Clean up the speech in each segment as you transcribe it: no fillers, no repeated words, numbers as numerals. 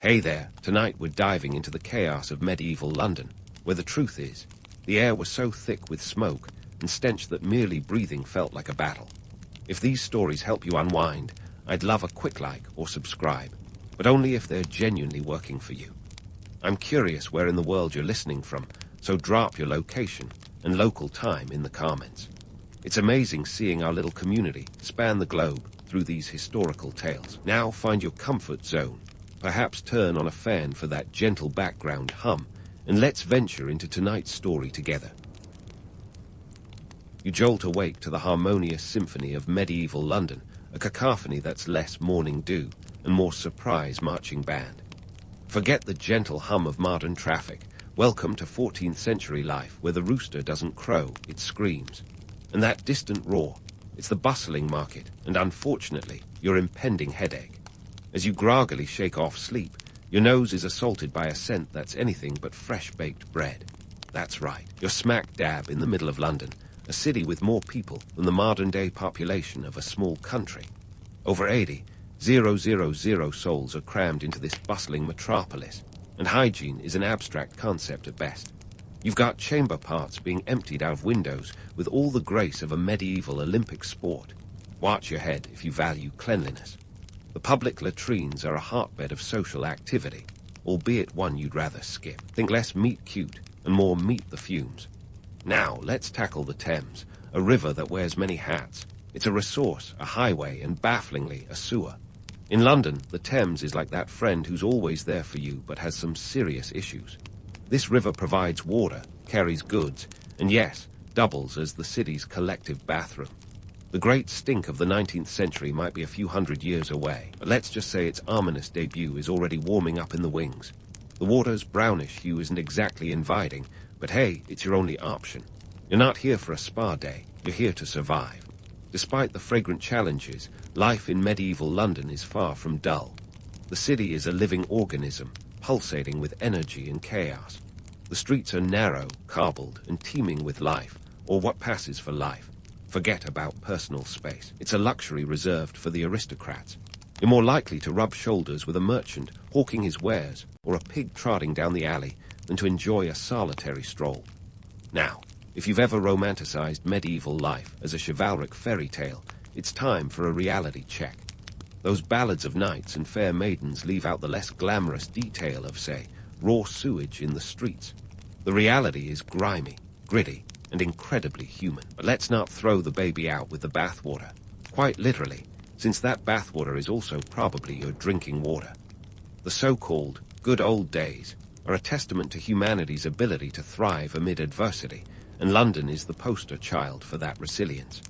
Hey there, tonight we're diving into the chaos of medieval London, where the truth is, the air was so thick with smoke and stench that merely breathing felt like a battle. If these stories help you unwind, I'd love a quick like or subscribe, but only if they're genuinely working for you. I'm curious where in the world you're listening from, so drop your location and local time in the comments. It's amazing seeing our little community span the globe through these historical tales. Now find your comfort zone, perhaps turn on a fan for that gentle background hum, and let's venture into tonight's story together. You jolt awake to the harmonious symphony of medieval London, a cacophony that's less morning dew and more surprise marching band. Forget the gentle hum of modern traffic. Welcome to 14th century life, where the rooster doesn't crow, it screams. And that distant roar, it's the bustling market, and unfortunately, your impending headache. As you groggily shake off sleep, your nose is assaulted by a scent that's anything but fresh-baked bread. That's right, you're smack dab in the middle of London, a city with more people than the modern-day population of a small country. Over 80,000 souls are crammed into this bustling metropolis, and hygiene is an abstract concept at best. You've got chamber parts being emptied out of windows with all the grace of a medieval Olympic sport. Watch your head if you value cleanliness. The public latrines are a hotbed of social activity, albeit one you'd rather skip. Think less meet cute and more meet the fumes. Now, let's tackle the Thames, a river that wears many hats. It's a resource, a highway, and bafflingly, a sewer. In London, the Thames is like that friend who's always there for you but has some serious issues. This river provides water, carries goods, and yes, doubles as the city's collective bathroom. The great stink of the 19th century might be a few hundred years away, but let's just say its ominous debut is already warming up in the wings. The water's brownish hue isn't exactly inviting, but hey, it's your only option. You're not here for a spa day, you're here to survive. Despite the fragrant challenges, life in medieval London is far from dull. The city is a living organism, pulsating with energy and chaos. The streets are narrow, cobbled, and teeming with life, or what passes for life. Forget about personal space. It's a luxury reserved for the aristocrats. You're more likely to rub shoulders with a merchant hawking his wares or a pig trotting down the alley than to enjoy a solitary stroll. Now, if you've ever romanticized medieval life as a chivalric fairy tale, it's time for a reality check. Those ballads of knights and fair maidens leave out the less glamorous detail of, say, raw sewage in the streets. The reality is grimy, gritty, and incredibly human. But let's not throw the baby out with the bathwater. Quite literally, since that bathwater is also probably your drinking water. The so-called good old days are a testament to humanity's ability to thrive amid adversity, and London is the poster child for that resilience.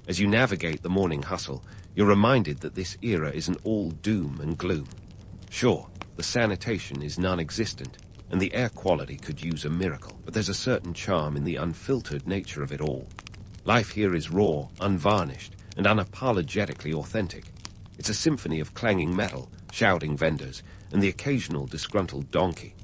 As you navigate the morning hustle, you're reminded that this era isn't all doom and gloom. Sure, the sanitation is non-existent, and the air quality could use a miracle, but there's a certain charm in the unfiltered nature of it all. Life here is raw, unvarnished, and unapologetically authentic. It's a symphony of clanging metal, shouting vendors, and the occasional disgruntled donkey.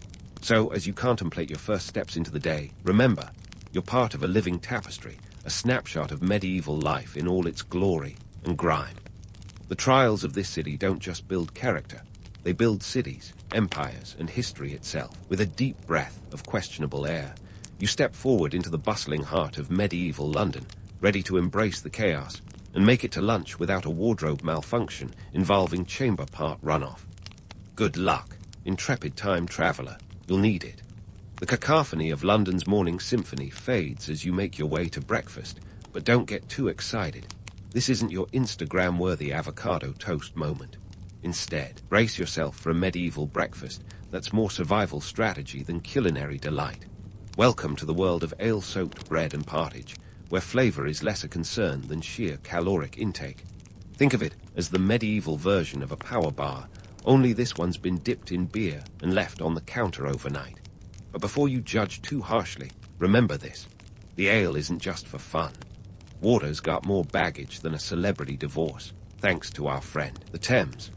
So, as you contemplate your first steps into the day, remember, you're part of a living tapestry, a snapshot of medieval life in all its glory and grime. The trials of this city don't just build character, they build cities, empires, and history itself. With a deep breath of questionable air, you step forward into the bustling heart of medieval London, ready to embrace the chaos and make it to lunch without a wardrobe malfunction involving chamber part runoff. Good luck, intrepid time traveler. You'll need it. The cacophony of London's morning symphony fades as you make your way to breakfast, but don't get too excited. This isn't your Instagram-worthy avocado toast moment. Instead, brace yourself for a medieval breakfast that's more survival strategy than culinary delight. Welcome to the world of ale-soaked bread and pottage, where flavor is less a concern than sheer caloric intake. Think of it as the medieval version of a power bar, only this one's been dipped in beer and left on the counter overnight. But before you judge too harshly, remember this. The ale isn't just for fun. Water's got more baggage than a celebrity divorce, thanks to our friend, the Thames.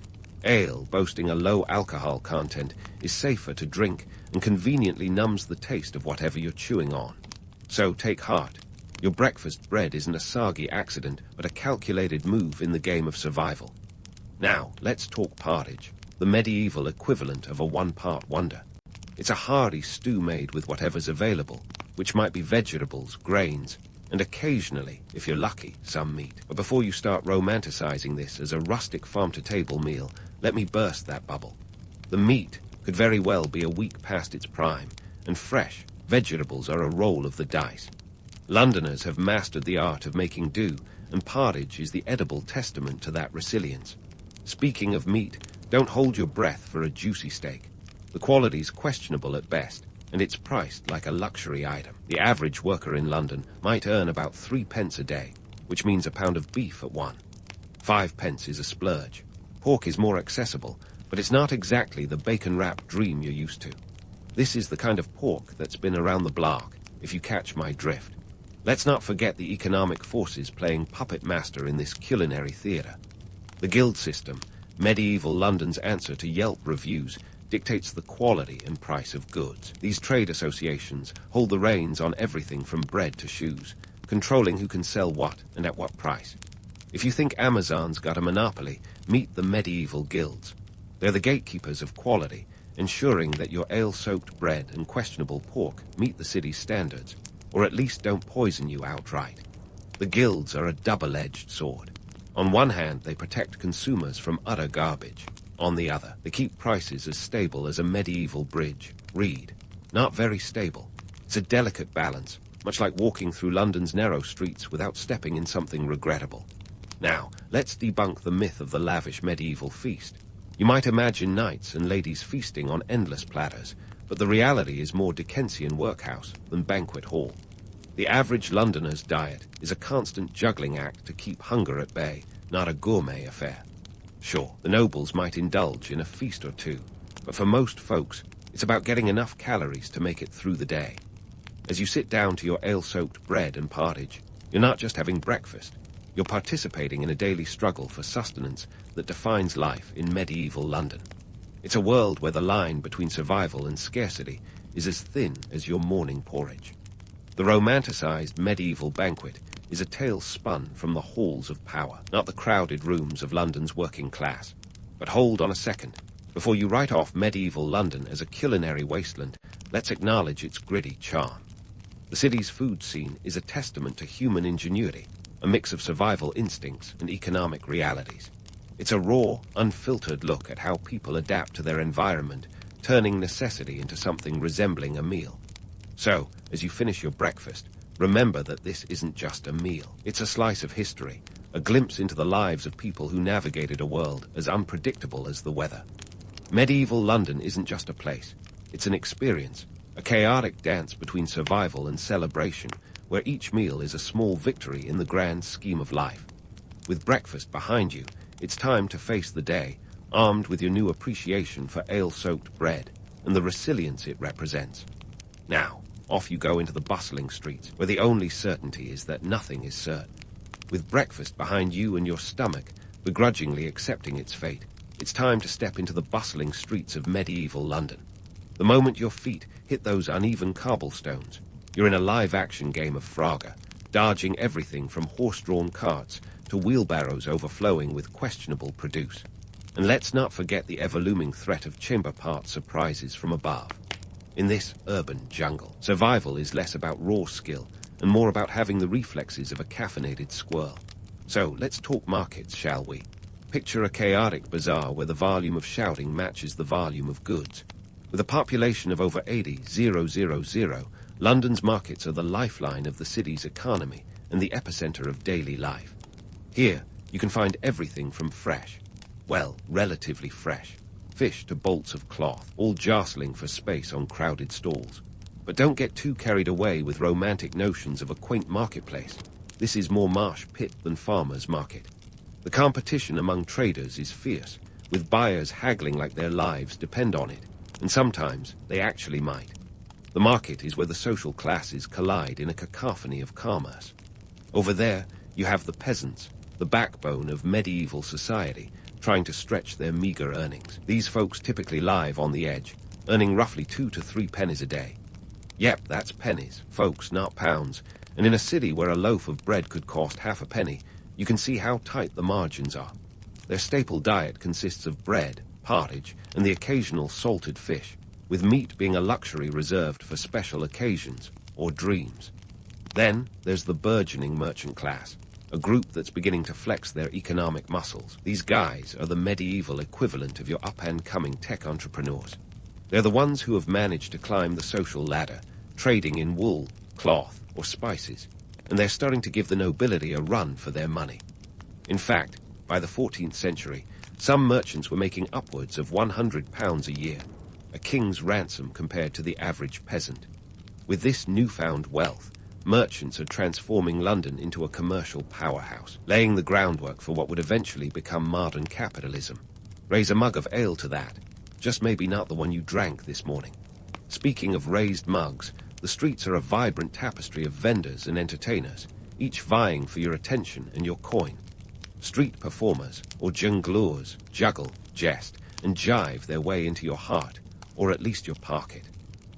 Ale, boasting a low alcohol content, is safer to drink and conveniently numbs the taste of whatever you're chewing on. So take heart. Your breakfast bread isn't a soggy accident, but a calculated move in the game of survival. Now, let's talk pottage. the medieval equivalent of a one-part wonder. It's a hearty stew made with whatever's available, which might be vegetables, grains, and occasionally, if you're lucky, some meat. But before you start romanticizing this as a rustic farm-to-table meal, let me burst that bubble. The meat could very well be a week past its prime, and fresh vegetables are a roll of the dice. Londoners have mastered the art of making do, and pottage is the edible testament to that resilience. Speaking of meat, don't hold your breath for a juicy steak. The quality's questionable at best, and it's priced like a luxury item. The average worker in London might earn about 3 pence a day, which means a pound of beef at one. 5 pence is a splurge. Pork is more accessible, but it's not exactly the bacon-wrapped dream you're used to. This is the kind of pork that's been around the block, if you catch my drift. Let's not forget the economic forces playing puppet master in this culinary theater. The guild system, medieval London's answer to Yelp reviews, dictates the quality and price of goods. These trade associations hold the reins on everything from bread to shoes, controlling who can sell what and at what price. If you think Amazon's got a monopoly, meet the medieval guilds. They're the gatekeepers of quality, ensuring that your ale-soaked bread and questionable pork meet the city's standards, or at least don't poison you outright. The guilds are a double-edged sword. On one hand, they protect consumers from utter garbage. On the other, they keep prices as stable as a medieval bridge. Read. Not very stable. It's a delicate balance, much like walking through London's narrow streets without stepping in something regrettable. Now, let's debunk the myth of the lavish medieval feast. You might imagine knights and ladies feasting on endless platters, but the reality is more Dickensian workhouse than banquet hall. The average Londoner's diet is a constant juggling act to keep hunger at bay, not a gourmet affair. Sure, the nobles might indulge in a feast or two, but for most folks, it's about getting enough calories to make it through the day. As you sit down to your ale-soaked bread and pottage, you're not just having breakfast. You're participating in a daily struggle for sustenance that defines life in medieval London. It's a world where the line between survival and scarcity is as thin as your morning porridge. The romanticized medieval banquet is a tale spun from the halls of power, not the crowded rooms of London's working class. But hold on a second. Before you write off medieval London as a culinary wasteland, let's acknowledge its gritty charm. The city's food scene is a testament to human ingenuity, a mix of survival instincts and economic realities. It's a raw, unfiltered look at how people adapt to their environment, turning necessity into something resembling a meal. So, as you finish your breakfast, remember that this isn't just a meal. It's a slice of history, a glimpse into the lives of people who navigated a world as unpredictable as the weather. Medieval London isn't just a place. It's an experience, a chaotic dance between survival and celebration, where each meal is a small victory in the grand scheme of life. With breakfast behind you, it's time to face the day, armed with your new appreciation for ale-soaked bread and the resilience it represents. Now, off you go into the bustling streets, where the only certainty is that nothing is certain. With breakfast behind you and your stomach begrudgingly accepting its fate, it's time to step into the bustling streets of medieval London. The moment your feet hit those uneven cobblestones, you're in a live-action game of Frogger, dodging everything from horse-drawn carts to wheelbarrows overflowing with questionable produce. And let's not forget the ever-looming threat of chamber part surprises from above. In this urban jungle, survival is less about raw skill and more about having the reflexes of a caffeinated squirrel. So let's talk markets, shall we? Picture a chaotic bazaar where the volume of shouting matches the volume of goods. With a population of over 80,000, London's markets are the lifeline of the city's economy and the epicenter of daily life. Here, you can find everything from fresh, well, relatively fresh, fish to bolts of cloth, all jostling for space on crowded stalls. But don't get too carried away with romantic notions of a quaint marketplace. This is more marsh pit than farmer's market. The competition among traders is fierce, with buyers haggling like their lives depend on it, and sometimes they actually might. The market is where the social classes collide in a cacophony of commerce. Over there, you have the peasants, the backbone of medieval society, trying to stretch their meager earnings. These folks typically live on the edge, earning roughly 2 to 3 pennies a day. Yep, that's pennies, folks, not pounds. And in a city where a loaf of bread could cost half a penny, you can see how tight the margins are. Their staple diet consists of bread, pottage, and the occasional salted fish, with meat being a luxury reserved for special occasions or dreams. Then there's the burgeoning merchant class, a group that's beginning to flex their economic muscles. These guys are the medieval equivalent of your up-and-coming tech entrepreneurs. They're the ones who have managed to climb the social ladder, trading in wool, cloth, or spices, and they're starting to give the nobility a run for their money. In fact, by the 14th century, some merchants were making upwards of £100 a year, a king's ransom compared to the average peasant. With this newfound wealth, merchants are transforming London into a commercial powerhouse, laying the groundwork for what would eventually become modern capitalism. Raise a mug of ale to that, just maybe not the one you drank this morning. Speaking of raised mugs, the streets are a vibrant tapestry of vendors and entertainers, each vying for your attention and your coin. Street performers, or jongleurs, juggle, jest, and jive their way into your heart, or at least your pocket.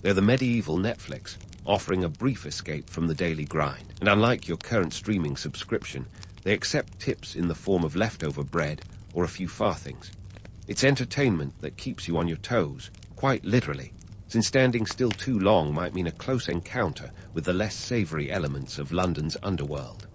They're the medieval Netflix, offering a brief escape from the daily grind. And unlike your current streaming subscription, they accept tips in the form of leftover bread or a few farthings. It's entertainment that keeps you on your toes, quite literally, since standing still too long might mean a close encounter with the less savory elements of London's underworld.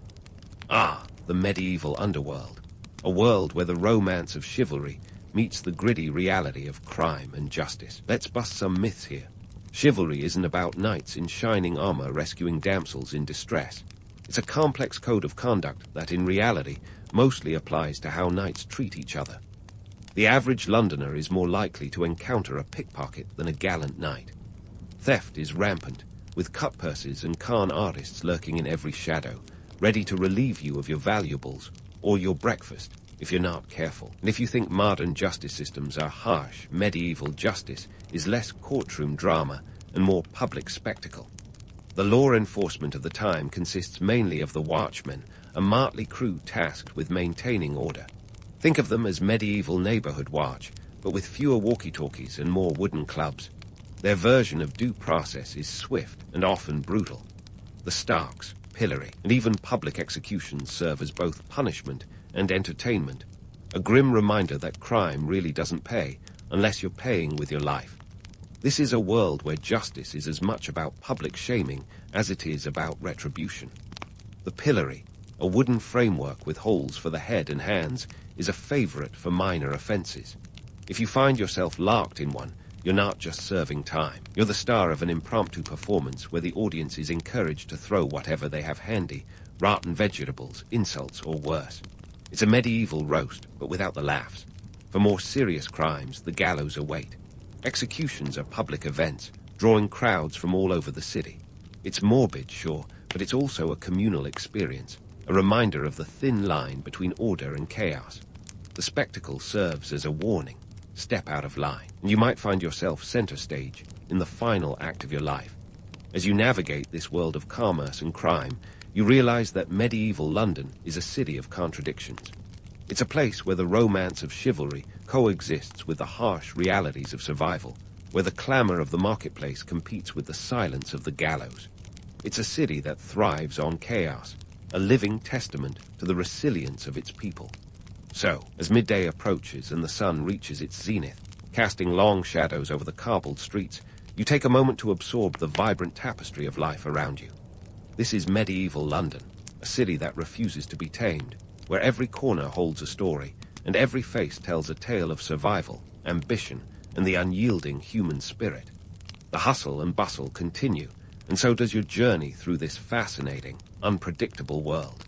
Ah, the medieval underworld, a world where the romance of chivalry meets the gritty reality of crime and justice. Let's bust some myths here. Chivalry isn't about knights in shining armor rescuing damsels in distress. It's a complex code of conduct that in reality mostly applies to how knights treat each other. The average Londoner is more likely to encounter a pickpocket than a gallant knight. Theft is rampant, with cut purses and con artists lurking in every shadow, ready to relieve you of your valuables or your breakfast if you're not careful. And if you think modern justice systems are harsh, medieval justice is less courtroom drama and more public spectacle. The law enforcement of the time consists mainly of the watchmen, a motley crew tasked with maintaining order. Think of them as medieval neighborhood watch, but with fewer walkie-talkies and more wooden clubs. Their version of due process is swift and often brutal. The stocks, pillory, and even public executions serve as both punishment and entertainment, a grim reminder that crime really doesn't pay unless you're paying with your life. This is a world where justice is as much about public shaming as it is about retribution. The pillory, a wooden framework with holes for the head and hands, is a favorite for minor offenses. If you find yourself locked in one, you're not just serving time. You're the star of an impromptu performance where the audience is encouraged to throw whatever they have handy, rotten vegetables, insults, or worse. It's a medieval roast, but without the laughs. For more serious crimes, the gallows await. Executions are public events, drawing crowds from all over the city. It's morbid, sure, but it's also a communal experience, a reminder of the thin line between order and chaos. The spectacle serves as a warning. Step out of line, and you might find yourself center stage in the final act of your life. As you navigate this world of commerce and crime, you realize that medieval London is a city of contradictions. It's a place where the romance of chivalry coexists with the harsh realities of survival, where the clamor of the marketplace competes with the silence of the gallows. It's a city that thrives on chaos, a living testament to the resilience of its people. So, as midday approaches and the sun reaches its zenith, casting long shadows over the cobbled streets, you take a moment to absorb the vibrant tapestry of life around you. This is medieval London, a city that refuses to be tamed, where every corner holds a story, and every face tells a tale of survival, ambition, and the unyielding human spirit. The hustle and bustle continue, and so does your journey through this fascinating, unpredictable world.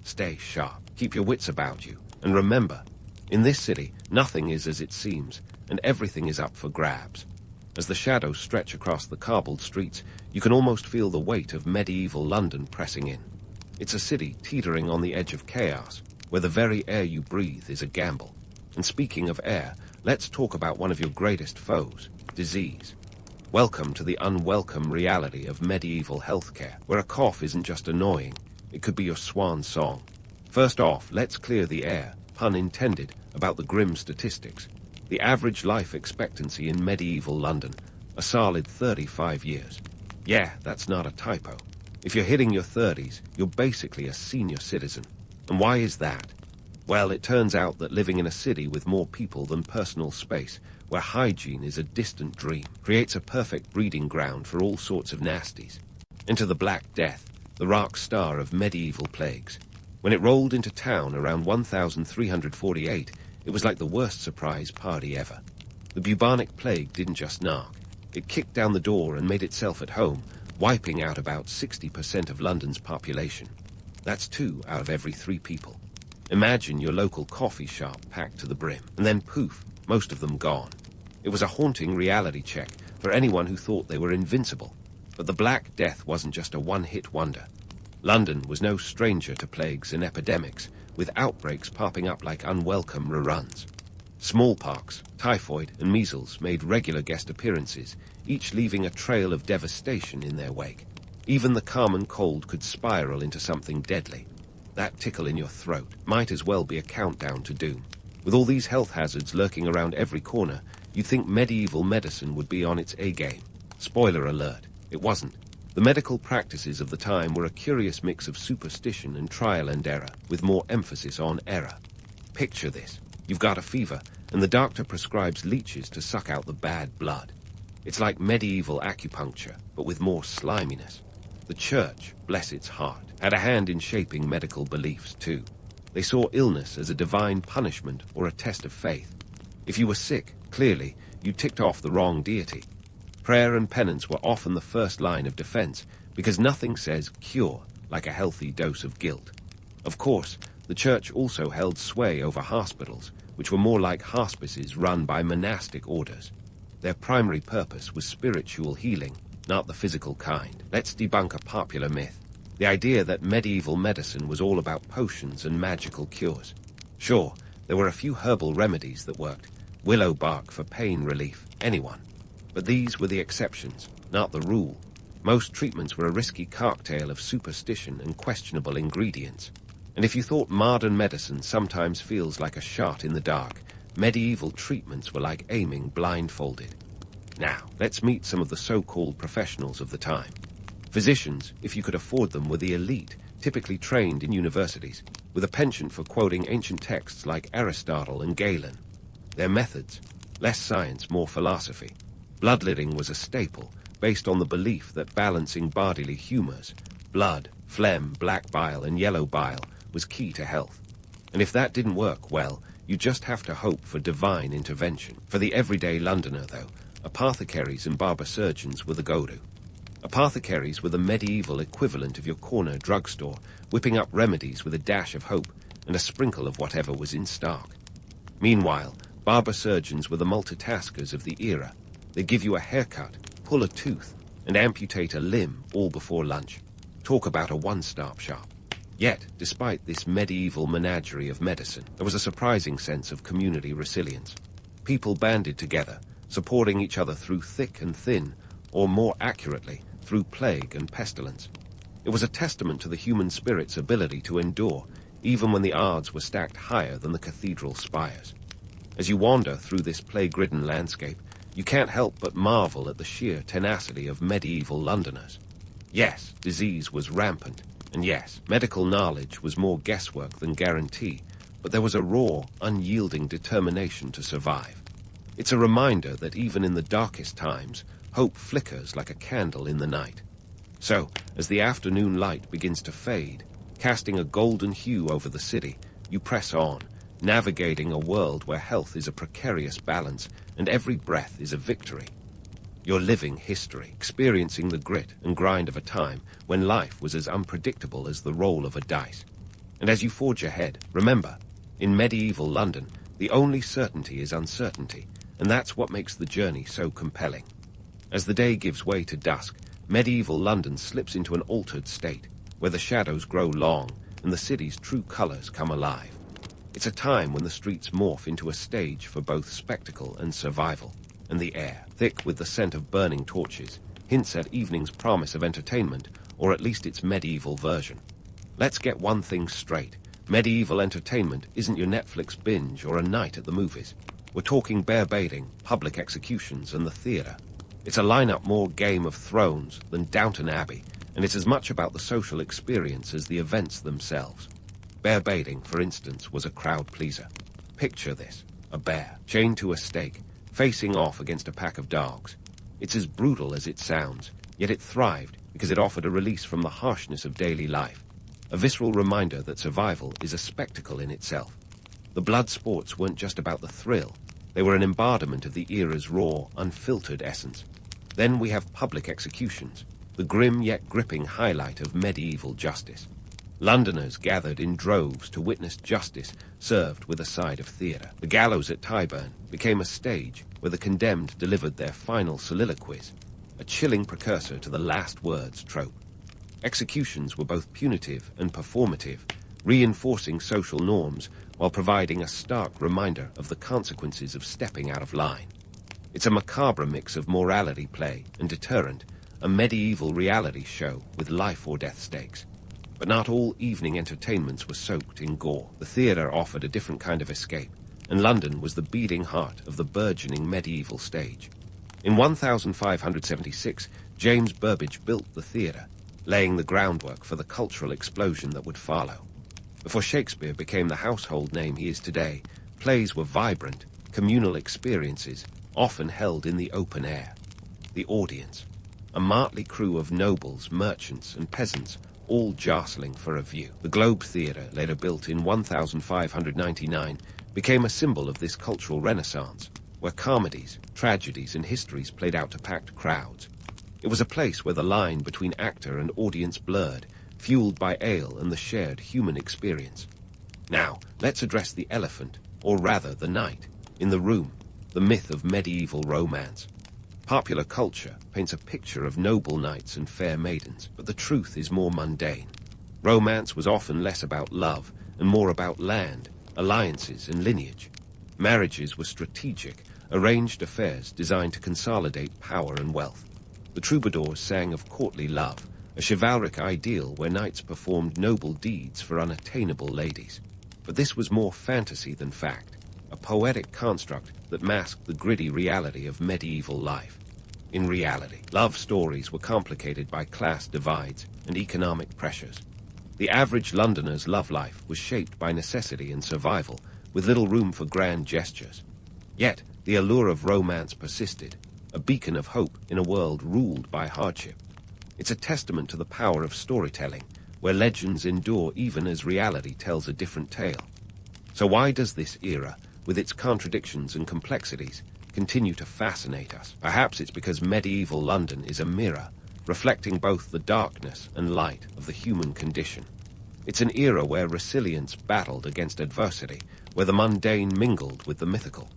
Stay sharp, keep your wits about you, and remember, in this city, nothing is as it seems, and everything is up for grabs. As the shadows stretch across the cobbled streets, you can almost feel the weight of medieval London pressing in. It's a city teetering on the edge of chaos, where the very air you breathe is a gamble. And speaking of air, let's talk about one of your greatest foes, disease. Welcome to the unwelcome reality of medieval healthcare, where a cough isn't just annoying, it could be your swan song. First off, let's clear the air, pun intended, about the grim statistics. The average life expectancy in medieval London, a solid 35 years. Yeah, that's not a typo. If you're hitting your 30s, you're basically a senior citizen. And why is that? Well, it turns out that living in a city with more people than personal space, where hygiene is a distant dream, creates a perfect breeding ground for all sorts of nasties. Enter the Black Death, the rock star of medieval plagues. When it rolled into town around 1348, it was like the worst surprise party ever. The bubonic plague didn't just knock. It kicked down the door and made itself at home, wiping out about 60% of London's population. That's 2 out of every 3 people. Imagine your local coffee shop packed to the brim, and then poof, most of them gone. It was a haunting reality check for anyone who thought they were invincible. But the Black Death wasn't just a one-hit wonder. London was no stranger to plagues and epidemics, with outbreaks popping up like unwelcome reruns. Smallpox, typhoid, and measles made regular guest appearances, each leaving a trail of devastation in their wake. Even the common cold could spiral into something deadly. That tickle in your throat might as well be a countdown to doom. With all these health hazards lurking around every corner, you'd think medieval medicine would be on its A-game. Spoiler alert, it wasn't. The medical practices of the time were a curious mix of superstition and trial and error, with more emphasis on error. Picture this. You've got a fever, and the doctor prescribes leeches to suck out the bad blood. It's like medieval acupuncture, but with more sliminess. The church, bless its heart, had a hand in shaping medical beliefs, too. They saw illness as a divine punishment or a test of faith. If you were sick, clearly, you ticked off the wrong deity. Prayer and penance were often the first line of defense, because nothing says cure like a healthy dose of guilt. Of course, the church also held sway over hospitals, which were more like hospices run by monastic orders. Their primary purpose was spiritual healing, not the physical kind. Let's debunk a popular myth. The idea that medieval medicine was all about potions and magical cures. Sure, there were a few herbal remedies that worked. Willow bark for pain relief, anyone. But these were the exceptions, not the rule. Most treatments were a risky cocktail of superstition and questionable ingredients. And if you thought modern medicine sometimes feels like a shot in the dark, medieval treatments were like aiming blindfolded. Now, let's meet some of the so-called professionals of the time. Physicians, if you could afford them, were the elite, typically trained in universities, with a penchant for quoting ancient texts like Aristotle and Galen. Their methods, less science, more philosophy. Bloodletting was a staple, based on the belief that balancing bodily humors, blood, phlegm, black bile, and yellow bile, was key to health. And if that didn't work, well, you just have to hope for divine intervention. For the everyday Londoner, though, apothecaries and barber surgeons were the go-to. Apothecaries were the medieval equivalent of your corner drugstore, whipping up remedies with a dash of hope and a sprinkle of whatever was in stock. Meanwhile, barber surgeons were the multitaskers of the era. They'd give you a haircut, pull a tooth, and amputate a limb all before lunch. Talk about a one-stop shop. Yet, despite this medieval menagerie of medicine, there was a surprising sense of community resilience. People banded together, supporting each other through thick and thin, or more accurately, through plague and pestilence. It was a testament to the human spirit's ability to endure, even when the odds were stacked higher than the cathedral spires. As you wander through this plague-ridden landscape, you can't help but marvel at the sheer tenacity of medieval Londoners. Yes, disease was rampant, and yes, medical knowledge was more guesswork than guarantee, but there was a raw, unyielding determination to survive. It's a reminder that even in the darkest times, hope flickers like a candle in the night. So, as the afternoon light begins to fade, casting a golden hue over the city, you press on, navigating a world where health is a precarious balance and every breath is a victory. You're living history, experiencing the grit and grind of a time when life was as unpredictable as the roll of a dice. And as you forge ahead, remember, in medieval London, the only certainty is uncertainty, and that's what makes the journey so compelling. As the day gives way to dusk, medieval London slips into an altered state, where the shadows grow long and the city's true colors come alive. It's a time when the streets morph into a stage for both spectacle and survival, and the air, thick with the scent of burning torches, hints at evening's promise of entertainment, or at least its medieval version. Let's get one thing straight. Medieval entertainment isn't your Netflix binge or a night at the movies. We're talking bear baiting, public executions, and the theater. It's a lineup more Game of Thrones than Downton Abbey, and it's as much about the social experience as the events themselves. Bear baiting, for instance, was a crowd pleaser. Picture this, a bear, chained to a stake, facing off against a pack of dogs. It's as brutal as it sounds, yet it thrived because it offered a release from the harshness of daily life, a visceral reminder that survival is a spectacle in itself. The blood sports weren't just about the thrill, they were an embodiment of the era's raw, unfiltered essence. Then we have public executions, the grim yet gripping highlight of medieval justice. Londoners gathered in droves to witness justice served with a side of theatre. The gallows at Tyburn became a stage where the condemned delivered their final soliloquies, a chilling precursor to the last words trope. Executions were both punitive and performative, reinforcing social norms while providing a stark reminder of the consequences of stepping out of line. It's a macabre mix of morality play and deterrent, a medieval reality show with life or death stakes. But not all evening entertainments were soaked in gore. The theatre offered a different kind of escape, and London was the beating heart of the burgeoning medieval stage. In 1576, James Burbage built the theatre, laying the groundwork for the cultural explosion that would follow. Before Shakespeare became the household name he is today, plays were vibrant, communal experiences, often held in the open air. The audience, a motley crew of nobles, merchants, and peasants, all jostling for a view. The Globe Theatre, later built in 1599, became a symbol of this cultural renaissance, where comedies, tragedies, and histories played out to packed crowds. It was a place where the line between actor and audience blurred, fueled by ale and the shared human experience. Now, let's address the elephant, or rather the knight, in the room, the myth of medieval romance. Popular culture paints a picture of noble knights and fair maidens, but the truth is more mundane. Romance was often less about love and more about land, alliances, and lineage. Marriages were strategic, arranged affairs designed to consolidate power and wealth. The troubadours sang of courtly love, a chivalric ideal where knights performed noble deeds for unattainable ladies. But this was more fantasy than fact, a poetic construct that masked the gritty reality of medieval life. In reality, love stories were complicated by class divides and economic pressures. The average Londoner's love life was shaped by necessity and survival, with little room for grand gestures. Yet, the allure of romance persisted, a beacon of hope in a world ruled by hardship. It's a testament to the power of storytelling, where legends endure even as reality tells a different tale. So why does this era, with its contradictions and complexities, continue to fascinate us? Perhaps it's because medieval London is a mirror, reflecting both the darkness and light of the human condition. It's an era where resilience battled against adversity, where the mundane mingled with the mythical.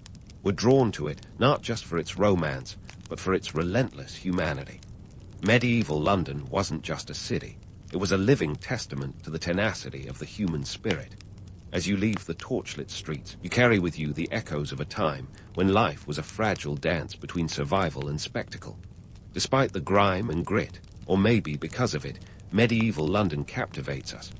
We're drawn to it not just for its romance, but for its relentless humanity. Medieval London wasn't just a city. It was a living testament to the tenacity of the human spirit. As you leave the torchlit streets, you carry with you the echoes of a time when life was a fragile dance between survival and spectacle. Despite the grime and grit, or maybe because of it, medieval London captivates us.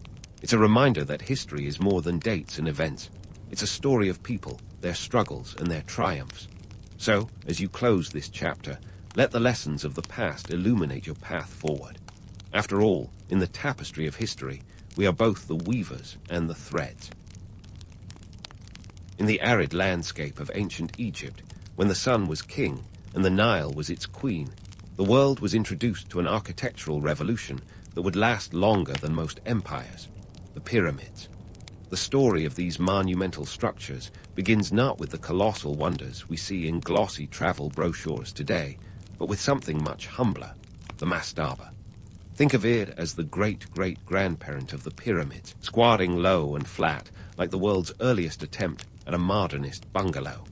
It's a reminder that history is more than dates and events. It's a story of people, their struggles, and their triumphs. So, as you close this chapter, let the lessons of the past illuminate your path forward. After all, in the tapestry of history, we are both the weavers and the threads. In the arid landscape of ancient Egypt, when the sun was king and the Nile was its queen, the world was introduced to an architectural revolution that would last longer than most empires: the pyramids. The story of these monumental structures begins not with the colossal wonders we see in glossy travel brochures today, but with something much humbler: the mastaba. Think of it as the great-great-grandparent of the pyramids, squatting low and flat, like the world's earliest attempt at a modernist bungalow.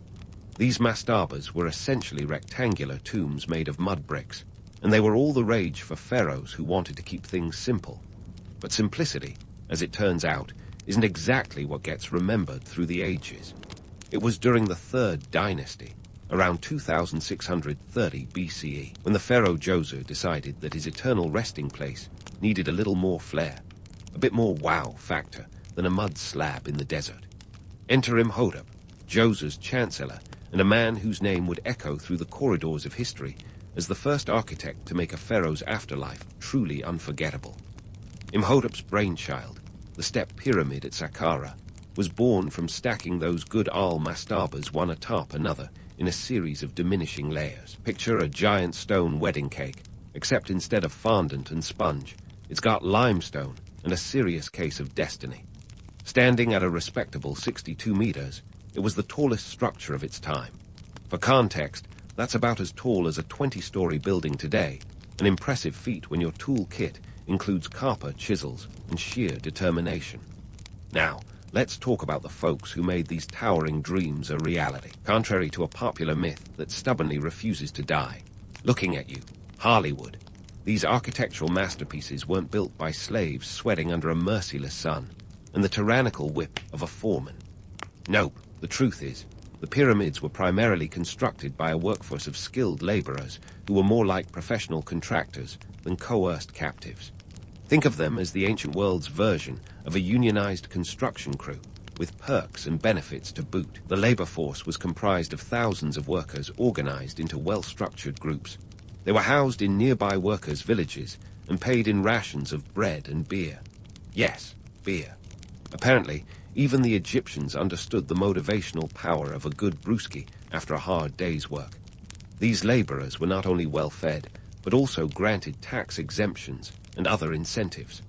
These mastabas were essentially rectangular tombs made of mud bricks, and they were all the rage for pharaohs who wanted to keep things simple. But simplicity, as it turns out, isn't exactly what gets remembered through the ages. It was during the Third Dynasty, around 2630 BCE, when the pharaoh Djoser decided that his eternal resting place needed a little more flair, a bit more wow factor than a mud slab in the desert. Enter Imhotep, Djoser's chancellor, and a man whose name would echo through the corridors of history as the first architect to make a pharaoh's afterlife truly unforgettable. Imhotep's brainchild, the step pyramid at Saqqara, was born from stacking those good old mastabas one atop another in a series of diminishing layers. Picture a giant stone wedding cake, except instead of fondant and sponge, it's got limestone and a serious case of destiny. Standing at a respectable 62 meters, it was the tallest structure of its time. For context, that's about as tall as a 20-story building today, an impressive feat when your tool kit includes copper chisels and sheer determination. Now, let's talk about the folks who made these towering dreams a reality, contrary to a popular myth that stubbornly refuses to die. Looking at you, Hollywood. These architectural masterpieces weren't built by slaves sweating under a merciless sun and the tyrannical whip of a foreman. Nope, the truth is, the pyramids were primarily constructed by a workforce of skilled laborers who were more like professional contractors than coerced captives. Think of them as the ancient world's version of a unionized construction crew, with perks and benefits to boot. The labor force was comprised of thousands of workers organized into well-structured groups. They were housed in nearby workers' villages and paid in rations of bread and beer. Yes, beer. Apparently, even the Egyptians understood the motivational power of a good brewski after a hard day's work. These laborers were not only well-fed, but also granted tax exemptions and other incentives.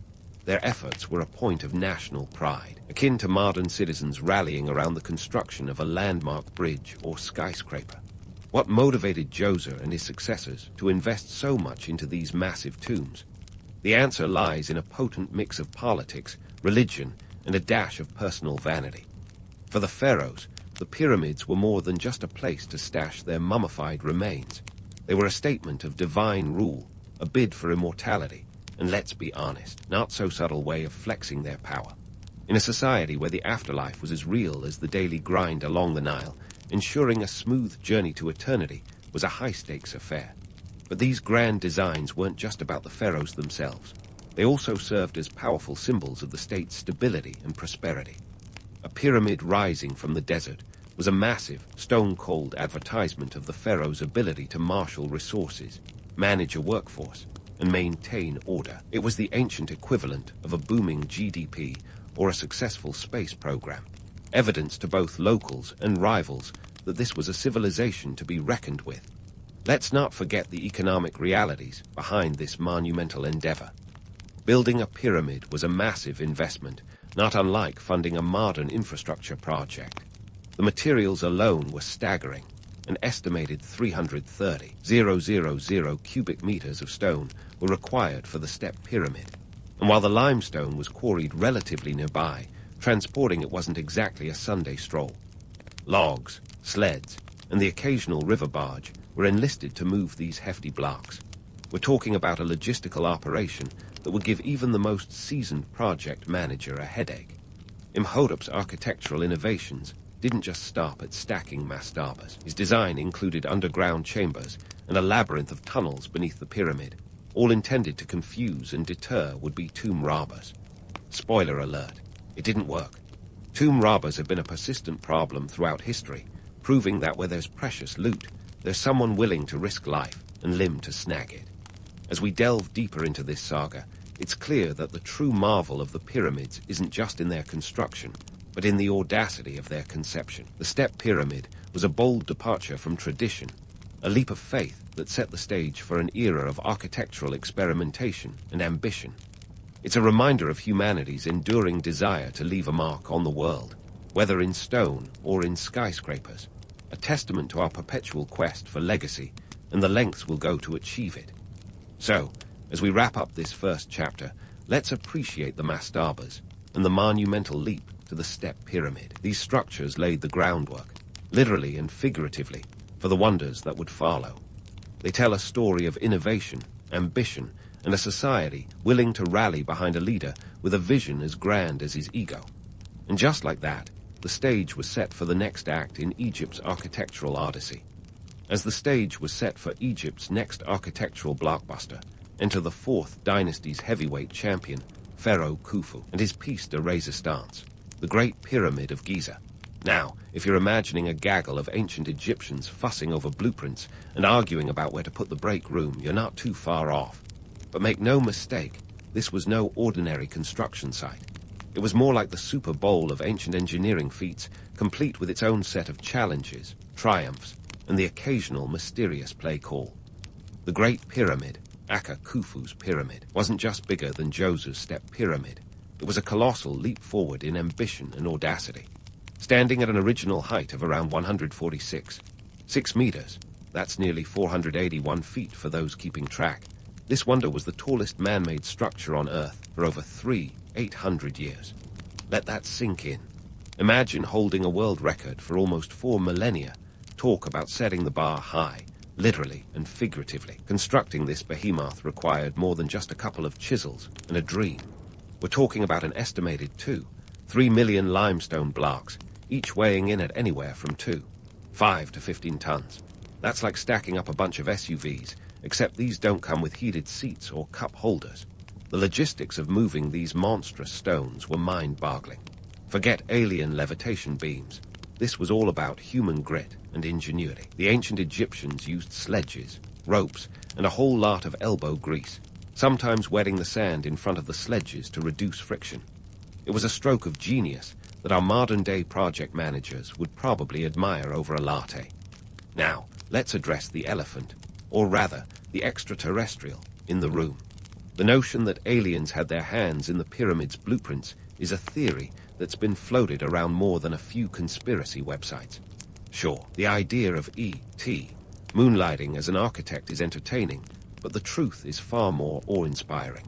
Their efforts were a point of national pride, akin to modern citizens rallying around the construction of a landmark bridge or skyscraper. What motivated Djoser and his successors to invest so much into these massive tombs? The answer lies in a potent mix of politics, religion, and a dash of personal vanity. For the pharaohs, the pyramids were more than just a place to stash their mummified remains. They were a statement of divine rule, a bid for immortality, and let's be honest, not so subtle way of flexing their power. In a society where the afterlife was as real as the daily grind along the Nile, ensuring a smooth journey to eternity was a high-stakes affair. But these grand designs weren't just about the pharaohs themselves. They also served as powerful symbols of the state's stability and prosperity. A pyramid rising from the desert was a massive, stone-cold advertisement of the pharaoh's ability to marshal resources, manage a workforce, and maintain order. It was the ancient equivalent of a booming GDP or a successful space program, evidence to both locals and rivals that this was a civilization to be reckoned with. Let's not forget the economic realities behind this monumental endeavor. Building a pyramid was a massive investment, not unlike funding a modern infrastructure project. The materials alone were staggering. An estimated 330,000 cubic meters of stone were required for the step pyramid. And while the limestone was quarried relatively nearby, transporting it wasn't exactly a Sunday stroll. Logs, sleds, and the occasional river barge were enlisted to move these hefty blocks. We're talking about a logistical operation that would give even the most seasoned project manager a headache. Imhotep's architectural innovations didn't just stop at stacking mastabas. His design included underground chambers and a labyrinth of tunnels beneath the pyramid, all intended to confuse and deter would-be tomb robbers. Spoiler alert, it didn't work. Tomb robbers have been a persistent problem throughout history, proving that where there's precious loot, there's someone willing to risk life and limb to snag it. As we delve deeper into this saga, it's clear that the true marvel of the pyramids isn't just in their construction, but in the audacity of their conception. The step pyramid was a bold departure from tradition, a leap of faith that set the stage for an era of architectural experimentation and ambition. It's a reminder of humanity's enduring desire to leave a mark on the world, whether in stone or in skyscrapers, a testament to our perpetual quest for legacy and the lengths we'll go to achieve it. So, as we wrap up this first chapter, let's appreciate the mastabas and the monumental leap to the step pyramid. These structures laid the groundwork, literally and figuratively, for the wonders that would follow. They tell a story of innovation, ambition, and a society willing to rally behind a leader with a vision as grand as his ego. And just like that, the stage was set for the next act in Egypt's architectural odyssey. As the stage was set for Egypt's next architectural blockbuster, enter the fourth dynasty's heavyweight champion, Pharaoh Khufu, and his piece de resistance, the Great Pyramid of Giza. Now, if you're imagining a gaggle of ancient Egyptians fussing over blueprints and arguing about where to put the break room, you're not too far off. But make no mistake, this was no ordinary construction site. It was more like the Super Bowl of ancient engineering feats, complete with its own set of challenges, triumphs, and the occasional mysterious play call. The Great Pyramid, aka Khufu's Pyramid, wasn't just bigger than Djoser's Step Pyramid. It was a colossal leap forward in ambition and audacity. Standing at an original height of around 6 meters, that's nearly 481 feet for those keeping track, this wonder was the tallest man-made structure on Earth for over 800 years. Let that sink in. Imagine holding a world record for almost 4 millennia. Talk about setting the bar high, literally and figuratively. Constructing this behemoth required more than just a couple of chisels and a dream. We're talking about an estimated 3 million limestone blocks, each weighing in at anywhere from 5 to 15 tons. That's like stacking up a bunch of SUVs, except these don't come with heated seats or cup holders. The logistics of moving these monstrous stones were mind-boggling. Forget alien levitation beams. This was all about human grit and ingenuity. The ancient Egyptians used sledges, ropes, and a whole lot of elbow grease, sometimes wetting the sand in front of the sledges to reduce friction. It was a stroke of genius that our modern-day project managers would probably admire over a latte. Now, let's address the elephant, or rather, the extraterrestrial, in the room. The notion that aliens had their hands in the pyramid's blueprints is a theory that's been floated around more than a few conspiracy websites. Sure, the idea of E.T. moonlighting as an architect is entertaining, but the truth is far more awe-inspiring.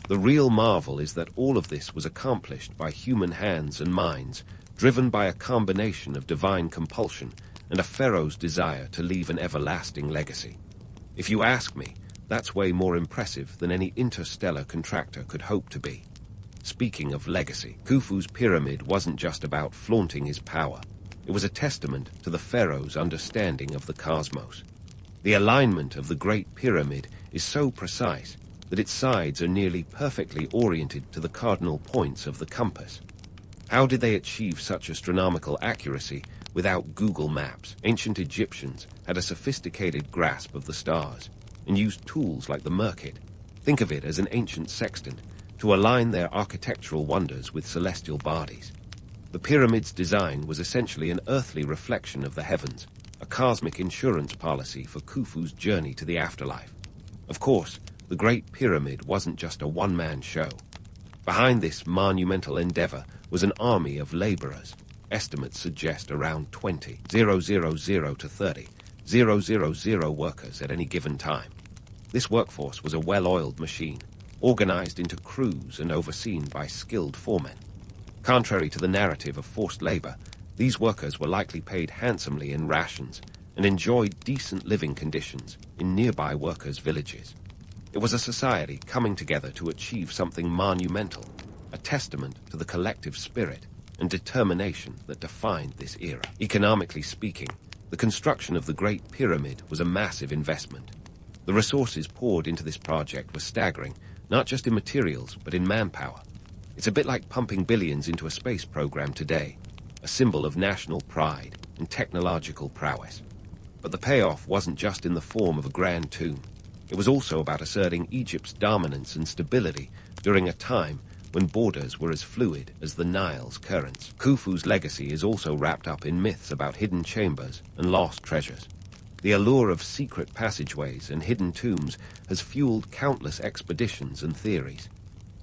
The real marvel is that all of this was accomplished by human hands and minds, driven by a combination of divine compulsion and a pharaoh's desire to leave an everlasting legacy. If you ask me, that's way more impressive than any interstellar contractor could hope to be. Speaking of legacy, Khufu's pyramid wasn't just about flaunting his power. It was a testament to the pharaoh's understanding of the cosmos. The alignment of the Great Pyramid is so precise that its sides are nearly perfectly oriented to the cardinal points of the compass. How did they achieve such astronomical accuracy without Google Maps? Ancient Egyptians had a sophisticated grasp of the stars and used tools like the Merkit. Think of it as an ancient sextant to align their architectural wonders with celestial bodies. The pyramid's design was essentially an earthly reflection of the heavens, a cosmic insurance policy for Khufu's journey to the afterlife. Of course, the Great Pyramid wasn't just a one-man show. Behind this monumental endeavor was an army of laborers. Estimates suggest around 20,000 to 30,000 workers at any given time. This workforce was a well-oiled machine, organized into crews and overseen by skilled foremen. Contrary to the narrative of forced labor, these workers were likely paid handsomely in rations and enjoyed decent living conditions in nearby workers' villages. It was a society coming together to achieve something monumental, a testament to the collective spirit and determination that defined this era. Economically speaking, the construction of the Great Pyramid was a massive investment. The resources poured into this project were staggering, not just in materials, but in manpower. It's a bit like pumping billions into a space program today, a symbol of national pride and technological prowess. But the payoff wasn't just in the form of a grand tomb. It was also about asserting Egypt's dominance and stability during a time when borders were as fluid as the Nile's currents. Khufu's legacy is also wrapped up in myths about hidden chambers and lost treasures. The allure of secret passageways and hidden tombs has fueled countless expeditions and theories.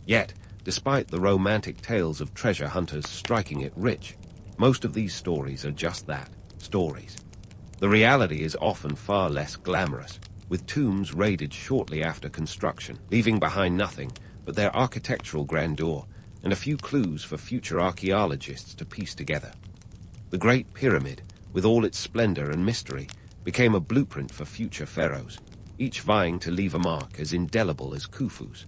Yet, despite the romantic tales of treasure hunters striking it rich, most of these stories are just that, stories. The reality is often far less glamorous, with tombs raided shortly after construction, leaving behind nothing but their architectural grandeur and a few clues for future archaeologists to piece together. The Great Pyramid, with all its splendor and mystery, became a blueprint for future pharaohs, each vying to leave a mark as indelible as Khufu's.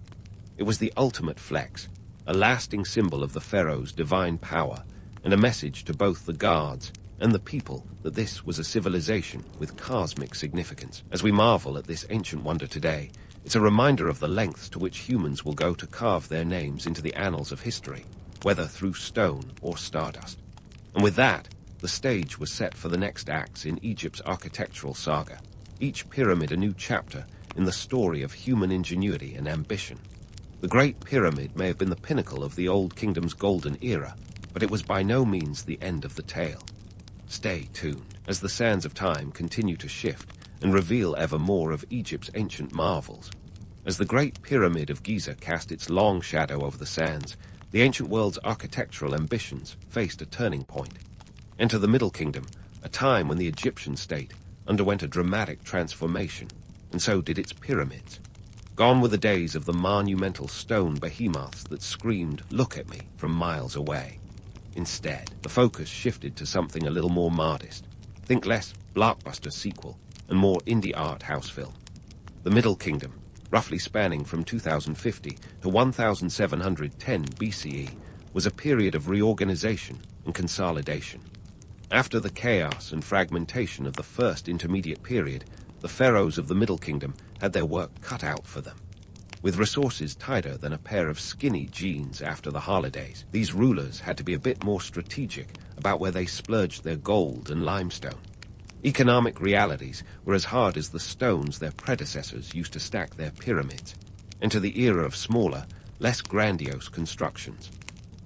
It was the ultimate flex, a lasting symbol of the pharaoh's divine power, and a message to both the gods and the people that this was a civilization with cosmic significance. As we marvel at this ancient wonder today, it's a reminder of the lengths to which humans will go to carve their names into the annals of history, whether through stone or stardust. And with that, the stage was set for the next acts in Egypt's architectural saga, each pyramid a new chapter in the story of human ingenuity and ambition. The Great Pyramid may have been the pinnacle of the Old Kingdom's golden era, but it was by no means the end of the tale. Stay tuned, as the sands of time continue to shift and reveal ever more of Egypt's ancient marvels. As the Great Pyramid of Giza cast its long shadow over the sands, the ancient world's architectural ambitions faced a turning point. Enter the Middle Kingdom, a time when the Egyptian state underwent a dramatic transformation, and so did its pyramids. Gone were the days of the monumental stone behemoths that screamed, "Look at me," from miles away. Instead, the focus shifted to something a little more modest. Think less blockbuster sequel and more indie art house film. The Middle Kingdom, roughly spanning from 2050 to 1710 BCE, was a period of reorganization and consolidation. After the chaos and fragmentation of the first intermediate period, the pharaohs of the Middle Kingdom had their work cut out for them. With resources tighter than a pair of skinny jeans after the holidays, these rulers had to be a bit more strategic about where they splurged their gold and limestone. Economic realities were as hard as the stones their predecessors used to stack their pyramids. Enter the era of smaller, less grandiose constructions.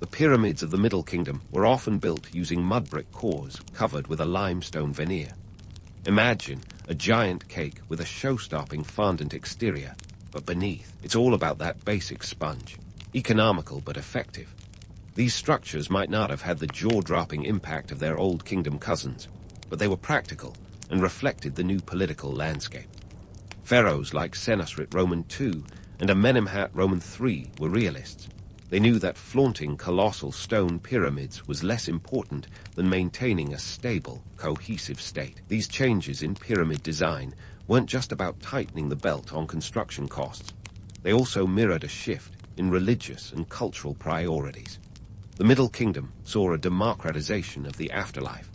The pyramids of the Middle Kingdom were often built using mud brick cores covered with a limestone veneer. Imagine a giant cake with a show-stopping fondant exterior, but beneath, it's all about that basic sponge. Economical but effective. These structures might not have had the jaw-dropping impact of their Old Kingdom cousins, but they were practical and reflected the new political landscape. Pharaohs like Senusret Roman II and Amenemhat Roman III were realists. They knew that flaunting colossal stone pyramids was less important than maintaining a stable, cohesive state. These changes in pyramid design weren't just about tightening the belt on construction costs. They also mirrored a shift in religious and cultural priorities. The Middle Kingdom saw a democratization of the afterlife.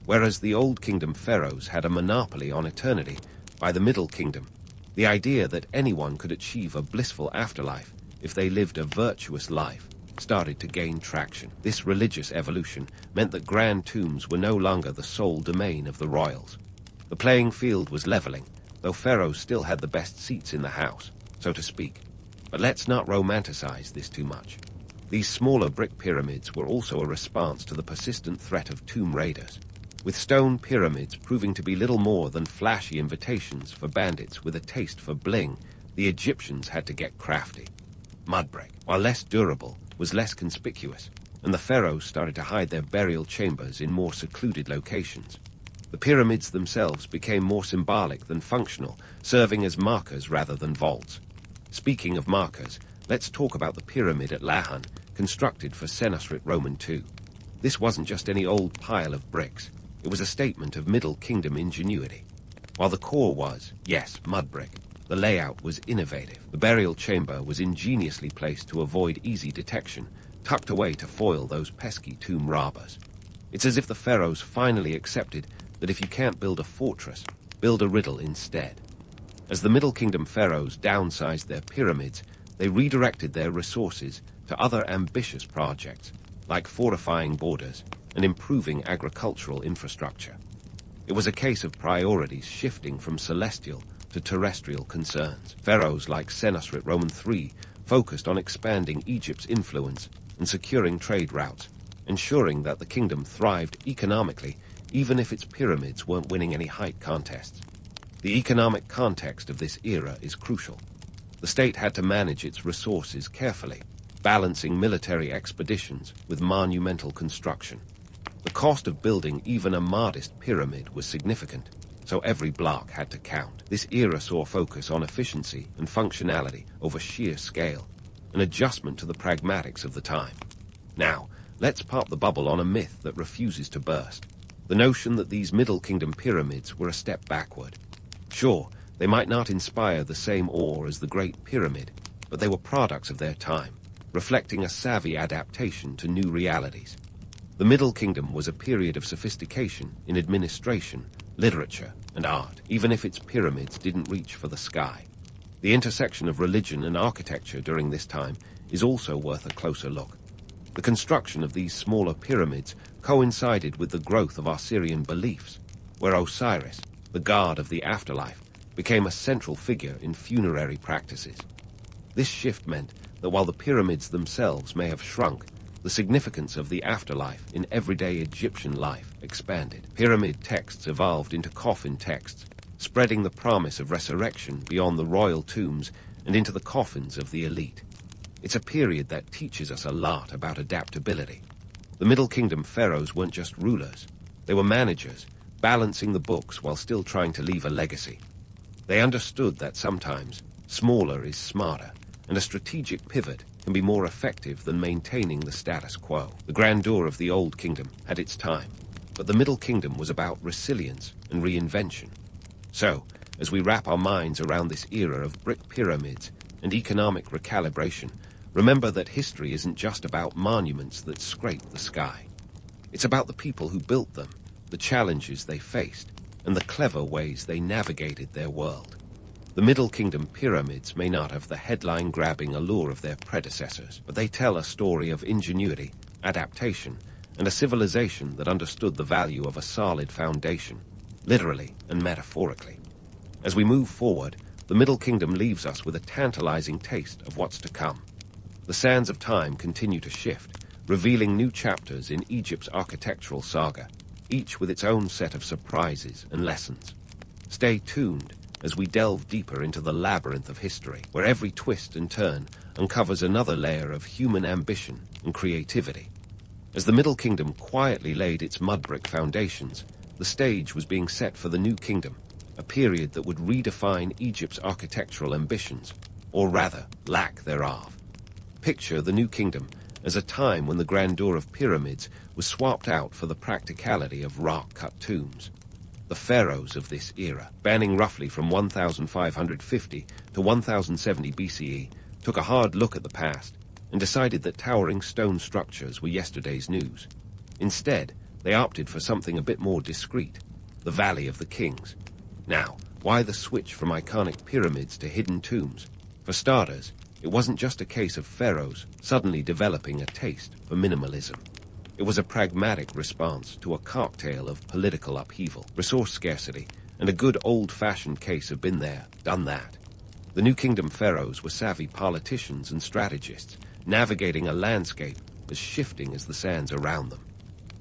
Whereas the Old Kingdom pharaohs had a monopoly on eternity, by the Middle Kingdom, the idea that anyone could achieve a blissful afterlife if they lived a virtuous life started to gain traction. This religious evolution meant that grand tombs were no longer the sole domain of the royals. The playing field was leveling, though pharaohs still had the best seats in the house, so to speak. But let's not romanticize this too much. These smaller brick pyramids were also a response to the persistent threat of tomb raiders, with stone pyramids proving to be little more than flashy invitations for bandits with a taste for bling. The Egyptians had to get crafty. Mud brick, while less durable, was less conspicuous, and the pharaohs started to hide their burial chambers in more secluded locations. The pyramids themselves became more symbolic than functional, serving as markers rather than vaults. Speaking of markers, let's talk about the pyramid at Lahan, constructed for Senusret Roman II. This wasn't just any old pile of bricks. It was a statement of Middle Kingdom ingenuity. While the core was, yes, mud brick, the layout was innovative. The burial chamber was ingeniously placed to avoid easy detection, tucked away to foil those pesky tomb robbers. It's as if the pharaohs finally accepted that if you can't build a fortress, build a riddle instead. As the Middle Kingdom pharaohs downsized their pyramids, they redirected their resources to other ambitious projects, like fortifying borders and improving agricultural infrastructure. It was a case of priorities shifting from celestial to terrestrial concerns. Pharaohs like Senusret Roman III focused on expanding Egypt's influence and securing trade routes, ensuring that the kingdom thrived economically even if its pyramids weren't winning any height contests. The economic context of this era is crucial. The state had to manage its resources carefully, balancing military expeditions with monumental construction. The cost of building even a modest pyramid was significant, so every block had to count. This era saw focus on efficiency and functionality over sheer scale, an adjustment to the pragmatics of the time. Now, let's pop the bubble on a myth that refuses to burst. The notion that these Middle Kingdom pyramids were a step backward. Sure, they might not inspire the same awe as the Great Pyramid, but they were products of their time, reflecting a savvy adaptation to new realities. The Middle Kingdom was a period of sophistication in administration, literature, and art, even if its pyramids didn't reach for the sky. The intersection of religion and architecture during this time is also worth a closer look. The construction of these smaller pyramids coincided with the growth of Assyrian beliefs, where Osiris, the god of the afterlife, became a central figure in funerary practices. This shift meant that while the pyramids themselves may have shrunk, the significance of the afterlife in everyday Egyptian life expanded. Pyramid texts evolved into coffin texts, spreading the promise of resurrection beyond the royal tombs and into the coffins of the elite. It's a period that teaches us a lot about adaptability. The Middle Kingdom pharaohs weren't just rulers. They were managers, balancing the books while still trying to leave a legacy. They understood that sometimes smaller is smarter, and a strategic pivot can be more effective than maintaining the status quo. The grandeur of the Old Kingdom had its time, but the Middle Kingdom was about resilience and reinvention. So, as we wrap our minds around this era of brick pyramids and economic recalibration, remember that history isn't just about monuments that scrape the sky. It's about the people who built them, the challenges they faced, and the clever ways they navigated their world. The Middle Kingdom pyramids may not have the headline-grabbing allure of their predecessors, but they tell a story of ingenuity, adaptation, and a civilization that understood the value of a solid foundation, literally and metaphorically. As we move forward, the Middle Kingdom leaves us with a tantalizing taste of what's to come. The sands of time continue to shift, revealing new chapters in Egypt's architectural saga, each with its own set of surprises and lessons. Stay tuned as we delve deeper into the labyrinth of history, where every twist and turn uncovers another layer of human ambition and creativity. As the Middle Kingdom quietly laid its mud-brick foundations, the stage was being set for the New Kingdom, a period that would redefine Egypt's architectural ambitions, or rather, lack thereof. Picture the New Kingdom as a time when the grandeur of pyramids was swapped out for the practicality of rock-cut tombs. The pharaohs of this era, spanning roughly from 1550 to 1070 BCE, took a hard look at the past and decided that towering stone structures were yesterday's news. Instead, they opted for something a bit more discreet, the Valley of the Kings. Now, why the switch from iconic pyramids to hidden tombs? For starters, it wasn't just a case of pharaohs suddenly developing a taste for minimalism. It was a pragmatic response to a cocktail of political upheaval, resource scarcity, and a good old-fashioned case of been there, done that. The New Kingdom pharaohs were savvy politicians and strategists, navigating a landscape as shifting as the sands around them.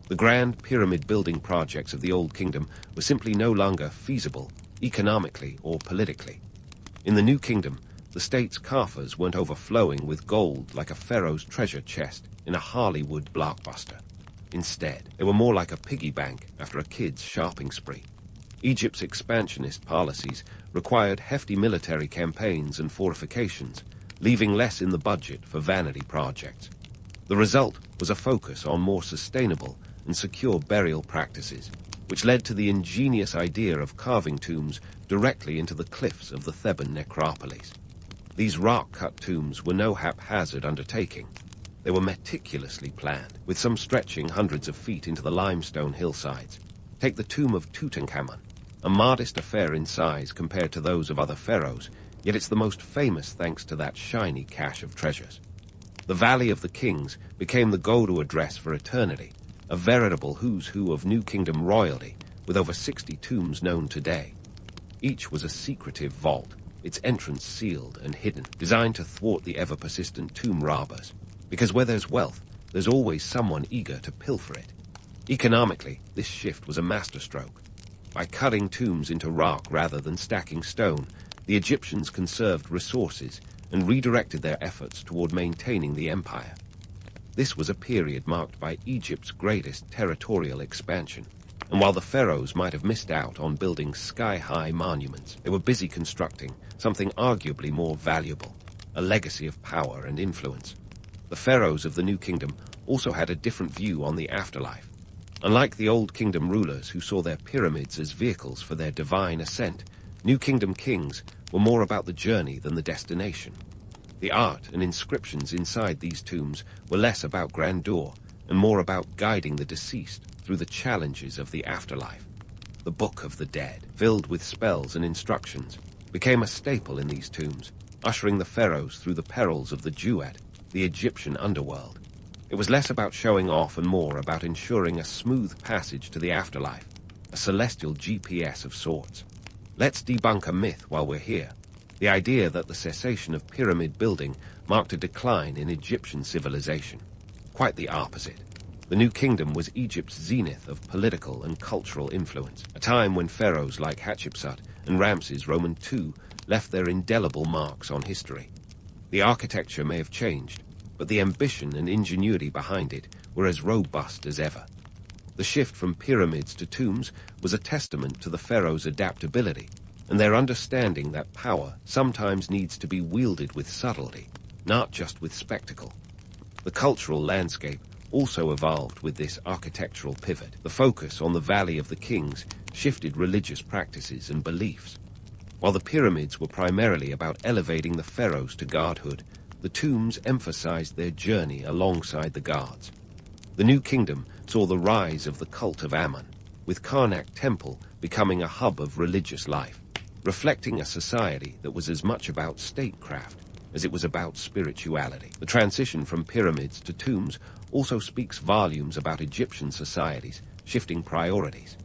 The grand pyramid-building projects of the Old Kingdom were simply no longer feasible, economically or politically. In the New Kingdom, the state's coffers weren't overflowing with gold like a pharaoh's treasure chest in a Hollywood blockbuster. Instead, they were more like a piggy bank after a kid's shopping spree. Egypt's expansionist policies required hefty military campaigns and fortifications, leaving less in the budget for vanity projects. The result was a focus on more sustainable and secure burial practices, which led to the ingenious idea of carving tombs directly into the cliffs of the Theban necropolis. These rock-cut tombs were no haphazard undertaking. They were meticulously planned, with some stretching hundreds of feet into the limestone hillsides. Take the tomb of Tutankhamun, a modest affair in size compared to those of other pharaohs, yet it's the most famous thanks to that shiny cache of treasures. The Valley of the Kings became the go-to address for eternity, a veritable who's who of New Kingdom royalty, with over 60 tombs known today. Each was a secretive vault, its entrance sealed and hidden, designed to thwart the ever-persistent tomb robbers. Because where there's wealth, there's always someone eager to pilfer it. Economically, this shift was a masterstroke. By cutting tombs into rock rather than stacking stone, the Egyptians conserved resources and redirected their efforts toward maintaining the empire. This was a period marked by Egypt's greatest territorial expansion, and while the pharaohs might have missed out on building sky-high monuments, they were busy constructing something arguably more valuable, a legacy of power and influence. The pharaohs of the New Kingdom also had a different view on the afterlife. Unlike the Old Kingdom rulers who saw their pyramids as vehicles for their divine ascent, New Kingdom kings were more about the journey than the destination. The art and inscriptions inside these tombs were less about grandeur and more about guiding the deceased through the challenges of the afterlife. The Book of the Dead, filled with spells and instructions, became a staple in these tombs, ushering the pharaohs through the perils of the duat, the Egyptian underworld. It was less about showing off and more about ensuring a smooth passage to the afterlife, a celestial GPS of sorts. Let's debunk a myth while we're here. the idea that the cessation of pyramid building marked a decline in Egyptian civilization. Quite the opposite. The New Kingdom was Egypt's zenith of political and cultural influence, a time when pharaohs like Hatshepsut and Ramses II left their indelible marks on history. The architecture may have changed, but the ambition and ingenuity behind it were as robust as ever. The shift from pyramids to tombs was a testament to the pharaohs' adaptability and their understanding that power sometimes needs to be wielded with subtlety, not just with spectacle. The cultural landscape also evolved with this architectural pivot. The focus on the Valley of the Kings shifted religious practices and beliefs. While the pyramids were primarily about elevating the pharaohs to godhood, the tombs emphasized their journey alongside the gods. The New Kingdom saw the rise of the cult of Ammon, with Karnak Temple becoming a hub of religious life, reflecting a society that was as much about statecraft as it was about spirituality. The transition from pyramids to tombs also speaks volumes about Egyptian society's shifting priorities.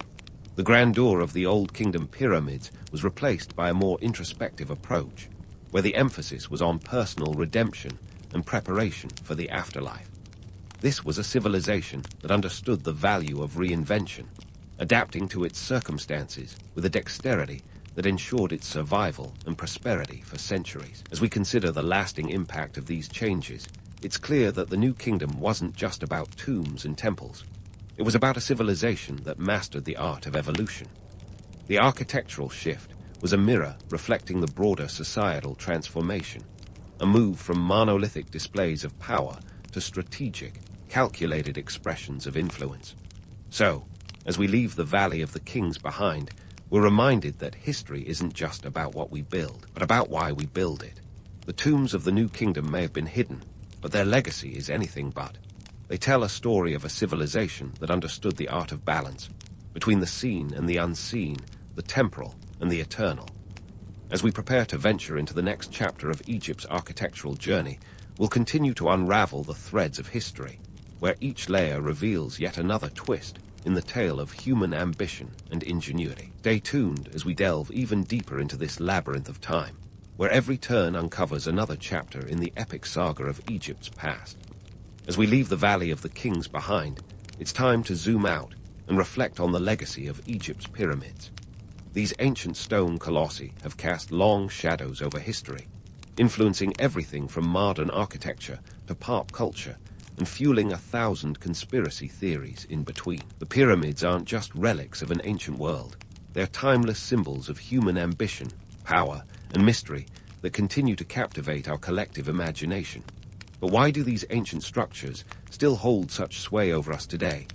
The grandeur of the Old Kingdom pyramids was replaced by a more introspective approach, where the emphasis was on personal redemption and preparation for the afterlife. This was a civilization that understood the value of reinvention, adapting to its circumstances with a dexterity that ensured its survival and prosperity for centuries. As we consider the lasting impact of these changes, it's clear that the New Kingdom wasn't just about tombs and temples. It was about a civilization that mastered the art of evolution. The architectural shift was a mirror reflecting the broader societal transformation, a move from monolithic displays of power to strategic, calculated expressions of influence. So, as we leave the Valley of the Kings behind, we're reminded that history isn't just about what we build, but about why we build it. The tombs of the New Kingdom may have been hidden, but their legacy is anything but. They tell a story of a civilization that understood the art of balance, between the seen and the unseen, the temporal and the eternal. As we prepare to venture into the next chapter of Egypt's architectural journey, we'll continue to unravel the threads of history, where each layer reveals yet another twist in the tale of human ambition and ingenuity. Stay tuned as we delve even deeper into this labyrinth of time, where every turn uncovers another chapter in the epic saga of Egypt's past. As we leave the Valley of the Kings behind, it's time to zoom out and reflect on the legacy of Egypt's pyramids. These ancient stone colossi have cast long shadows over history, influencing everything from modern architecture to pop culture, and fueling 1,000 conspiracy theories in between. The pyramids aren't just relics of an ancient world. They're timeless symbols of human ambition, power, and mystery that continue to captivate our collective imagination. But why do these ancient structures still hold such sway over us today?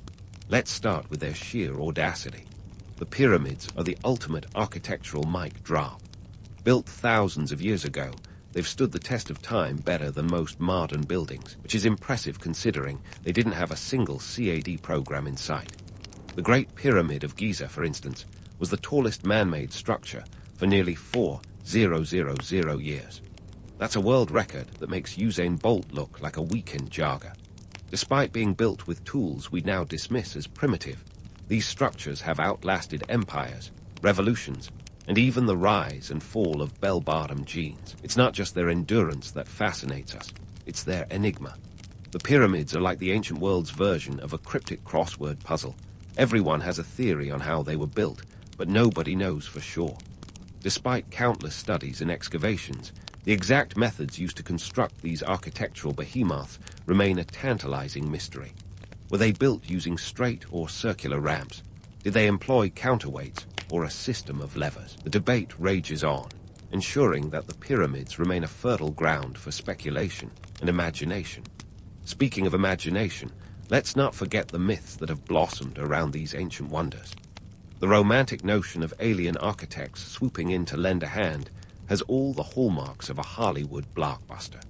Let's start with their sheer audacity. The pyramids are the ultimate architectural mic drop. Built thousands of years ago, they've stood the test of time better than most modern buildings, which is impressive considering they didn't have a single CAD program in sight. The Great Pyramid of Giza, for instance, was the tallest man-made structure for nearly 4,000 years. That's a world record that makes Usain Bolt look like a weekend jogger. Despite being built with tools we now dismiss as primitive, these structures have outlasted empires, revolutions, and even the rise and fall of bell-bottom jeans. It's not just their endurance that fascinates us, it's their enigma. The pyramids are like the ancient world's version of a cryptic crossword puzzle. Everyone has a theory on how they were built, but nobody knows for sure. Despite countless studies and excavations, the exact methods used to construct these architectural behemoths remain a tantalizing mystery. Were they built using straight or circular ramps? Did they employ counterweights or a system of levers? The debate rages on, ensuring that the pyramids remain a fertile ground for speculation and imagination. Speaking of imagination, let's not forget the myths that have blossomed around these ancient wonders. The romantic notion of alien architects swooping in to lend a hand has all the hallmarks of a Hollywood blockbuster.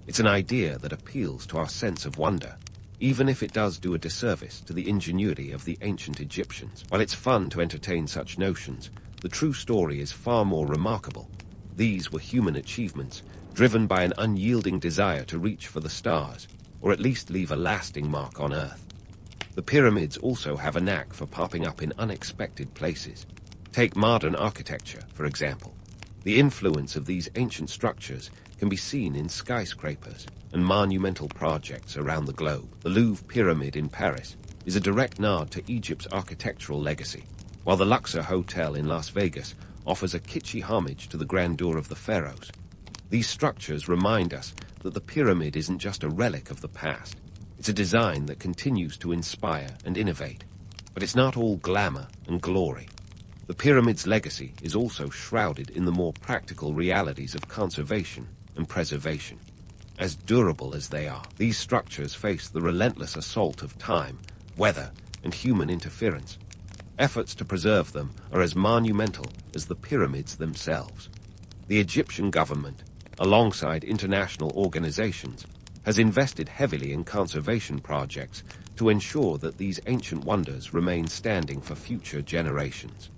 It's an idea that appeals to our sense of wonder, even if it does do a disservice to the ingenuity of the ancient Egyptians. While it's fun to entertain such notions, the true story is far more remarkable. These were human achievements, driven by an unyielding desire to reach for the stars, or at least leave a lasting mark on Earth. The pyramids also have a knack for popping up in unexpected places. Take modern architecture, for example. The influence of these ancient structures can be seen in skyscrapers and monumental projects around the globe. The Louvre Pyramid in Paris is a direct nod to Egypt's architectural legacy, while the Luxor Hotel in Las Vegas offers a kitschy homage to the grandeur of the pharaohs. These structures remind us that the pyramid isn't just a relic of the past. It's a design that continues to inspire and innovate. But it's not all glamour and glory. The pyramid's legacy is also shrouded in the more practical realities of conservation and preservation. As durable as they are, these structures face the relentless assault of time, weather, and human interference. Efforts to preserve them are as monumental as the pyramids themselves. The Egyptian government, alongside international organizations, has invested heavily in conservation projects to ensure that these ancient wonders remain standing for future generations.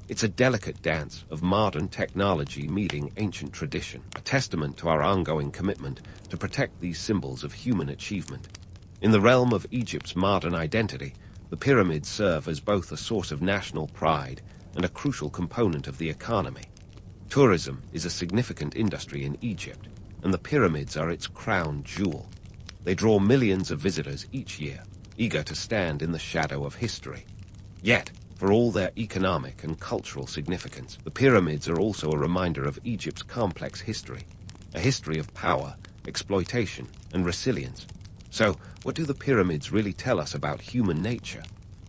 It's a delicate dance of modern technology meeting ancient tradition, a testament to our ongoing commitment to protect these symbols of human achievement. In the realm of Egypt's modern identity, the pyramids serve as both a source of national pride and a crucial component of the economy. Tourism is a significant industry in Egypt, and the pyramids are its crown jewel. They draw millions of visitors each year, eager to stand in the shadow of history. Yet, for all their economic and cultural significance, the pyramids are also a reminder of Egypt's complex history, a history of power, exploitation, and resilience. So, what do the pyramids really tell us about human nature?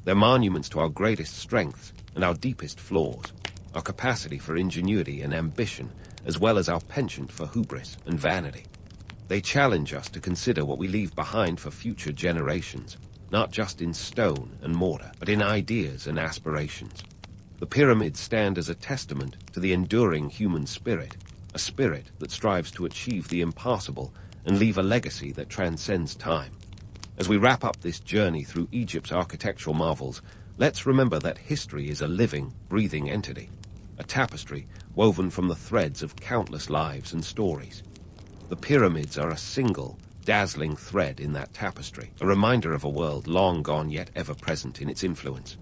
They're monuments to our greatest strengths and our deepest flaws, our capacity for ingenuity and ambition, as well as our penchant for hubris and vanity. They challenge us to consider what we leave behind for future generations, not just in stone and mortar, but in ideas and aspirations. The pyramids stand as a testament to the enduring human spirit, a spirit that strives to achieve the impossible and leave a legacy that transcends time. As we wrap up this journey through Egypt's architectural marvels, let's remember that history is a living, breathing entity, a tapestry woven from the threads of countless lives and stories. The pyramids are a single, dazzling thread in that tapestry, a reminder of a world long gone yet ever present in its influence.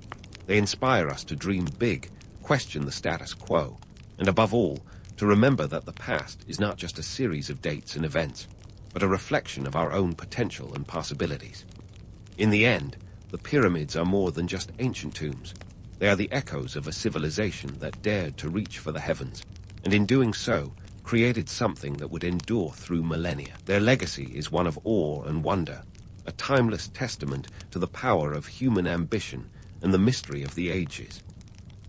They inspire us to dream big, question the status quo, and above all, to remember that the past is not just a series of dates and events, but a reflection of our own potential and possibilities. In the end, the pyramids are more than just ancient tombs. They are the echoes of a civilization that dared to reach for the heavens, and in doing so, created something that would endure through millennia. Their legacy is one of awe and wonder, a timeless testament to the power of human ambition and the mystery of the ages.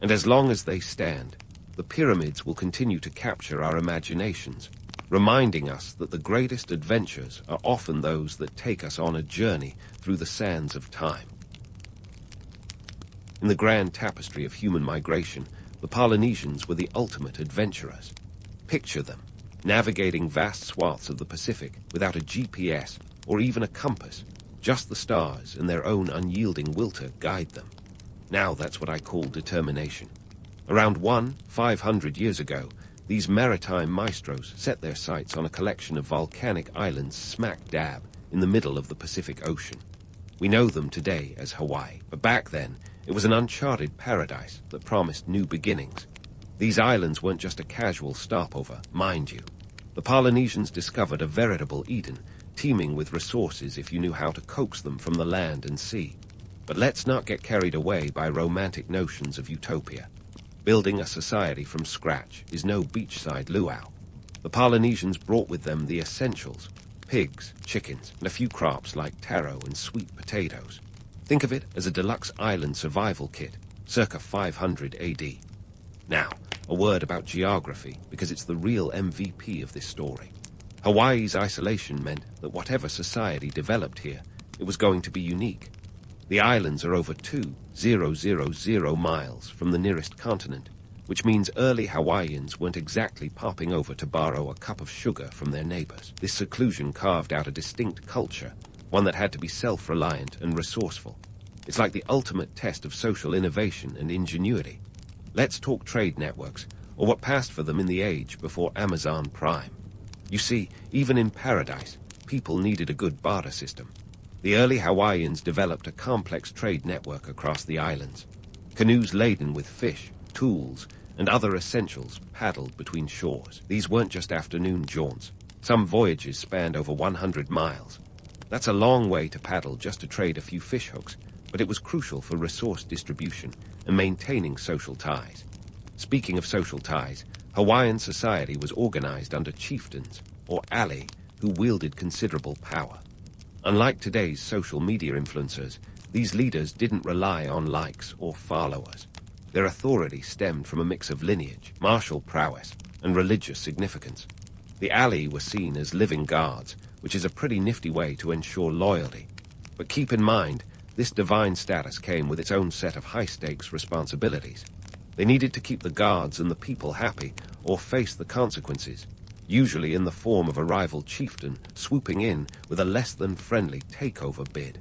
And as long as they stand, the pyramids will continue to capture our imaginations, reminding us that the greatest adventures are often those that take us on a journey through the sands of time. In the grand tapestry of human migration, the Polynesians were the ultimate adventurers. Picture them, navigating vast swaths of the Pacific without a GPS or even a compass, just the stars and their own unyielding will to guide them. Now that's what I call determination. Around 500 years ago, these maritime maestros set their sights on a collection of volcanic islands smack dab in the middle of the Pacific Ocean. We know them today as Hawaii, but back then, it was an uncharted paradise that promised new beginnings. These islands weren't just a casual stopover, mind you. The Polynesians discovered a veritable Eden, teeming with resources if you knew how to coax them from the land and sea. But let's not get carried away by romantic notions of utopia. Building a society from scratch is no beachside luau. The Polynesians brought with them the essentials: pigs, chickens, and a few crops like taro and sweet potatoes. Think of it as a deluxe island survival kit, circa 500 AD. Now, a word about geography, because it's the real MVP of this story. Hawaii's isolation meant that whatever society developed here, it was going to be unique. The islands are over 2,000 miles from the nearest continent, which means early Hawaiians weren't exactly popping over to borrow a cup of sugar from their neighbors. This seclusion carved out a distinct culture, one that had to be self-reliant and resourceful. It's like the ultimate test of social innovation and ingenuity. Let's talk trade networks, or what passed for them in the age before Amazon Prime. You see, even in paradise, people needed a good barter system. The early Hawaiians developed a complex trade network across the islands. Canoes laden with fish, tools, and other essentials paddled between shores. These weren't just afternoon jaunts. Some voyages spanned over 100 miles. That's a long way to paddle just to trade a few fish hooks, but it was crucial for resource distribution and maintaining social ties. Speaking of social ties, Hawaiian society was organized under chieftains, or ali, who wielded considerable power. Unlike today's social media influencers, these leaders didn't rely on likes or followers. Their authority stemmed from a mix of lineage, martial prowess, and religious significance. The ali were seen as living guards, which is a pretty nifty way to ensure loyalty. But keep in mind, this divine status came with its own set of high-stakes responsibilities. They needed to keep the guards and the people happy, or face the consequences, usually in the form of a rival chieftain swooping in with a less-than-friendly takeover bid.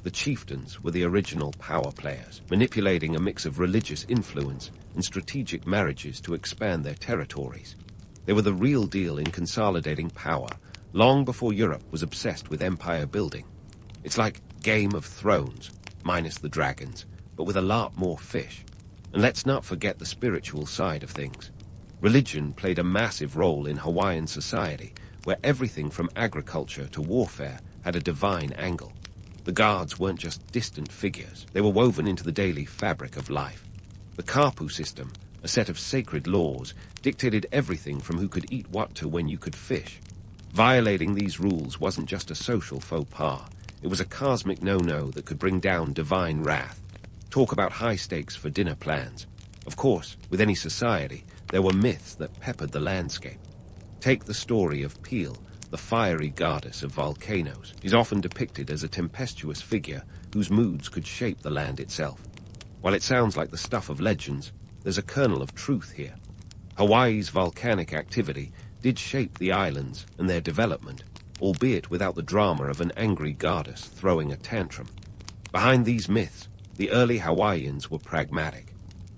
The chieftains were the original power players, manipulating a mix of religious influence and strategic marriages to expand their territories. They were the real deal in consolidating power, long before Europe was obsessed with empire building. It's like Game of Thrones, minus the dragons, but with a lot more fish. And let's not forget the spiritual side of things. Religion played a massive role in Hawaiian society, where everything from agriculture to warfare had a divine angle. The guards weren't just distant figures, they were woven into the daily fabric of life. The kapu system, a set of sacred laws, dictated everything from who could eat what to when you could fish. Violating these rules wasn't just a social faux pas, it was a cosmic no-no that could bring down divine wrath. Talk about high stakes for dinner plans. Of course, with any society, there were myths that peppered the landscape. Take the story of Peel, the fiery goddess of volcanoes. She's often depicted as a tempestuous figure whose moods could shape the land itself. While it sounds like the stuff of legends, there's a kernel of truth here. Hawaii's volcanic activity did shape the islands and their development, albeit without the drama of an angry goddess throwing a tantrum. Behind these myths, the early Hawaiians were pragmatic.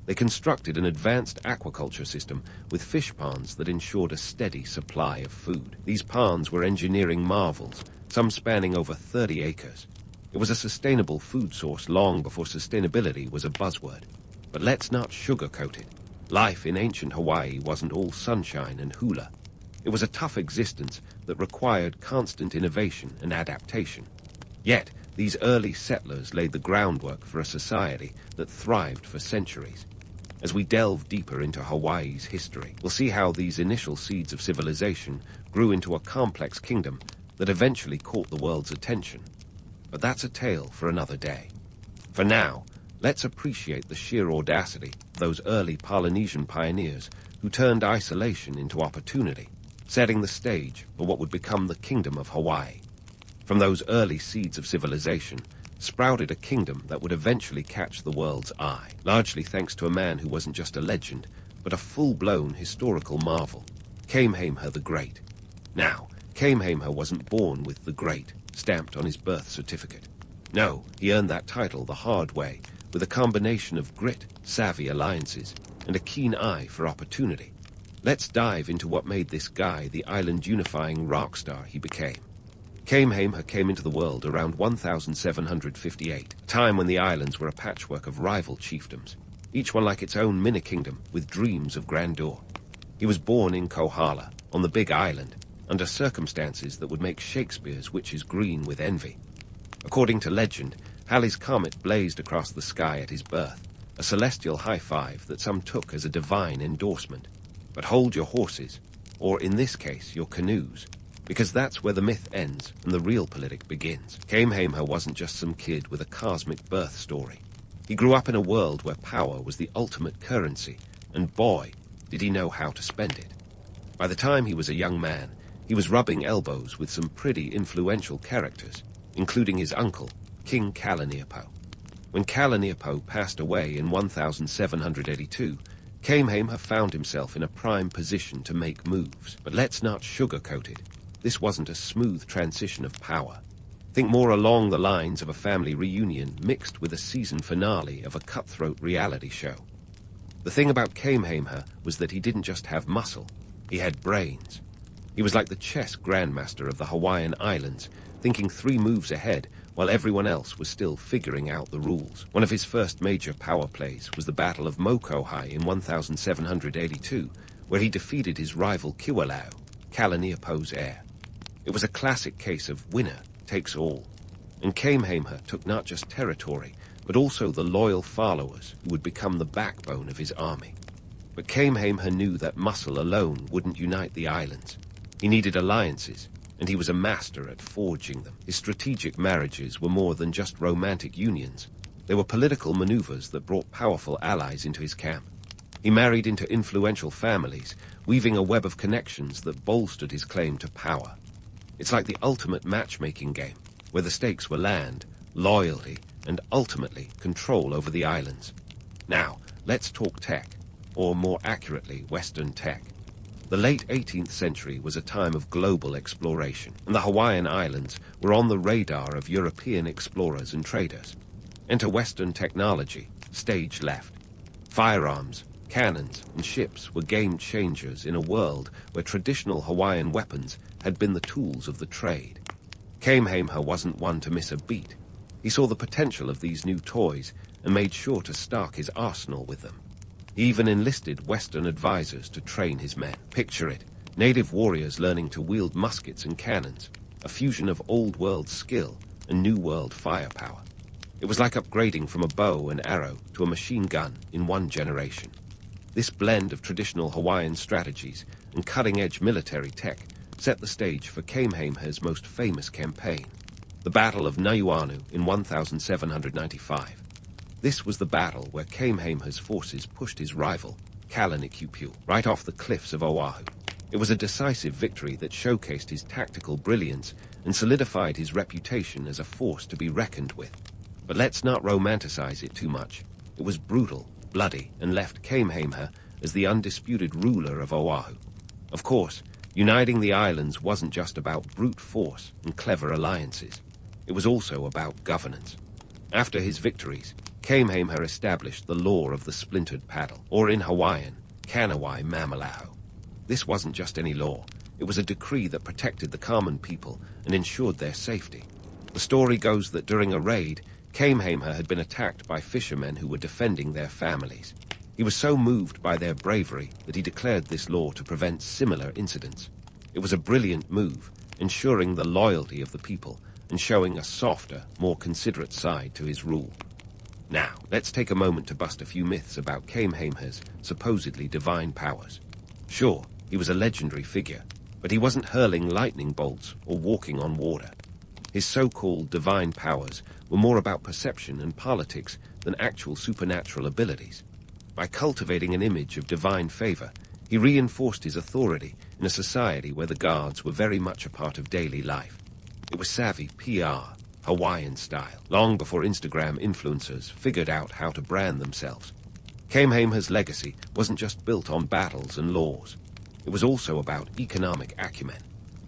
They constructed an advanced aquaculture system with fish ponds that ensured a steady supply of food. These ponds were engineering marvels, some spanning over 30 acres. It was a sustainable food source long before sustainability was a buzzword. But let's not sugarcoat it. Life in ancient Hawaii wasn't all sunshine and hula. It was a tough existence that required constant innovation and adaptation. Yet, these early settlers laid the groundwork for a society that thrived for centuries. As we delve deeper into Hawaii's history, we'll see how these initial seeds of civilization grew into a complex kingdom that eventually caught the world's attention. But that's a tale for another day. For now, let's appreciate the sheer audacity of those early Polynesian pioneers who turned isolation into opportunity, setting the stage for what would become the Kingdom of Hawaii. From those early seeds of civilization sprouted a kingdom that would eventually catch the world's eye, largely thanks to a man who wasn't just a legend, but a full-blown historical marvel, Kamehameha the Great. Now, Kamehameha wasn't born with the Great stamped on his birth certificate. No, he earned that title the hard way, with a combination of grit, savvy alliances, and a keen eye for opportunity. Let's dive into what made this guy the island-unifying rock star he became. Kamehameha came into the world around 1758, a time when the islands were a patchwork of rival chiefdoms, each one like its own mini-kingdom with dreams of grandeur. He was born in Kohala, on the Big Island, under circumstances that would make Shakespeare's witches green with envy. According to legend, Halley's Comet blazed across the sky at his birth, a celestial high-five that some took as a divine endorsement. But hold your horses, or in this case, your canoes, because that's where the myth ends and the real politic begins. Kamehameha wasn't just some kid with a cosmic birth story. He grew up in a world where power was the ultimate currency, and boy, did he know how to spend it. By the time he was a young man, he was rubbing elbows with some pretty influential characters, including his uncle, King Kalaniapo. When Kalaniapo passed away in 1782, Kamehameha found himself in a prime position to make moves. But let's not sugarcoat it. This wasn't a smooth transition of power. Think more along the lines of a family reunion mixed with a season finale of a cutthroat reality show. The thing about Kamehameha was that he didn't just have muscle, he had brains. He was like the chess grandmaster of the Hawaiian Islands, thinking 3 moves ahead while everyone else was still figuring out the rules. One of his first major power plays was the Battle of Mokohai in 1782, where he defeated his rival Kiwalao, Kalaniapo's heir. It was a classic case of winner takes all, and Kamehameha took not just territory, but also the loyal followers who would become the backbone of his army. But Kamehameha knew that muscle alone wouldn't unite the islands. He needed alliances, and he was a master at forging them. His strategic marriages were more than just romantic unions. They were political maneuvers that brought powerful allies into his camp. He married into influential families, weaving a web of connections that bolstered his claim to power. It's like the ultimate matchmaking game, where the stakes were land, loyalty, and ultimately control over the islands. Now, let's talk tech, or more accurately, Western tech. The late 18th century was a time of global exploration, and the Hawaiian Islands were on the radar of European explorers and traders. Enter Western technology, stage left. Firearms, cannons, and ships were game changers in a world where traditional Hawaiian weapons had been the tools of the trade. Kamehameha wasn't one to miss a beat. He saw the potential of these new toys and made sure to stock his arsenal with them. He even enlisted Western advisors to train his men. Picture it, native warriors learning to wield muskets and cannons, a fusion of old world skill and new world firepower. It was like upgrading from a bow and arrow to a machine gun in one generation. This blend of traditional Hawaiian strategies and cutting-edge military tech set the stage for Kamehameha's most famous campaign, the Battle of Naiuanu in 1795. This was the battle where Kamehameha's forces pushed his rival, Kalanick, right off the cliffs of Oahu. It was a decisive victory that showcased his tactical brilliance and solidified his reputation as a force to be reckoned with. But let's not romanticize it too much. It was brutal, bloody, and left Kamehameha as the undisputed ruler of Oahu. Of course, uniting the islands wasn't just about brute force and clever alliances. It was also about governance. After his victories, Kamehameha established the law of the splintered paddle, or in Hawaiian, Kanawai Mamalahu. This wasn't just any law. It was a decree that protected the common people and ensured their safety. The story goes that during a raid, Kamehameha had been attacked by fishermen who were defending their families. He was so moved by their bravery that he declared this law to prevent similar incidents. It was a brilliant move, ensuring the loyalty of the people and showing a softer, more considerate side to his rule. Now, let's take a moment to bust a few myths about Kamehameha's supposedly divine powers. Sure, he was a legendary figure, but he wasn't hurling lightning bolts or walking on water. His so-called divine powers were more about perception and politics than actual supernatural abilities. By cultivating an image of divine favor, he reinforced his authority in a society where the gods were very much a part of daily life. It was savvy PR, Hawaiian style, long before Instagram influencers figured out how to brand themselves. Kamehameha's legacy wasn't just built on battles and laws. It was also about economic acumen.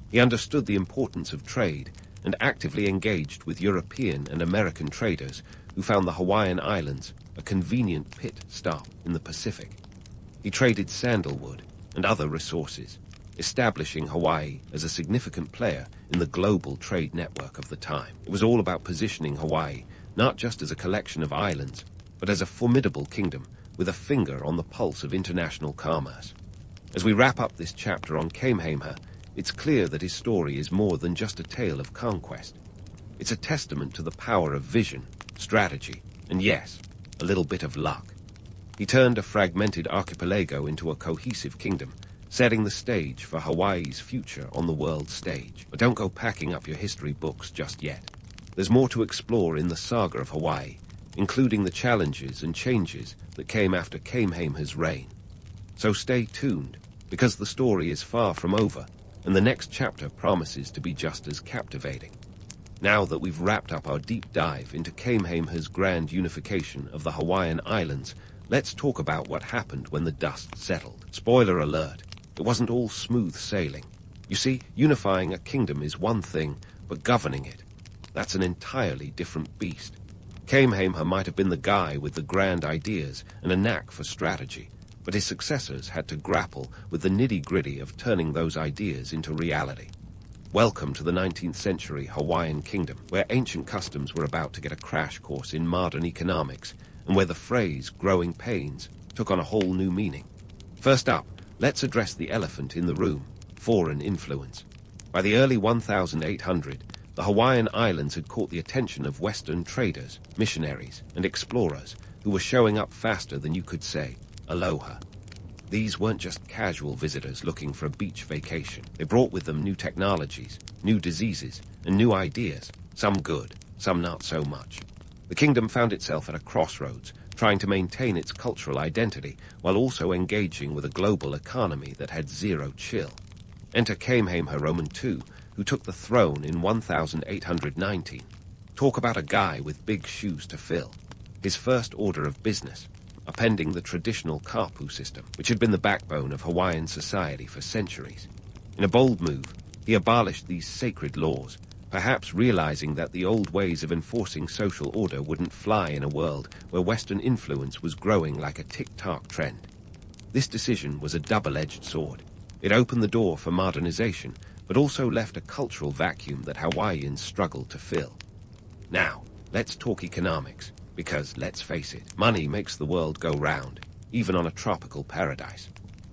He understood the importance of trade and actively engaged with European and American traders who found the Hawaiian Islands a convenient pit stop in the Pacific. He traded sandalwood and other resources, establishing Hawaii as a significant player in the global trade network of the time. It was all about positioning Hawaii not just as a collection of islands, but as a formidable kingdom with a finger on the pulse of international commerce. As we wrap up this chapter on Kamehameha, it's clear that his story is more than just a tale of conquest. It's a testament to the power of vision, strategy, and yes, a little bit of luck. He turned a fragmented archipelago into a cohesive kingdom, setting the stage for Hawaii's future on the world stage. But don't go packing up your history books just yet. There's more to explore in the saga of Hawaii, including the challenges and changes that came after Kamehameha's reign. So stay tuned, because the story is far from over, and the next chapter promises to be just as captivating. Now that we've wrapped up our deep dive into Kamehameha's grand unification of the Hawaiian Islands, let's talk about what happened when the dust settled. Spoiler alert, it wasn't all smooth sailing. You see, unifying a kingdom is one thing, but governing it, that's an entirely different beast. Kamehameha might have been the guy with the grand ideas and a knack for strategy, but his successors had to grapple with the nitty-gritty of turning those ideas into reality. Welcome to the 19th century Hawaiian kingdom, where ancient customs were about to get a crash course in modern economics, and where the phrase growing pains took on a whole new meaning. First up, let's address the elephant in the room, foreign influence. By the early 1800, the Hawaiian Islands had caught the attention of Western traders, missionaries, and explorers who were showing up faster than you could say, Aloha. These weren't just casual visitors looking for a beach vacation. They brought with them new technologies, new diseases, and new ideas, some good, some not so much. The kingdom found itself at a crossroads, trying to maintain its cultural identity while also engaging with a global economy that had zero chill. Enter Khmer II, who took the throne in 1819. Talk about a guy with big shoes to fill. His first order of business, upending the traditional kapu system, which had been the backbone of Hawaiian society for centuries. In a bold move, he abolished these sacred laws, perhaps realizing that the old ways of enforcing social order wouldn't fly in a world where Western influence was growing like a tick-tock trend. This decision was a double-edged sword. It opened the door for modernization, but also left a cultural vacuum that Hawaiians struggled to fill. Now, let's talk economics. Because, let's face it, money makes the world go round, even on a tropical paradise.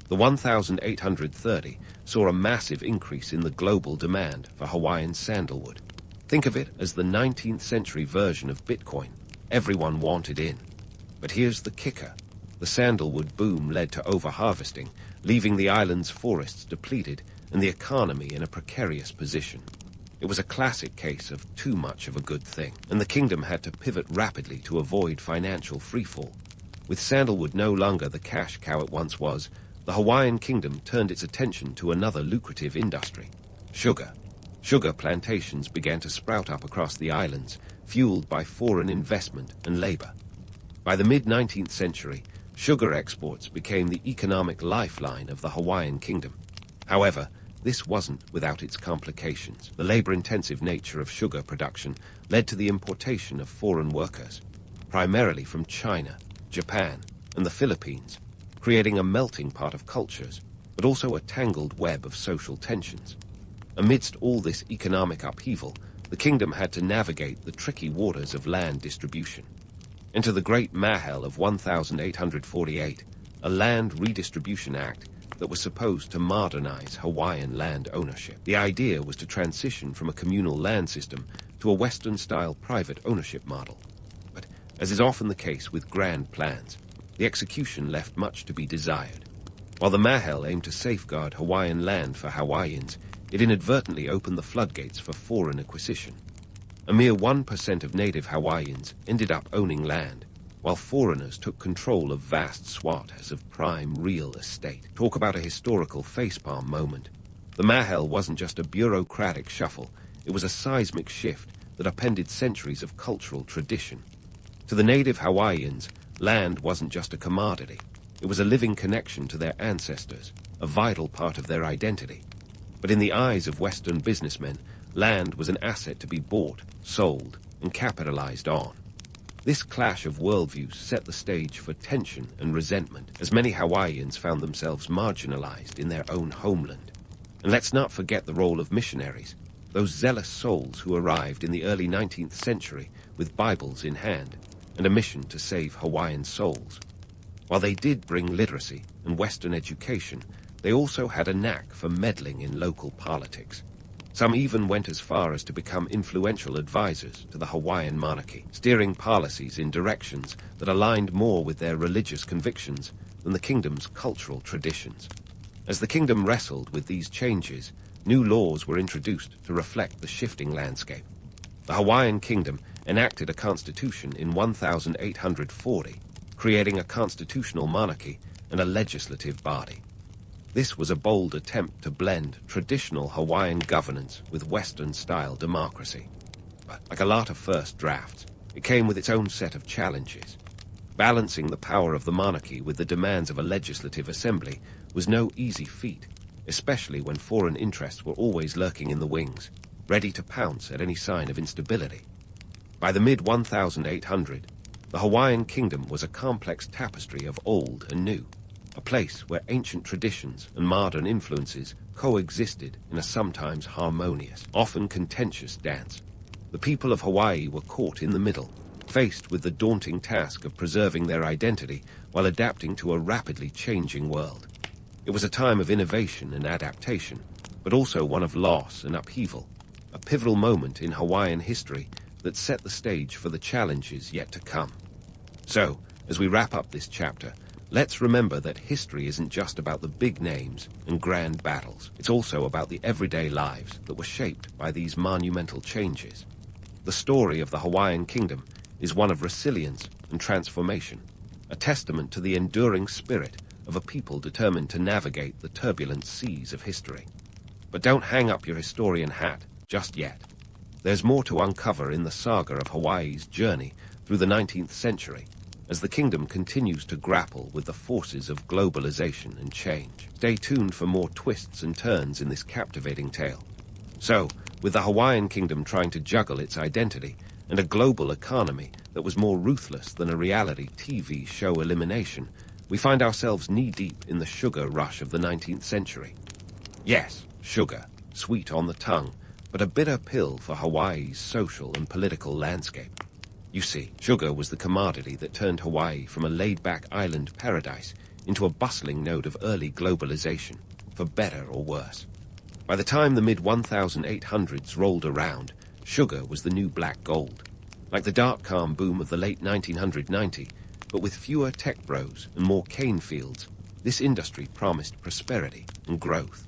The 1830 saw a massive increase in the global demand for Hawaiian sandalwood. Think of it as the 19th century version of Bitcoin. Everyone wanted in. But here's the kicker. The sandalwood boom led to overharvesting, leaving the island's forests depleted and the economy in a precarious position. It was a classic case of too much of a good thing, and the kingdom had to pivot rapidly to avoid financial freefall. With sandalwood no longer the cash cow it once was, the Hawaiian kingdom turned its attention to another lucrative industry, sugar. Sugar plantations began to sprout up across the islands, fueled by foreign investment and labor. By the mid-19th century, sugar exports became the economic lifeline of the Hawaiian kingdom. However, this wasn't without its complications. The labor-intensive nature of sugar production led to the importation of foreign workers, primarily from China, Japan, and the Philippines, creating a melting pot of cultures, but also a tangled web of social tensions. Amidst all this economic upheaval, the kingdom had to navigate the tricky waters of land distribution. Enter the Great Mahel of 1848, a land redistribution act that was supposed to modernize Hawaiian land ownership. The idea was to transition from a communal land system to a Western-style private ownership model. But, as is often the case with grand plans, the execution left much to be desired. While the Mahel aimed to safeguard Hawaiian land for Hawaiians, it inadvertently opened the floodgates for foreign acquisition. A mere 1% of native Hawaiians ended up owning land, while foreigners took control of vast swaths of prime real estate. Talk about a historical facepalm moment. The Mahel wasn't just a bureaucratic shuffle, it was a seismic shift that upended centuries of cultural tradition. To the native Hawaiians, land wasn't just a commodity. It was a living connection to their ancestors, a vital part of their identity. But in the eyes of Western businessmen, land was an asset to be bought, sold, and capitalized on. This clash of worldviews set the stage for tension and resentment, as many Hawaiians found themselves marginalized in their own homeland. And let's not forget the role of missionaries, those zealous souls who arrived in the early 19th century with Bibles in hand and a mission to save Hawaiian souls. While they did bring literacy and Western education, they also had a knack for meddling in local politics. Some even went as far as to become influential advisors to the Hawaiian monarchy, steering policies in directions that aligned more with their religious convictions than the kingdom's cultural traditions. As the kingdom wrestled with these changes, new laws were introduced to reflect the shifting landscape. The Hawaiian kingdom enacted a constitution in 1840, creating a constitutional monarchy and a legislative body. This was a bold attempt to blend traditional Hawaiian governance with Western-style democracy. But like a lot of first drafts, it came with its own set of challenges. Balancing the power of the monarchy with the demands of a legislative assembly was no easy feat, especially when foreign interests were always lurking in the wings, ready to pounce at any sign of instability. By the mid-1800, the Hawaiian kingdom was a complex tapestry of old and new, a place where ancient traditions and modern influences coexisted in a sometimes harmonious, often contentious dance. The people of Hawaii were caught in the middle, faced with the daunting task of preserving their identity while adapting to a rapidly changing world. It was a time of innovation and adaptation, but also one of loss and upheaval, a pivotal moment in Hawaiian history that set the stage for the challenges yet to come. So, as we wrap up this chapter, let's remember that history isn't just about the big names and grand battles. It's also about the everyday lives that were shaped by these monumental changes. The story of the Hawaiian kingdom is one of resilience and transformation, a testament to the enduring spirit of a people determined to navigate the turbulent seas of history. But don't hang up your historian hat just yet. There's more to uncover in the saga of Hawaii's journey through the 19th century, as the kingdom continues to grapple with the forces of globalization and change. Stay tuned for more twists and turns in this captivating tale. So, with the Hawaiian kingdom trying to juggle its identity and a global economy that was more ruthless than a reality TV show elimination, we find ourselves knee-deep in the sugar rush of the 19th century. Yes, sugar, sweet on the tongue, but a bitter pill for Hawaii's social and political landscape. You see, sugar was the commodity that turned Hawaii from a laid-back island paradise into a bustling node of early globalization, for better or worse. By the time the mid-1800s rolled around, sugar was the new black gold. Like the dot-com boom of the late 1990, but with fewer tech bros and more cane fields, this industry promised prosperity and growth.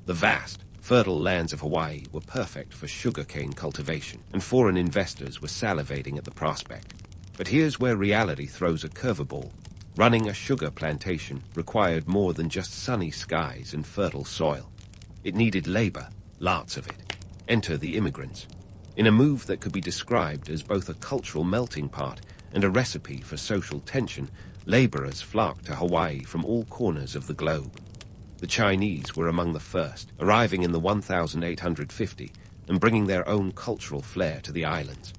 The vast, fertile lands of Hawaii were perfect for sugarcane cultivation, and foreign investors were salivating at the prospect. But here's where reality throws a curveball. Running a sugar plantation required more than just sunny skies and fertile soil. It needed labor, lots of it. Enter the immigrants. In a move that could be described as both a cultural melting pot and a recipe for social tension, laborers flocked to Hawaii from all corners of the globe. The Chinese were among the first, arriving in the 1850 and bringing their own cultural flair to the islands.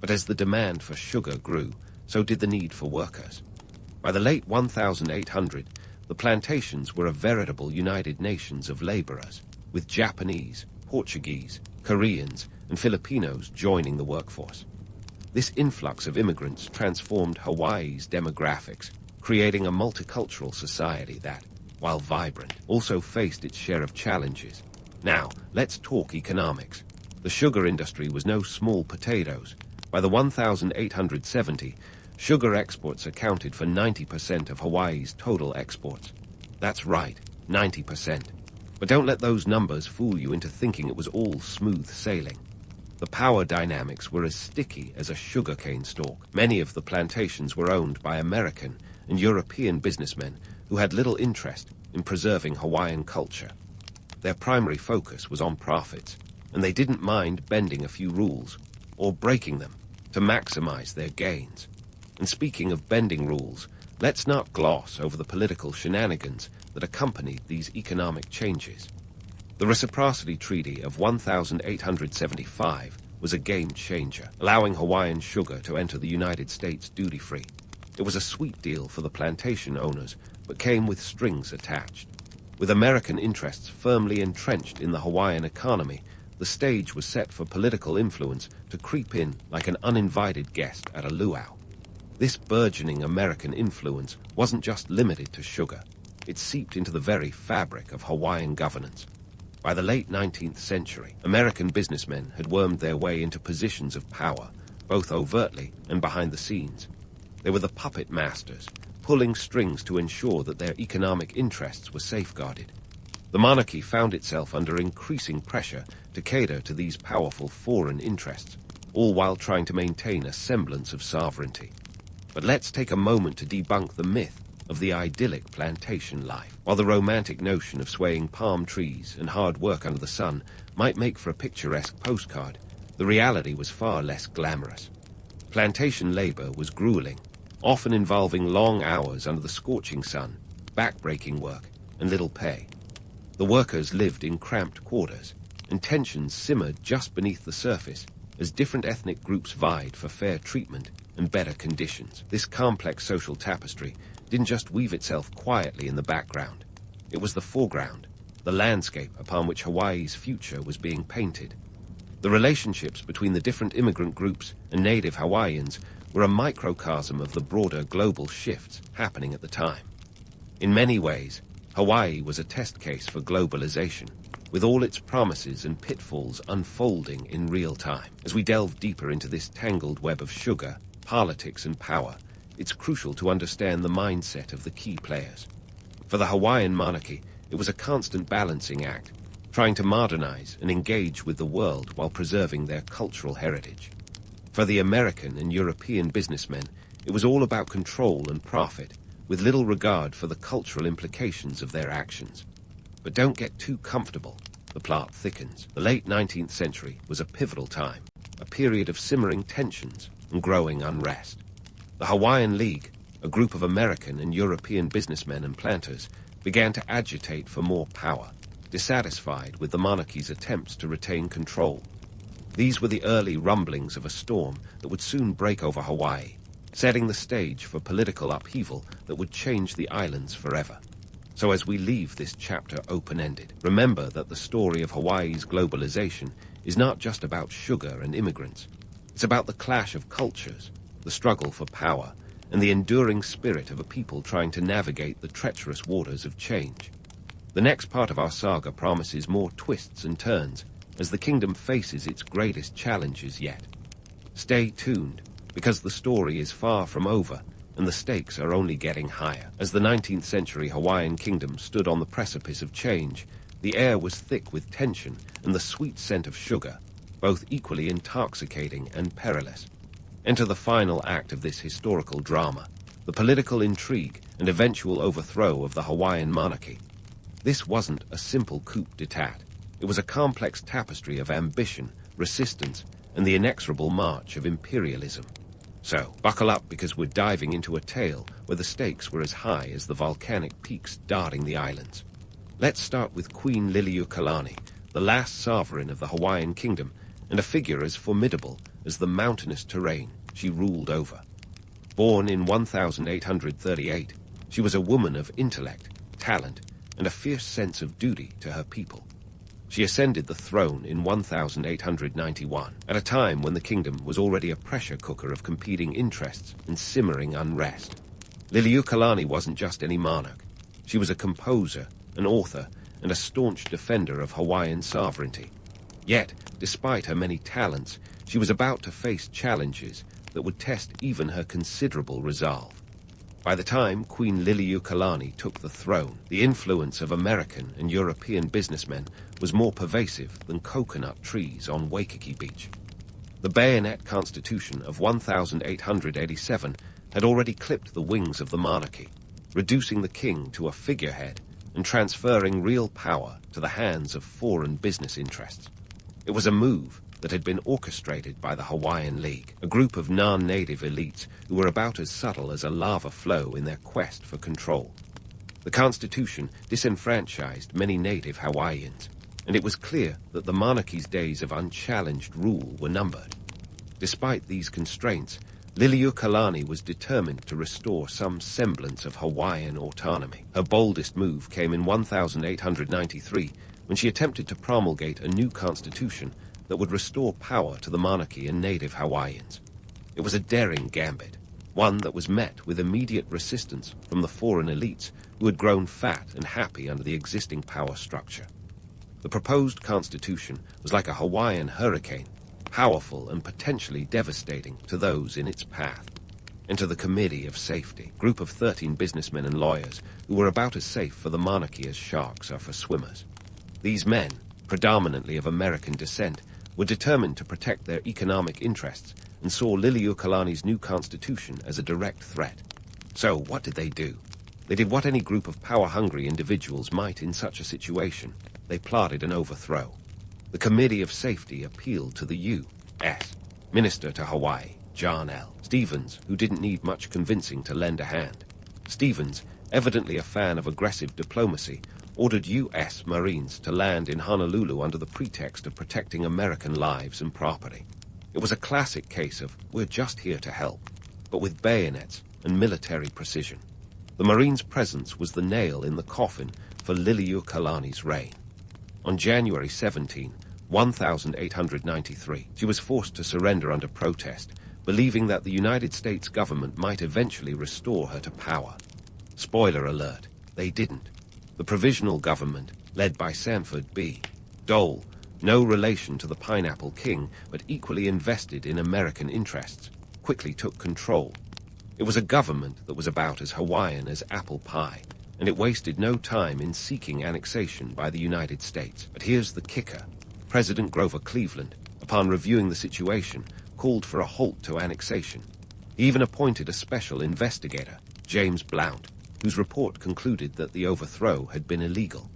But as the demand for sugar grew, so did the need for workers. By the late 1800, the plantations were a veritable United Nations of laborers, with Japanese, Portuguese, Koreans, and Filipinos joining the workforce. This influx of immigrants transformed Hawaii's demographics, creating a multicultural society that, while vibrant, also faced its share of challenges. Now, let's talk economics. The sugar industry was no small potatoes. By the 1870, sugar exports accounted for 90% of Hawaii's total exports. That's right, 90%. But don't let those numbers fool you into thinking it was all smooth sailing. The power dynamics were as sticky as a sugarcane stalk. Many of the plantations were owned by American and European businessmen who had little interest in preserving Hawaiian culture. Their primary focus was on profits, and they didn't mind bending a few rules, or breaking them, to maximize their gains. And speaking of bending rules, let's not gloss over the political shenanigans that accompanied these economic changes. The Reciprocity Treaty of 1875 was a game changer, allowing Hawaiian sugar to enter the United States duty-free. It was a sweet deal for the plantation owners, but came with strings attached. With American interests firmly entrenched in the Hawaiian economy, the stage was set for political influence to creep in like an uninvited guest at a luau. This burgeoning American influence wasn't just limited to sugar. It seeped into the very fabric of Hawaiian governance. By the late 19th century, American businessmen had wormed their way into positions of power, both overtly and behind the scenes. They were the puppet masters, pulling strings to ensure that their economic interests were safeguarded. The monarchy found itself under increasing pressure to cater to these powerful foreign interests, all while trying to maintain a semblance of sovereignty. But let's take a moment to debunk the myth of the idyllic plantation life. While the romantic notion of swaying palm trees and hard work under the sun might make for a picturesque postcard, the reality was far less glamorous. Plantation labor was grueling, often involving long hours under the scorching sun, back-breaking work, and little pay. The workers lived in cramped quarters, and tensions simmered just beneath the surface as different ethnic groups vied for fair treatment and better conditions. This complex social tapestry didn't just weave itself quietly in the background. It was the foreground, the landscape upon which Hawaii's future was being painted. The relationships between the different immigrant groups and native Hawaiians were a microcosm of the broader global shifts happening at the time. In many ways, Hawaii was a test case for globalization, with all its promises and pitfalls unfolding in real time. As we delve deeper into this tangled web of sugar, politics, and power, it's crucial to understand the mindset of the key players. For the Hawaiian monarchy, it was a constant balancing act, trying to modernize and engage with the world while preserving their cultural heritage. For the American and European businessmen, it was all about control and profit, with little regard for the cultural implications of their actions. But don't get too comfortable. The plot thickens. The late 19th century was a pivotal time, a period of simmering tensions and growing unrest. The Hawaiian League, a group of American and European businessmen and planters, began to agitate for more power, dissatisfied with the monarchy's attempts to retain control. These were the early rumblings of a storm that would soon break over Hawaii, setting the stage for political upheaval that would change the islands forever. So as we leave this chapter open-ended, remember that the story of Hawaii's globalization is not just about sugar and immigrants. It's about the clash of cultures, the struggle for power, and the enduring spirit of a people trying to navigate the treacherous waters of change. The next part of our saga promises more twists and turns as the kingdom faces its greatest challenges yet. Stay tuned, because the story is far from over and the stakes are only getting higher. As the 19th century Hawaiian kingdom stood on the precipice of change, the air was thick with tension and the sweet scent of sugar, both equally intoxicating and perilous. Enter the final act of this historical drama, the political intrigue and eventual overthrow of the Hawaiian monarchy. This wasn't a simple coup d'etat. It was a complex tapestry of ambition, resistance, and the inexorable march of imperialism. So, buckle up, because we're diving into a tale where the stakes were as high as the volcanic peaks dotting the islands. Let's start with Queen Liliuokalani, the last sovereign of the Hawaiian kingdom, and a figure as formidable as the mountainous terrain she ruled over. Born in 1838, she was a woman of intellect, talent, and a fierce sense of duty to her people. She ascended the throne in 1891, at a time when the kingdom was already a pressure cooker of competing interests and simmering unrest. Liliuokalani wasn't just any monarch. She was a composer, an author, and a staunch defender of Hawaiian sovereignty. Yet, despite her many talents, she was about to face challenges that would test even her considerable resolve. By the time Queen Liliuokalani took the throne, the influence of American and European businessmen was more pervasive than coconut trees on Waikiki Beach. The Bayonet Constitution of 1887 had already clipped the wings of the monarchy, reducing the king to a figurehead and transferring real power to the hands of foreign business interests. It was a move that had been orchestrated by the Hawaiian League, a group of non-native elites who were about as subtle as a lava flow in their quest for control. The Constitution disenfranchised many native Hawaiians, and it was clear that the monarchy's days of unchallenged rule were numbered. Despite these constraints, Liliuokalani was determined to restore some semblance of Hawaiian autonomy. Her boldest move came in 1893, when she attempted to promulgate a new constitution that would restore power to the monarchy and native Hawaiians. It was a daring gambit, one that was met with immediate resistance from the foreign elites who had grown fat and happy under the existing power structure. The proposed constitution was like a Hawaiian hurricane, powerful and potentially devastating to those in its path. Enter the Committee of Safety, a group of 13 businessmen and lawyers who were about as safe for the monarchy as sharks are for swimmers. These men, predominantly of American descent, were determined to protect their economic interests and saw Liliuokalani's new constitution as a direct threat. So what did they do? They did what any group of power-hungry individuals might in such a situation. They plotted an overthrow. The Committee of Safety appealed to the U.S. Minister to Hawaii, John L. Stevens, who didn't need much convincing to lend a hand. Stevens, evidently a fan of aggressive diplomacy, ordered U.S. Marines to land in Honolulu under the pretext of protecting American lives and property. It was a classic case of, we're just here to help, but with bayonets and military precision. The Marines' presence was the nail in the coffin for Liliuokalani's reign. On January 17, 1893, she was forced to surrender under protest, believing that the United States government might eventually restore her to power. Spoiler alert, they didn't. The provisional government, led by Sanford B. Dole, no relation to the Pineapple King, but equally invested in American interests, quickly took control. It was a government that was about as Hawaiian as apple pie, and it wasted no time in seeking annexation by the United States. But here's the kicker. President Grover Cleveland, upon reviewing the situation, called for a halt to annexation. He even appointed a special investigator, James Blount, whose report concluded that the overthrow had been illegal.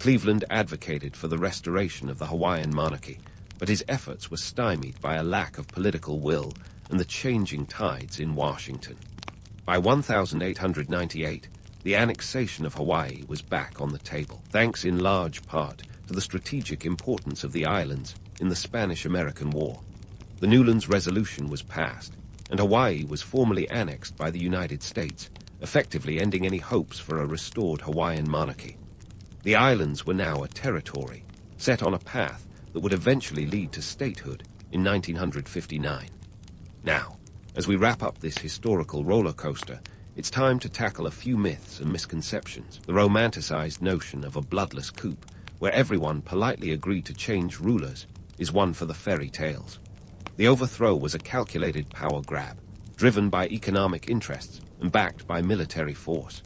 Cleveland advocated for the restoration of the Hawaiian monarchy, but his efforts were stymied by a lack of political will and the changing tides in Washington. By 1898, the annexation of Hawaii was back on the table, thanks in large part to the strategic importance of the islands in the Spanish-American War. The Newlands Resolution was passed, and Hawaii was formally annexed by the United States, effectively ending any hopes for a restored Hawaiian monarchy. The islands were now a territory, set on a path that would eventually lead to statehood in 1959. Now, as we wrap up this historical roller coaster, it's time to tackle a few myths and misconceptions. The romanticized notion of a bloodless coup, where everyone politely agreed to change rulers, is one for the fairy tales. The overthrow was a calculated power grab, driven by economic interests and backed by military force.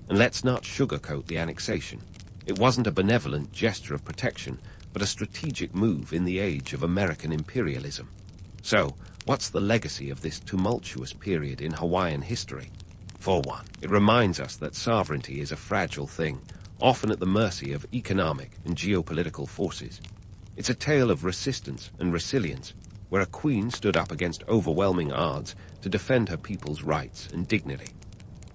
And let's not sugarcoat the annexation. It wasn't a benevolent gesture of protection, but a strategic move in the age of American imperialism. So, what's the legacy of this tumultuous period in Hawaiian history? For one, it reminds us that sovereignty is a fragile thing, often at the mercy of economic and geopolitical forces. It's a tale of resistance and resilience, where a queen stood up against overwhelming odds to defend her people's rights and dignity.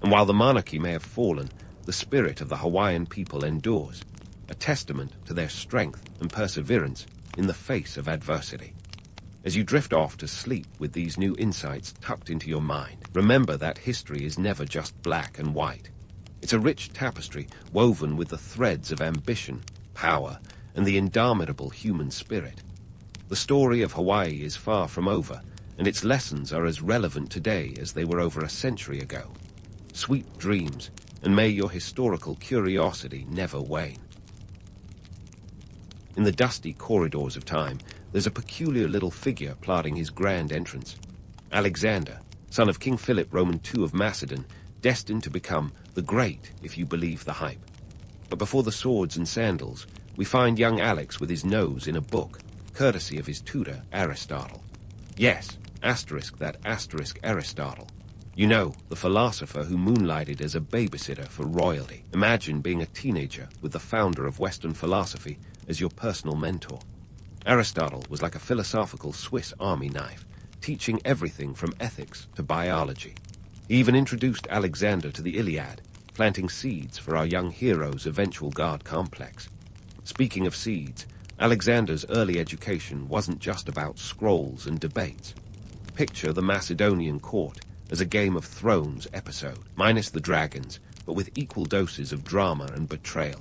And while the monarchy may have fallen, the spirit of the Hawaiian people endures, a testament to their strength and perseverance in the face of adversity. As you drift off to sleep with these new insights tucked into your mind, remember that history is never just black and white. It's a rich tapestry woven with the threads of ambition, power, and the indomitable human spirit. The story of Hawaii is far from over, and its lessons are as relevant today as they were over a century ago. Sweet dreams, and may your historical curiosity never wane. In the dusty corridors of time, there's a peculiar little figure plodding his grand entrance. Alexander, son of King Philip Roman II of Macedon, destined to become the Great, if you believe the hype. But before the swords and sandals, we find young Alex with his nose in a book, courtesy of his tutor, Aristotle. Yes, that asterisk Aristotle. You know, the philosopher who moonlighted as a babysitter for royalty. Imagine being a teenager with the founder of Western philosophy as your personal mentor. Aristotle was like a philosophical Swiss army knife, teaching everything from ethics to biology. He even introduced Alexander to the Iliad, planting seeds for our young hero's eventual god complex. Speaking of seeds, Alexander's early education wasn't just about scrolls and debates. Picture the Macedonian court as a Game of Thrones episode, minus the dragons, but with equal doses of drama and betrayal.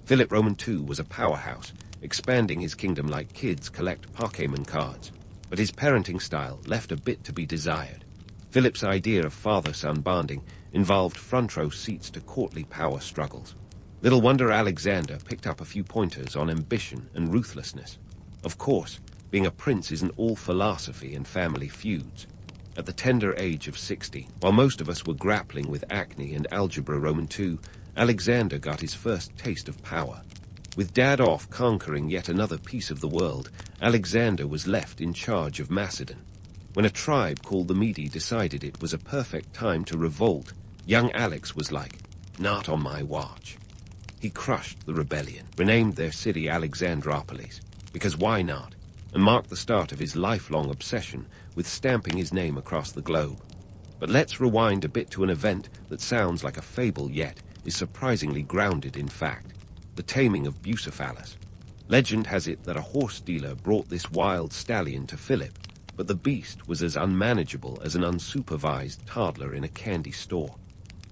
Philip Roman II was a powerhouse, expanding his kingdom like kids collect Pokémon cards, but his parenting style left a bit to be desired. Philip's idea of father-son bonding involved front-row seats to courtly power struggles. Little wonder Alexander picked up a few pointers on ambition and ruthlessness. Of course, being a prince isn't all philosophy and family feuds. At the tender age of 60, while most of us were grappling with acne and algebra Roman II, Alexander got his first taste of power. With Dad off conquering yet another piece of the world, Alexander was left in charge of Macedon. When a tribe called the Mede decided it was a perfect time to revolt, young Alex was like, "Not on my watch." He crushed the rebellion, renamed their city Alexandropolis, because why not, and marked the start of his lifelong obsession with stamping his name across the globe. But let's rewind a bit to an event that sounds like a fable yet is surprisingly grounded in fact. The taming of Bucephalus. Legend has it that a horse dealer brought this wild stallion to Philip, but the beast was as unmanageable as an unsupervised toddler in a candy store.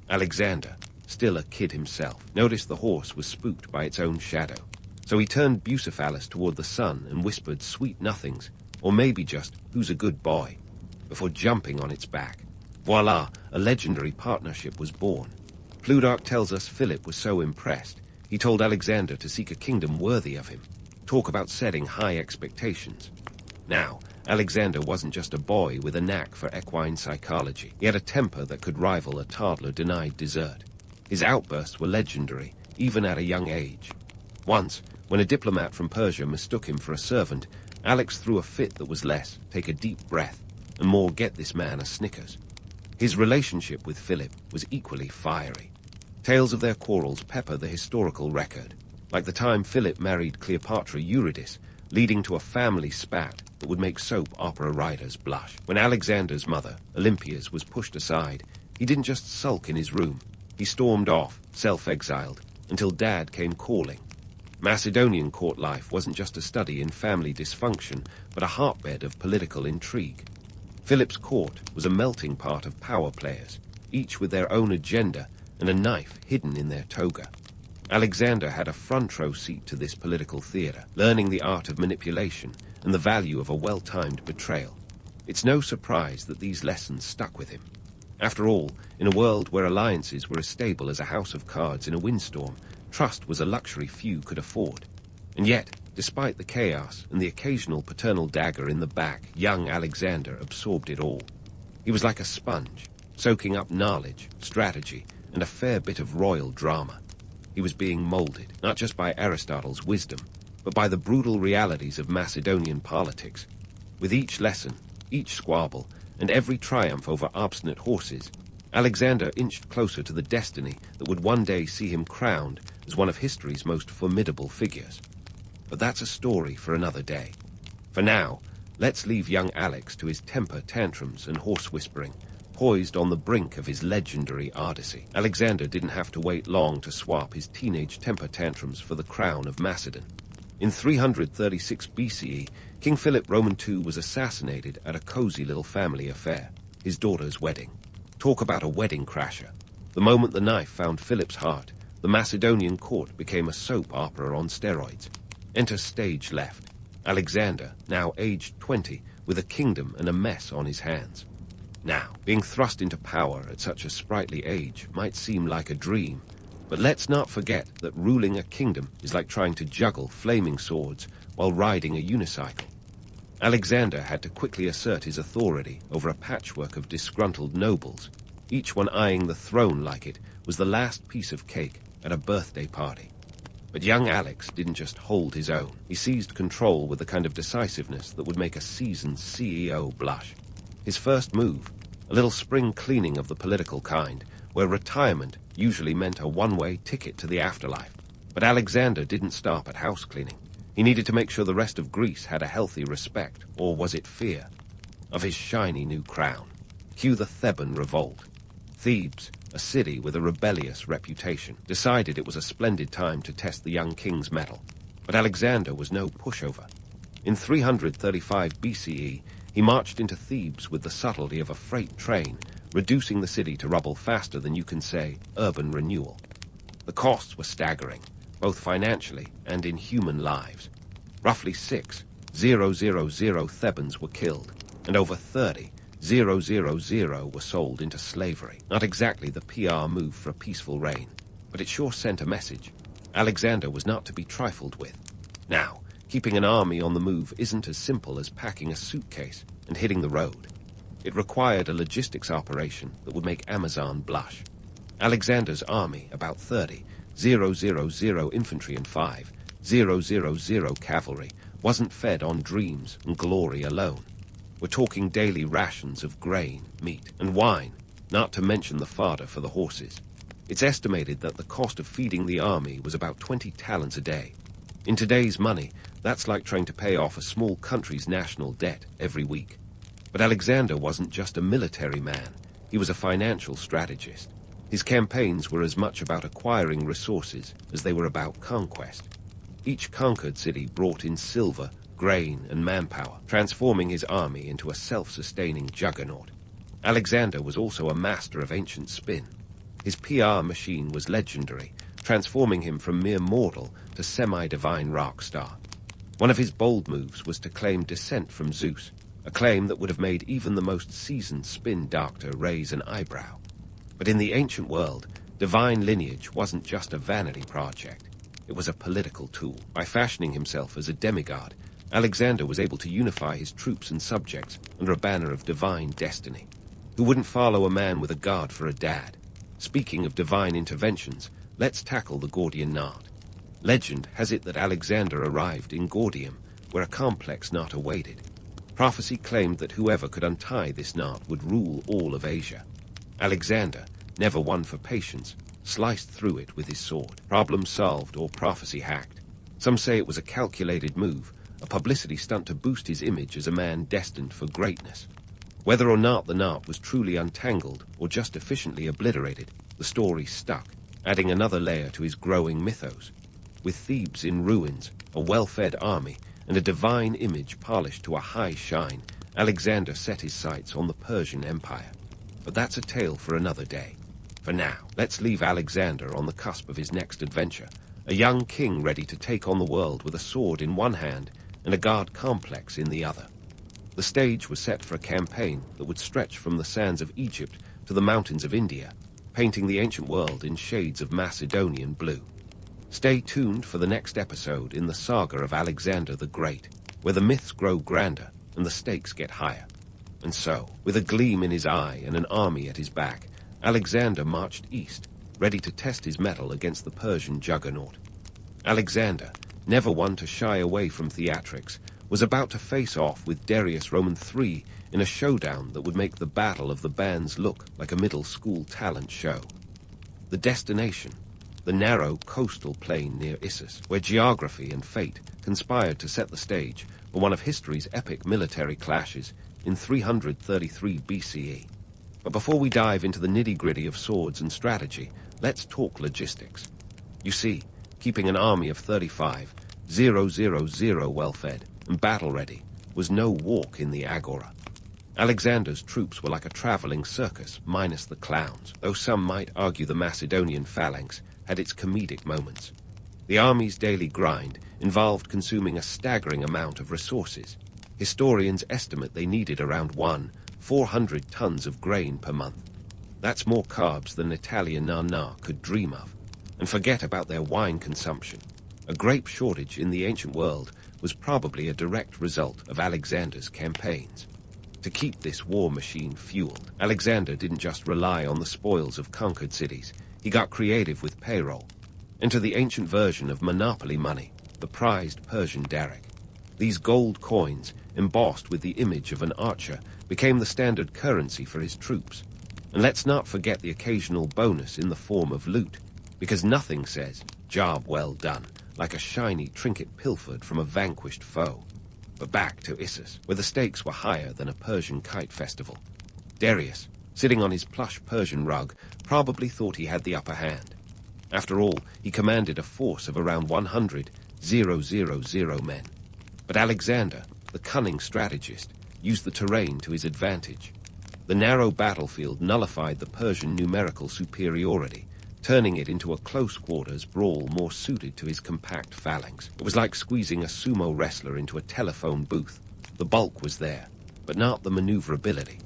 Alexander, still a kid himself, noticed the horse was spooked by its own shadow. So he turned Bucephalus toward the sun and whispered sweet nothings, or maybe just, "Who's a good boy?" before jumping on its back. Voila, a legendary partnership was born. Plutarch tells us Philip was so impressed, he told Alexander to seek a kingdom worthy of him. Talk about setting high expectations. Now, Alexander wasn't just a boy with a knack for equine psychology. He had a temper that could rival a toddler denied dessert. His outbursts were legendary, even at a young age. Once, when a diplomat from Persia mistook him for a servant, Alex threw a fit that was less, take a deep breath, and more, get this man a Snickers. His relationship with Philip was equally fiery. Tales of their quarrels pepper the historical record, like the time Philip married Cleopatra Eurydice, leading to a family spat that would make soap opera writers blush. When Alexander's mother, Olympias, was pushed aside, he didn't just sulk in his room. He stormed off, self-exiled, until Dad came calling. Macedonian court life wasn't just a study in family dysfunction, but a hotbed of political intrigue. Philip's court was a melting pot of power players, each with their own agenda and a knife hidden in their toga. Alexander had a front-row seat to this political theater, learning the art of manipulation and the value of a well-timed betrayal. It's no surprise that these lessons stuck with him. After all, in a world where alliances were as stable as a house of cards in a windstorm, trust was a luxury few could afford. And yet, despite the chaos and the occasional paternal dagger in the back, young Alexander absorbed it all. He was like a sponge, soaking up knowledge, strategy, and a fair bit of royal drama. He was being molded, not just by Aristotle's wisdom, but by the brutal realities of Macedonian politics. With each lesson, each squabble, and every triumph over obstinate horses, Alexander inched closer to the destiny that would one day see him crowned as one of history's most formidable figures. But that's a story for another day. For now, let's leave young Alex to his temper tantrums and horse whispering, poised on the brink of his legendary Odyssey. Alexander didn't have to wait long to swap his teenage temper tantrums for the crown of Macedon. In 336 BCE, King Philip Roman II was assassinated at a cozy little family affair, his daughter's wedding. Talk about a wedding crasher. The moment the knife found Philip's heart, the Macedonian court became a soap opera on steroids. Enter stage left. Alexander, now aged 20, with a kingdom and a mess on his hands. Now, being thrust into power at such a sprightly age might seem like a dream, but let's not forget that ruling a kingdom is like trying to juggle flaming swords while riding a unicycle. Alexander had to quickly assert his authority over a patchwork of disgruntled nobles, each one eyeing the throne like it was the last piece of cake at a birthday party. But young Alex didn't just hold his own. He seized control with the kind of decisiveness that would make a seasoned CEO blush. His first move, a little spring cleaning of the political kind, where retirement usually meant a one-way ticket to the afterlife. But Alexander didn't stop at house cleaning. He needed to make sure the rest of Greece had a healthy respect, or was it fear, of his shiny new crown. Cue the Theban revolt. Thebes, a city with a rebellious reputation, decided it was a splendid time to test the young king's mettle. But Alexander was no pushover. In 335 BCE, he marched into Thebes with the subtlety of a freight train, reducing the city to rubble faster than you can say urban renewal. The costs were staggering, both financially and in human lives. Roughly 6,000 Thebans were killed, and over 30,000 were sold into slavery. Not exactly the PR move for a peaceful reign, but it sure sent a message. Alexander was not to be trifled with. Now, keeping an army on the move isn't as simple as packing a suitcase and hitting the road. It required a logistics operation that would make Amazon blush. Alexander's army, about 30,000 infantry and 5,000 cavalry, wasn't fed on dreams and glory alone. We're talking daily rations of grain, meat, and wine, not to mention the fodder for the horses. It's estimated that the cost of feeding the army was about 20 talents a day. In today's money, that's like trying to pay off a small country's national debt every week. But Alexander wasn't just a military man. He was a financial strategist. His campaigns were as much about acquiring resources as they were about conquest. Each conquered city brought in silver, grain, and manpower, transforming his army into a self-sustaining juggernaut. Alexander was also a master of ancient spin. His PR machine was legendary, transforming him from mere mortal to semi-divine rock star. One of his bold moves was to claim descent from Zeus, a claim that would have made even the most seasoned spin doctor raise an eyebrow. But in the ancient world, divine lineage wasn't just a vanity project. It was a political tool. By fashioning himself as a demigod, Alexander was able to unify his troops and subjects under a banner of divine destiny. Who wouldn't follow a man with a god for a dad? Speaking of divine interventions, let's tackle the Gordian knot. Legend has it that Alexander arrived in Gordium, where a complex knot awaited. Prophecy claimed that whoever could untie this knot would rule all of Asia. Alexander, never one for patience, sliced through it with his sword. Problem solved or prophecy hacked. Some say it was a calculated move, a publicity stunt to boost his image as a man destined for greatness. Whether or not the knot was truly untangled or just efficiently obliterated, the story stuck, adding another layer to his growing mythos. With Thebes in ruins, a well-fed army, and a divine image polished to a high shine, Alexander set his sights on the Persian Empire. But that's a tale for another day. For now, let's leave Alexander on the cusp of his next adventure, a young king ready to take on the world with a sword in one hand and a god complex in the other. The stage was set for a campaign that would stretch from the sands of Egypt to the mountains of India, painting the ancient world in shades of Macedonian blue. Stay tuned for the next episode in the saga of Alexander the Great, where the myths grow grander and the stakes get higher. And so, with a gleam in his eye and an army at his back, Alexander marched east, ready to test his mettle against the Persian juggernaut. Alexander, never one to shy away from theatrics, was about to face off with Darius Roman III in a showdown that would make the Battle of the Bands look like a middle school talent show. The destination, the narrow coastal plain near Issus, where geography and fate conspired to set the stage for one of history's epic military clashes in 333 BCE. But before we dive into the nitty-gritty of swords and strategy, let's talk logistics. You see, keeping an army of 35,000 well-fed and battle-ready was no walk in the agora. Alexander's troops were like a traveling circus, minus the clowns, though some might argue the Macedonian phalanx had its comedic moments. The army's daily grind involved consuming a staggering amount of resources. Historians estimate they needed around 400 tons of grain per month. That's more carbs than Italian nana could dream of. And forget about their wine consumption. A grape shortage in the ancient world was probably a direct result of Alexander's campaigns. To keep this war machine fueled, Alexander didn't just rely on the spoils of conquered cities. He got creative with payroll. Enter the ancient version of monopoly money, the prized Persian daric. These gold coins, embossed with the image of an archer, became the standard currency for his troops. And let's not forget the occasional bonus in the form of loot, because nothing says, "Job well done," like a shiny trinket pilfered from a vanquished foe. But back to Issus, where the stakes were higher than a Persian kite festival. Darius, sitting on his plush Persian rug, probably thought he had the upper hand. After all, he commanded a force of around 100,000 men. But Alexander, the cunning strategist, used the terrain to his advantage. The narrow battlefield nullified the Persian numerical superiority, turning it into a close-quarters brawl more suited to his compact phalanx. It was like squeezing a sumo wrestler into a telephone booth. The bulk was there, but not the maneuverability.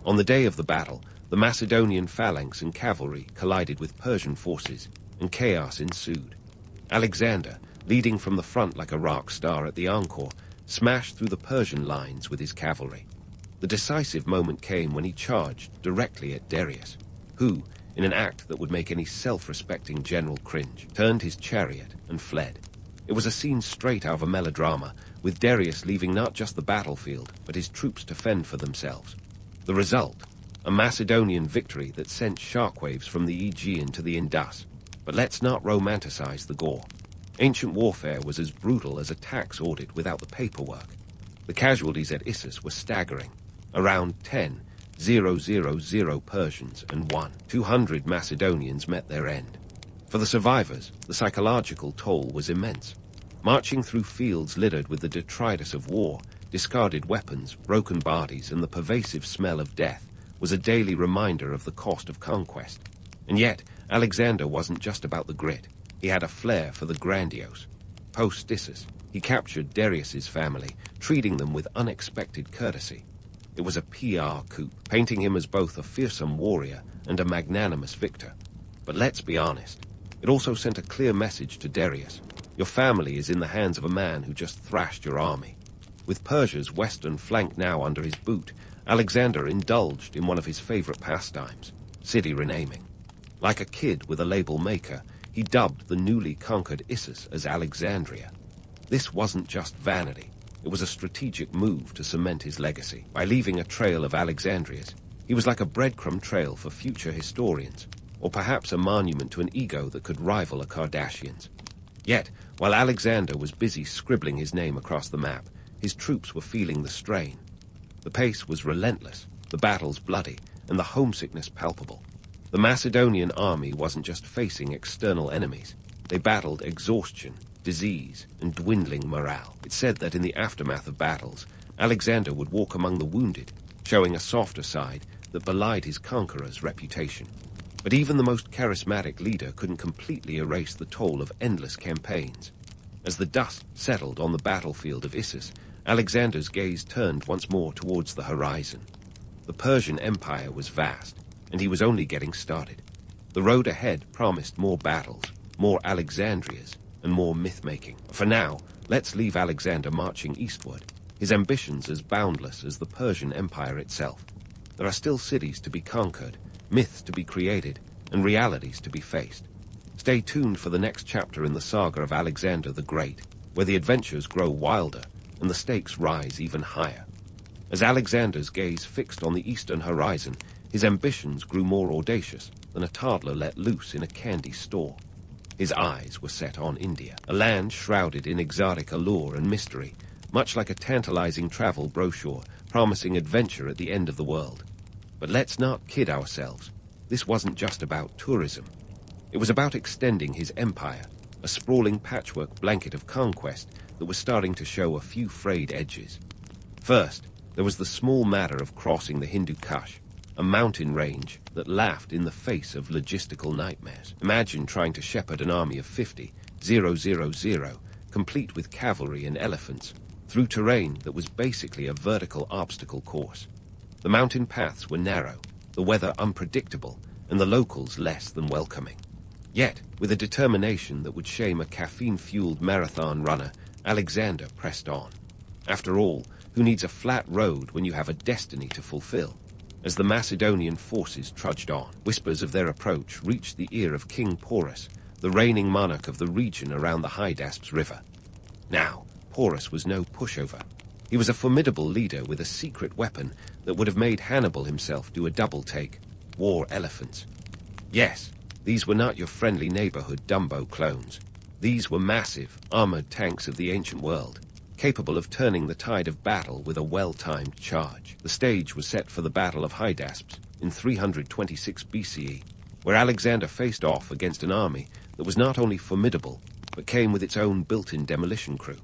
On the day of the battle, the Macedonian phalanx and cavalry collided with Persian forces, and chaos ensued. Alexander, leading from the front like a rock star at the encore, smashed through the Persian lines with his cavalry. The decisive moment came when he charged directly at Darius, who, in an act that would make any self-respecting general cringe, turned his chariot and fled. It was a scene straight out of a melodrama, with Darius leaving not just the battlefield, but his troops to fend for themselves. The result, a Macedonian victory that sent shockwaves from the Aegean to the Indus. But let's not romanticize the gore. Ancient warfare was as brutal as a tax audit without the paperwork. The casualties at Issus were staggering. Around 10,000 Persians and 200 Macedonians met their end. For the survivors, the psychological toll was immense. Marching through fields littered with the detritus of war, discarded weapons, broken bodies, and the pervasive smell of death was a daily reminder of the cost of conquest. And yet, Alexander wasn't just about the grit. He had a flair for the grandiose. Post-Issus, he captured Darius's family, treating them with unexpected courtesy. It was a PR coup, painting him as both a fearsome warrior and a magnanimous victor. But let's be honest, it also sent a clear message to Darius. Your family is in the hands of a man who just thrashed your army. With Persia's western flank now under his boot, Alexander indulged in one of his favorite pastimes, city renaming. Like a kid with a label maker, he dubbed the newly conquered Issus as Alexandria. This wasn't just vanity. It was a strategic move to cement his legacy. By leaving a trail of Alexandrias, he was like a breadcrumb trail for future historians, or perhaps a monument to an ego that could rival a Kardashian's. Yet, while Alexander was busy scribbling his name across the map, his troops were feeling the strain. The pace was relentless, the battles bloody, and the homesickness palpable. The Macedonian army wasn't just facing external enemies. They battled exhaustion, disease, and dwindling morale. It's said that in the aftermath of battles, Alexander would walk among the wounded, showing a softer side that belied his conqueror's reputation. But even the most charismatic leader couldn't completely erase the toll of endless campaigns. As the dust settled on the battlefield of Issus, Alexander's gaze turned once more towards the horizon. The Persian Empire was vast, and he was only getting started. The road ahead promised more battles, more Alexandrias, and more myth-making. For now, let's leave Alexander marching eastward, his ambitions as boundless as the Persian Empire itself. There are still cities to be conquered, myths to be created, and realities to be faced. Stay tuned for the next chapter in the saga of Alexander the Great, where the adventures grow wilder and the stakes rise even higher. As Alexander's gaze fixed on the eastern horizon, his ambitions grew more audacious than a toddler let loose in a candy store. His eyes were set on India, a land shrouded in exotic allure and mystery, much like a tantalizing travel brochure promising adventure at the end of the world. But let's not kid ourselves. This wasn't just about tourism. It was about extending his empire, a sprawling patchwork blanket of conquest that was starting to show a few frayed edges. First, there was the small matter of crossing the Hindu Kush, a mountain range that laughed in the face of logistical nightmares. Imagine trying to shepherd an army of 50,000, complete with cavalry and elephants, through terrain that was basically a vertical obstacle course. The mountain paths were narrow, the weather unpredictable, and the locals less than welcoming. Yet, with a determination that would shame a caffeine-fueled marathon runner, Alexander pressed on. After all, who needs a flat road when you have a destiny to fulfill? As the Macedonian forces trudged on, whispers of their approach reached the ear of King Porus, the reigning monarch of the region around the Hydaspes River. Now, Porus was no pushover. He was a formidable leader with a secret weapon that would have made Hannibal himself do a double-take: war elephants. Yes, these were not your friendly neighborhood Dumbo clones. These were massive, armored tanks of the ancient world, capable of turning the tide of battle with a well-timed charge. The stage was set for the Battle of Hydaspes in 326 BCE, where Alexander faced off against an army that was not only formidable, but came with its own built-in demolition crew.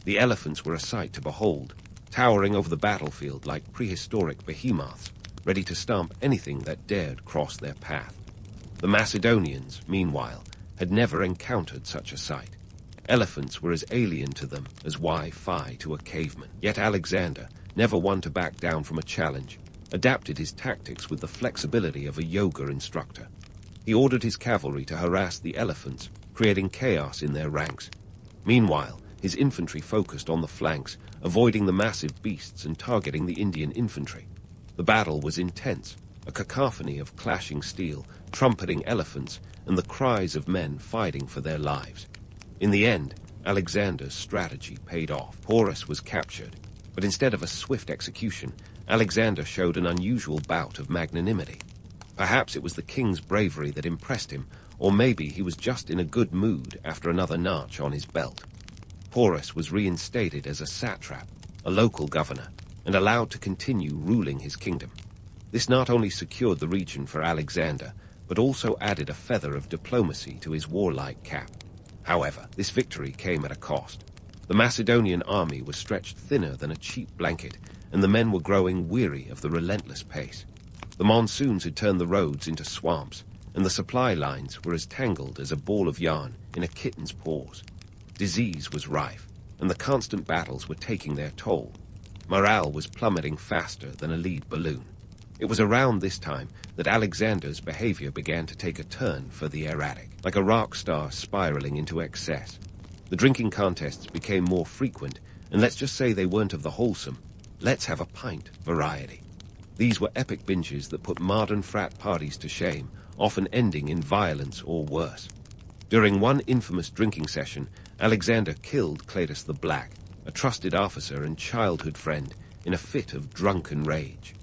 The elephants were a sight to behold, towering over the battlefield like prehistoric behemoths, ready to stomp anything that dared cross their path. The Macedonians, meanwhile, had never encountered such a sight. Elephants were as alien to them as Wi-Fi to a caveman. Yet Alexander, never one to back down from a challenge, adapted his tactics with the flexibility of a yoga instructor. He ordered his cavalry to harass the elephants, creating chaos in their ranks. Meanwhile, his infantry focused on the flanks, avoiding the massive beasts and targeting the Indian infantry. The battle was intense, a cacophony of clashing steel, trumpeting elephants, and the cries of men fighting for their lives. In the end, Alexander's strategy paid off. Porus was captured, but instead of a swift execution, Alexander showed an unusual bout of magnanimity. Perhaps it was the king's bravery that impressed him, or maybe he was just in a good mood after another notch on his belt. Porus was reinstated as a satrap, a local governor, and allowed to continue ruling his kingdom. This not only secured the region for Alexander, but also added a feather of diplomacy to his warlike cap. However, this victory came at a cost. The Macedonian army was stretched thinner than a cheap blanket, and the men were growing weary of the relentless pace. The monsoons had turned the roads into swamps, and the supply lines were as tangled as a ball of yarn in a kitten's paws. Disease was rife, and the constant battles were taking their toll. Morale was plummeting faster than a lead balloon. It was around this time that Alexander's behavior began to take a turn for the erratic, like a rock star spiraling into excess. The drinking contests became more frequent, and let's just say they weren't of the wholesome, let's have a pint variety. These were epic binges that put modern frat parties to shame, often ending in violence or worse. During one infamous drinking session, Alexander killed Cletus the Black, a trusted officer and childhood friend, in a fit of drunken rage.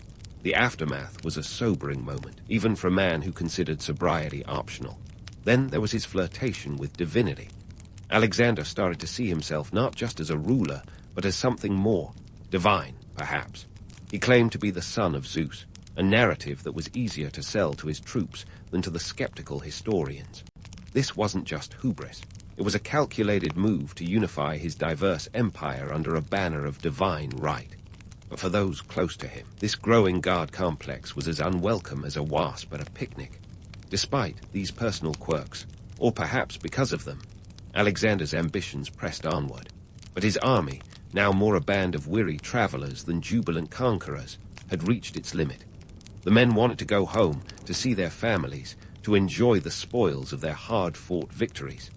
The aftermath was a sobering moment, even for a man who considered sobriety optional. Then there was his flirtation with divinity. Alexander started to see himself not just as a ruler, but as something more, divine, perhaps. He claimed to be the son of Zeus, a narrative that was easier to sell to his troops than to the skeptical historians. This wasn't just hubris. It was a calculated move to unify his diverse empire under a banner of divine right. But for those close to him, this growing god complex was as unwelcome as a wasp at a picnic. Despite these personal quirks, or perhaps because of them, Alexander's ambitions pressed onward. But his army, now more a band of weary travelers than jubilant conquerors, had reached its limit. The men wanted to go home, to see their families, to enjoy the spoils of their hard-fought victories.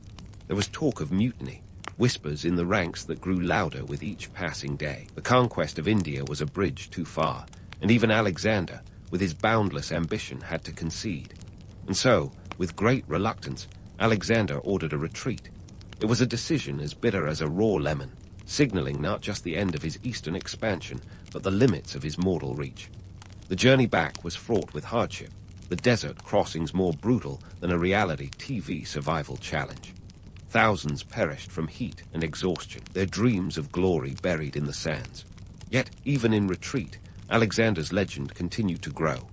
There was talk of mutiny, whispers in the ranks that grew louder with each passing day. The conquest of India was a bridge too far, and even Alexander, with his boundless ambition, had to concede. And so, with great reluctance, Alexander ordered a retreat. It was a decision as bitter as a raw lemon, signaling not just the end of his eastern expansion, but the limits of his mortal reach. The journey back was fraught with hardship, the desert crossings more brutal than a reality TV survival challenge. Thousands perished from heat and exhaustion, their dreams of glory buried in the sands. Yet, even in retreat, Alexander's legend continued to grow.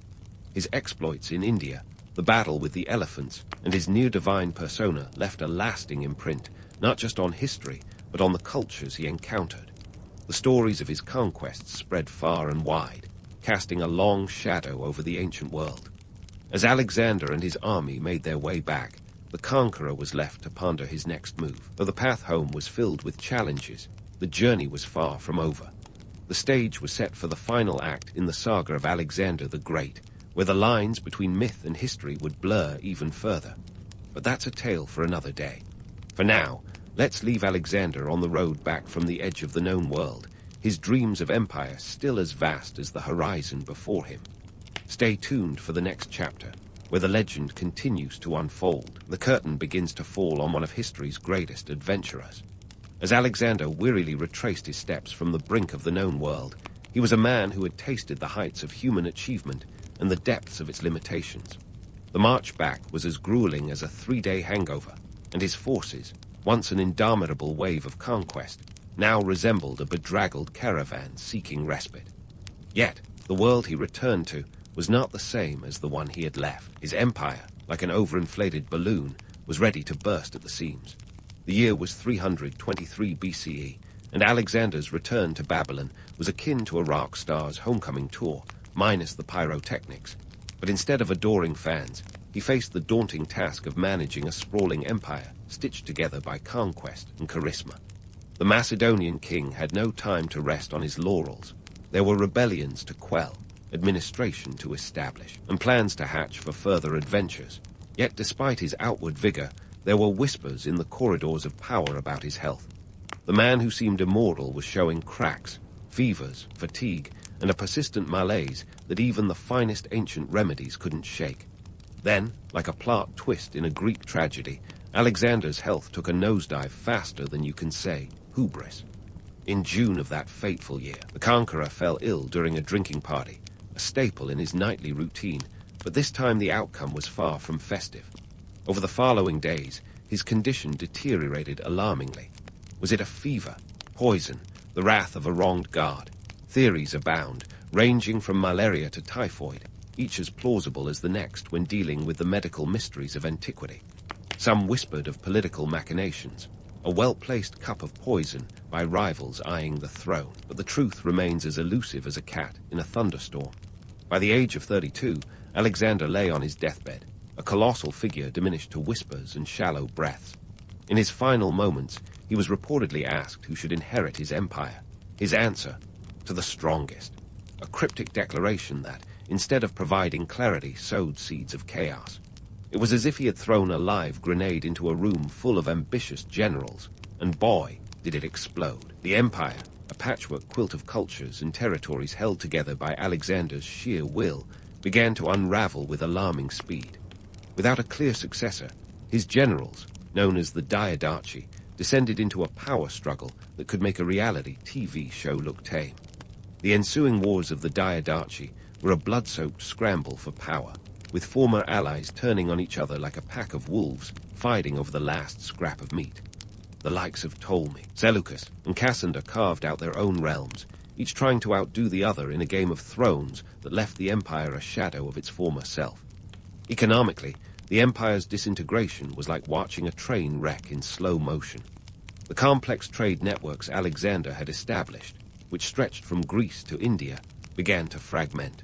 His exploits in India, the battle with the elephants, and his near-divine persona left a lasting imprint, not just on history, but on the cultures he encountered. The stories of his conquests spread far and wide, casting a long shadow over the ancient world. As Alexander and his army made their way back, the conqueror was left to ponder his next move. Though the path home was filled with challenges, the journey was far from over. The stage was set for the final act in the saga of Alexander the Great, where the lines between myth and history would blur even further. But that's a tale for another day. For now, let's leave Alexander on the road back from the edge of the known world, his dreams of empire still as vast as the horizon before him. Stay tuned for the next chapter, where the legend continues to unfold. The curtain begins to fall on one of history's greatest adventurers. As Alexander wearily retraced his steps from the brink of the known world, he was a man who had tasted the heights of human achievement and the depths of its limitations. The march back was as grueling as a 3-day hangover, and his forces, once an indomitable wave of conquest, now resembled a bedraggled caravan seeking respite. Yet, the world he returned to was not the same as the one he had left. His empire, like an overinflated balloon, was ready to burst at the seams. The year was 323 BCE, and Alexander's return to Babylon was akin to a rock star's homecoming tour, minus the pyrotechnics. But instead of adoring fans, he faced the daunting task of managing a sprawling empire stitched together by conquest and charisma. The Macedonian king had no time to rest on his laurels. There were rebellions to quell, administration to establish, and plans to hatch for further adventures. Yet despite his outward vigor, there were whispers in the corridors of power about his health. The man who seemed immortal was showing cracks, fevers, fatigue, and a persistent malaise that even the finest ancient remedies couldn't shake. Then, like a plot twist in a Greek tragedy, Alexander's health took a nosedive faster than you can say hubris. In June of that fateful year, the conqueror fell ill during a drinking party, a staple in his nightly routine, but this time the outcome was far from festive. Over the following days, his condition deteriorated alarmingly. Was it a fever, poison, the wrath of a wronged god? Theories abound, ranging from malaria to typhoid, each as plausible as the next when dealing with the medical mysteries of antiquity. Some whispered of political machinations, a well-placed cup of poison by rivals eyeing the throne, but the truth remains as elusive as a cat in a thunderstorm. By the age of 32, Alexander lay on his deathbed, a colossal figure diminished to whispers and shallow breaths. In his final moments, he was reportedly asked who should inherit his empire. His answer, to the strongest. A cryptic declaration that, instead of providing clarity, sowed seeds of chaos. It was as if he had thrown a live grenade into a room full of ambitious generals, and boy, did it explode. The empire, a patchwork quilt of cultures and territories held together by Alexander's sheer will, began to unravel with alarming speed. Without a clear successor, his generals, known as the Diadochi, descended into a power struggle that could make a reality TV show look tame. The ensuing wars of the Diadochi were a blood-soaked scramble for power, with former allies turning on each other like a pack of wolves fighting over the last scrap of meat. The likes of Ptolemy, Seleucus, and Cassander carved out their own realms, each trying to outdo the other in a game of thrones that left the empire a shadow of its former self. Economically, the empire's disintegration was like watching a train wreck in slow motion. The complex trade networks Alexander had established, which stretched from Greece to India, began to fragment.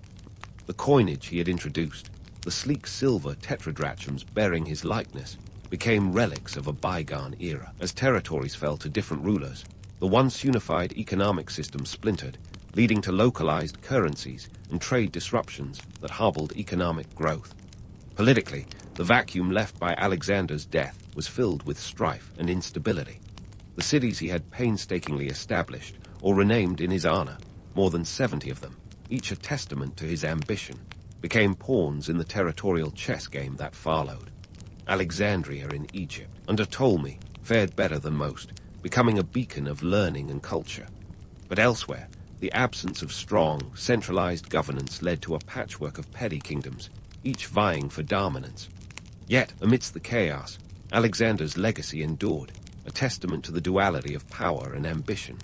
The coinage he had introduced, the sleek silver tetradrachms bearing his likeness, became relics of a bygone era. As territories fell to different rulers, the once unified economic system splintered, leading to localized currencies and trade disruptions that hobbled economic growth. Politically, the vacuum left by Alexander's death was filled with strife and instability. The cities he had painstakingly established or renamed in his honor, more than 70 of them, each a testament to his ambition, became pawns in the territorial chess game that followed. Alexandria in Egypt, under Ptolemy, fared better than most, becoming a beacon of learning and culture. But elsewhere, the absence of strong, centralized governance led to a patchwork of petty kingdoms, each vying for dominance. Yet, amidst the chaos, Alexander's legacy endured, a testament to the duality of power and ambition.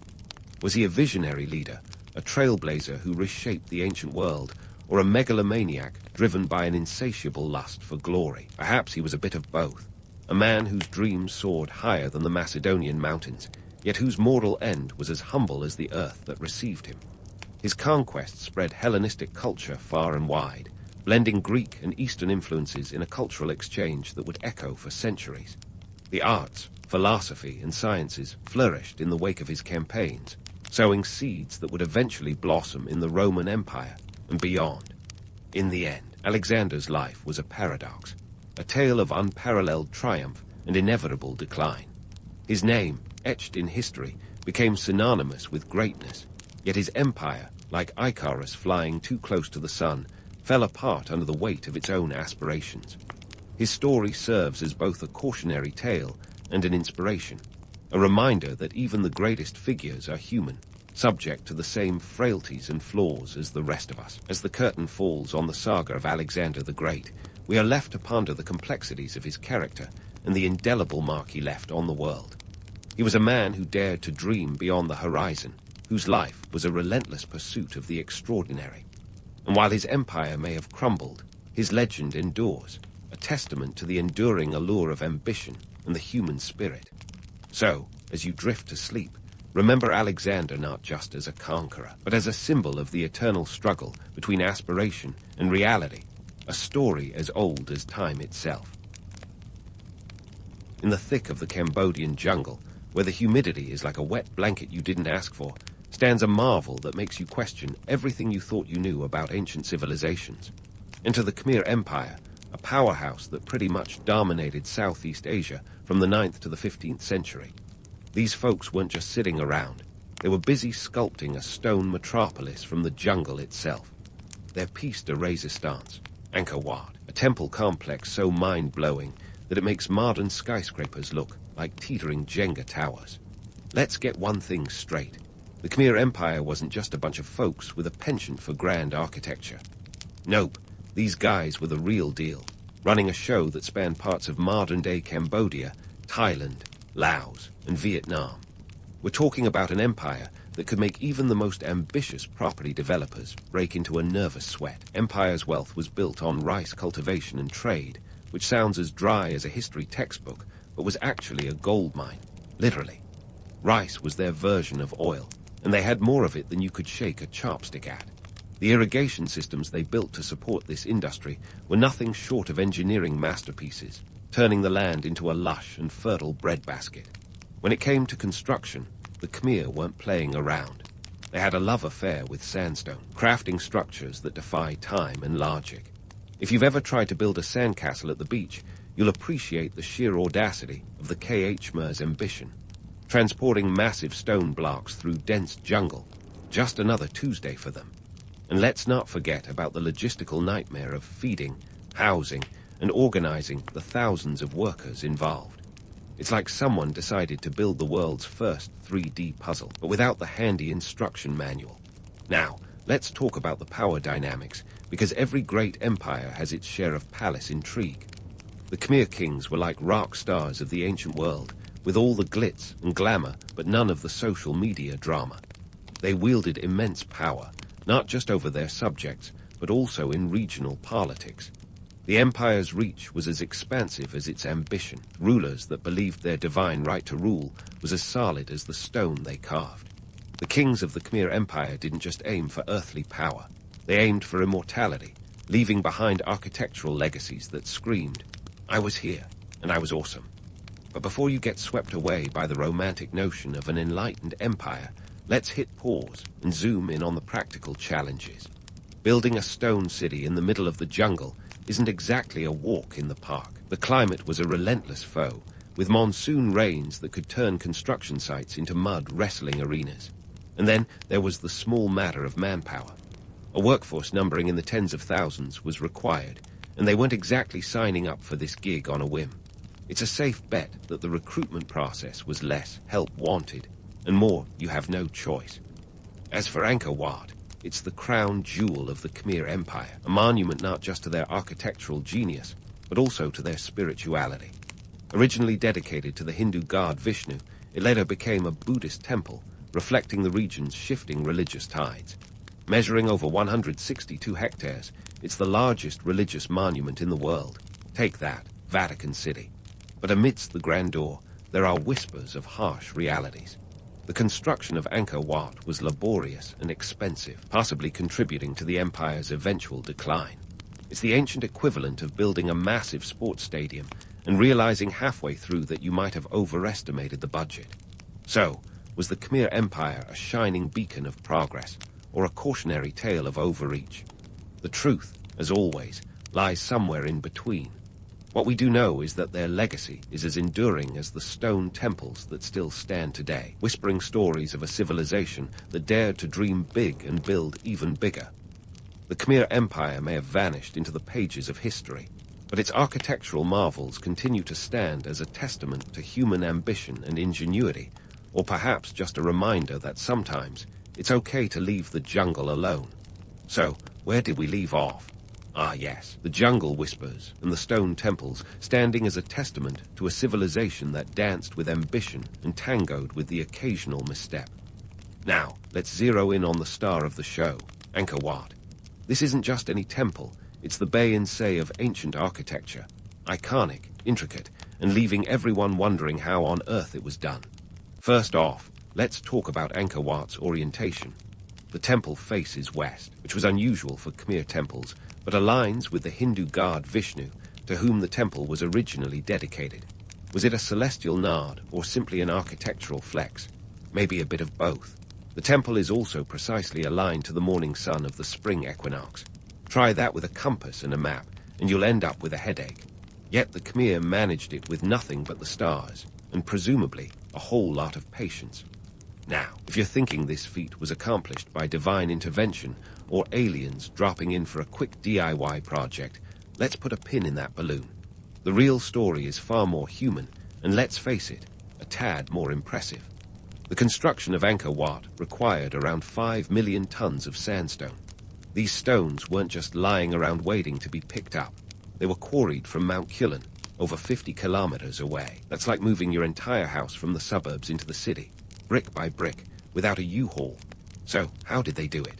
Was he a visionary leader, a trailblazer who reshaped the ancient world, or a megalomaniac driven by an insatiable lust for glory? Perhaps he was a bit of both, a man whose dreams soared higher than the Macedonian mountains, yet whose mortal end was as humble as the earth that received him. His conquests spread Hellenistic culture far and wide, blending Greek and Eastern influences in a cultural exchange that would echo for centuries. The arts, philosophy, and sciences flourished in the wake of his campaigns, sowing seeds that would eventually blossom in the Roman Empire and beyond. In the end, Alexander's life was a paradox, a tale of unparalleled triumph and inevitable decline. His name, etched in history, became synonymous with greatness, yet his empire, like Icarus flying too close to the sun, fell apart under the weight of its own aspirations. His story serves as both a cautionary tale and an inspiration, a reminder that even the greatest figures are human, subject to the same frailties and flaws as the rest of us. As the curtain falls on the saga of Alexander the Great, we are left to ponder the complexities of his character and the indelible mark he left on the world. He was a man who dared to dream beyond the horizon, whose life was a relentless pursuit of the extraordinary. And while his empire may have crumbled, his legend endures, a testament to the enduring allure of ambition and the human spirit. So, as you drift to sleep, remember Alexander not just as a conqueror, but as a symbol of the eternal struggle between aspiration and reality, a story as old as time itself. In the thick of the Cambodian jungle, where the humidity is like a wet blanket you didn't ask for, stands a marvel that makes you question everything you thought you knew about ancient civilizations. Enter the Khmer Empire, a powerhouse that pretty much dominated Southeast Asia from the 9th to the 15th century. These folks weren't just sitting around. They were busy sculpting a stone metropolis from the jungle itself. Their piece de resistance, Angkor Wat, a temple complex so mind-blowing that it makes modern skyscrapers look like teetering Jenga towers. Let's get one thing straight. The Khmer Empire wasn't just a bunch of folks with a penchant for grand architecture. Nope, these guys were the real deal, running a show that spanned parts of modern-day Cambodia, Thailand, Laos, and Vietnam. We're talking about an empire that could make even the most ambitious property developers break into a nervous sweat. Empire's wealth was built on rice cultivation and trade, which sounds as dry as a history textbook, but was actually a gold mine, literally. Rice was their version of oil, and they had more of it than you could shake a chopstick at. The irrigation systems they built to support this industry were nothing short of engineering masterpieces, turning the land into a lush and fertile breadbasket. When it came to construction, the Khmer weren't playing around. They had a love affair with sandstone, crafting structures that defy time and logic. If you've ever tried to build a sandcastle at the beach, you'll appreciate the sheer audacity of the Khmer's ambition. Transporting massive stone blocks through dense jungle, just another Tuesday for them. And let's not forget about the logistical nightmare of feeding, housing, and organizing the thousands of workers involved. It's like someone decided to build the world's first 3D puzzle, but without the handy instruction manual. Now, let's talk about the power dynamics, because every great empire has its share of palace intrigue. The Khmer kings were like rock stars of the ancient world, with all the glitz and glamour, but none of the social media drama. They wielded immense power, not just over their subjects, but also in regional politics. The empire's reach was as expansive as its ambition. Rulers that believed their divine right to rule was as solid as the stone they carved. The kings of the Khmer Empire didn't just aim for earthly power. They aimed for immortality, leaving behind architectural legacies that screamed, "I was here, and I was awesome." But before you get swept away by the romantic notion of an enlightened empire, let's hit pause and zoom in on the practical challenges. Building a stone city in the middle of the jungle isn't exactly a walk in the park. The climate was a relentless foe, with monsoon rains that could turn construction sites into mud wrestling arenas. And then there was the small matter of manpower. A workforce numbering in the tens of thousands was required, and they weren't exactly signing up for this gig on a whim. It's a safe bet that the recruitment process was less help wanted, and more you have no choice. As for Angkor Wat, it's the crown jewel of the Khmer Empire, a monument not just to their architectural genius, but also to their spirituality. Originally dedicated to the Hindu god Vishnu, it later became a Buddhist temple, reflecting the region's shifting religious tides. Measuring over 162 hectares, it's the largest religious monument in the world. Take that, Vatican City. But amidst the grandeur, there are whispers of harsh realities. The construction of Angkor Wat was laborious and expensive, possibly contributing to the empire's eventual decline. It's the ancient equivalent of building a massive sports stadium and realizing halfway through that you might have overestimated the budget. So, was the Khmer Empire a shining beacon of progress, or a cautionary tale of overreach? The truth, as always, lies somewhere in between. What we do know is that their legacy is as enduring as the stone temples that still stand today, whispering stories of a civilization that dared to dream big and build even bigger. The Khmer Empire may have vanished into the pages of history, but its architectural marvels continue to stand as a testament to human ambition and ingenuity, or perhaps just a reminder that sometimes it's okay to leave the jungle alone. So, where did we leave off? Ah yes, the jungle whispers and the stone temples standing as a testament to a civilization that danced with ambition and tangoed with the occasional misstep. Now, let's zero in on the star of the show, Angkor Wat. This isn't just any temple, it's the bay and say of ancient architecture. Iconic, intricate, and leaving everyone wondering how on earth it was done. First off, let's talk about Angkor Wat's orientation. The temple faces west, which was unusual for Khmer temples, but aligns with the Hindu god Vishnu, to whom the temple was originally dedicated. Was it a celestial nod, or simply an architectural flex? Maybe a bit of both. The temple is also precisely aligned to the morning sun of the spring equinox. Try that with a compass and a map, and you'll end up with a headache. Yet the Khmer managed it with nothing but the stars, and presumably a whole lot of patience. Now, if you're thinking this feat was accomplished by divine intervention or aliens dropping in for a quick DIY project, let's put a pin in that balloon. The real story is far more human, and let's face it, a tad more impressive. The construction of Angkor Wat required around 5 million tons of sandstone. These stones weren't just lying around waiting to be picked up. They were quarried from Mount Killen, over 50 kilometers away. That's like moving your entire house from the suburbs into the city, brick by brick, without a U-Haul. So, how did they do it?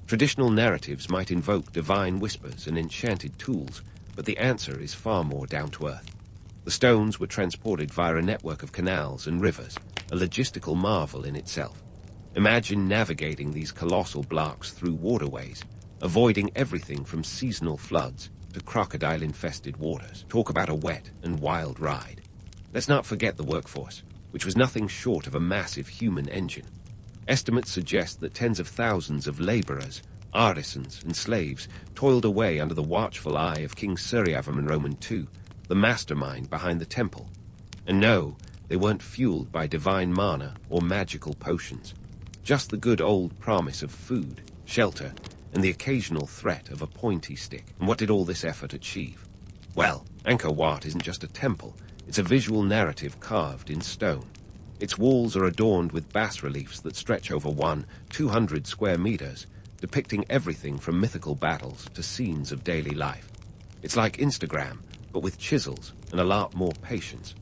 Traditional narratives might invoke divine whispers and enchanted tools, but the answer is far more down to earth. The stones were transported via a network of canals and rivers, a logistical marvel in itself. Imagine navigating these colossal blocks through waterways, avoiding everything from seasonal floods to crocodile-infested waters. Talk about a wet and wild ride. Let's not forget the workforce, which was nothing short of a massive human engine. Estimates suggest that tens of thousands of laborers, artisans, and slaves toiled away under the watchful eye of King Suriavamaroman II, the mastermind behind the temple. And no, they weren't fueled by divine mana or magical potions. Just the good old promise of food, shelter, and the occasional threat of a pointy stick. And what did all this effort achieve? Well, Angkor Wat isn't just a temple, it's a visual narrative carved in stone. Its walls are adorned with bas-reliefs that stretch over 200 square meters, depicting everything from mythical battles to scenes of daily life. It's like Instagram, but with chisels and a lot more patience.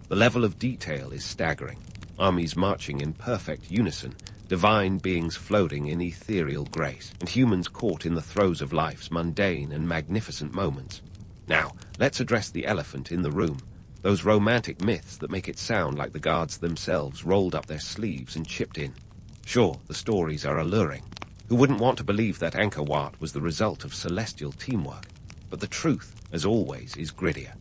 The level of detail is staggering. Armies marching in perfect unison, divine beings floating in ethereal grace, and humans caught in the throes of life's mundane and magnificent moments. Now, let's address the elephant in the room, those romantic myths that make it sound like the gods themselves rolled up their sleeves and chipped in. Sure, the stories are alluring. Who wouldn't want to believe that Angkor Wat was the result of celestial teamwork? But the truth, as always, is grittier.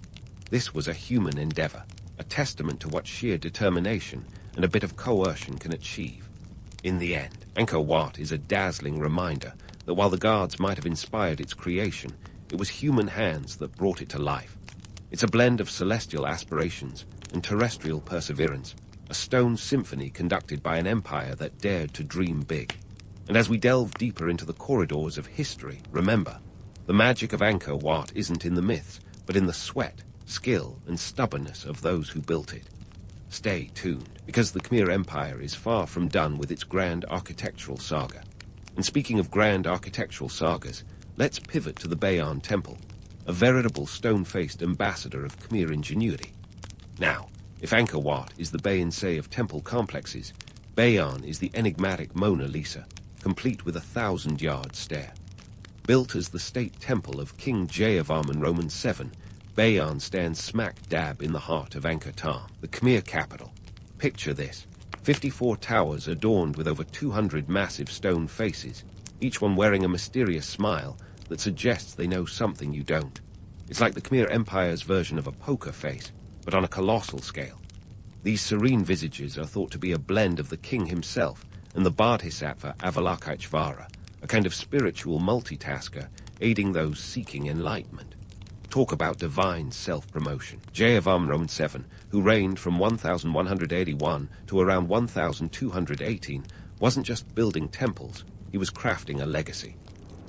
This was a human endeavor, a testament to what sheer determination and a bit of coercion can achieve. In the end, Angkor Wat is a dazzling reminder that while the gods might have inspired its creation, it was human hands that brought it to life. It's a blend of celestial aspirations and terrestrial perseverance, a stone symphony conducted by an empire that dared to dream big. And as we delve deeper into the corridors of history, remember, the magic of Angkor Wat isn't in the myths, but in the sweat, skill, and stubbornness of those who built it. Stay tuned, because the Khmer Empire is far from done with its grand architectural saga. And speaking of grand architectural sagas, let's pivot to the Bayon Temple, a veritable stone-faced ambassador of Khmer ingenuity. Now, if Angkor Wat is the Bayon Say of temple complexes, Bayon is the enigmatic Mona Lisa, complete with a 1,000-yard stare. Built as the state temple of King Jayavarman VII, Bayon stands smack dab in the heart of Angkor Thom, the Khmer capital. Picture this: 54 towers adorned with over 200 massive stone faces, each one wearing a mysterious smile that suggests they know something you don't. It's like the Khmer Empire's version of a poker face, but on a colossal scale. These serene visages are thought to be a blend of the king himself and the Bodhisattva Avalokiteshvara, a kind of spiritual multitasker aiding those seeking enlightenment. Talk about divine self-promotion. Jayavarman VII, who reigned from 1181 to around 1218, wasn't just building temples, he was crafting a legacy.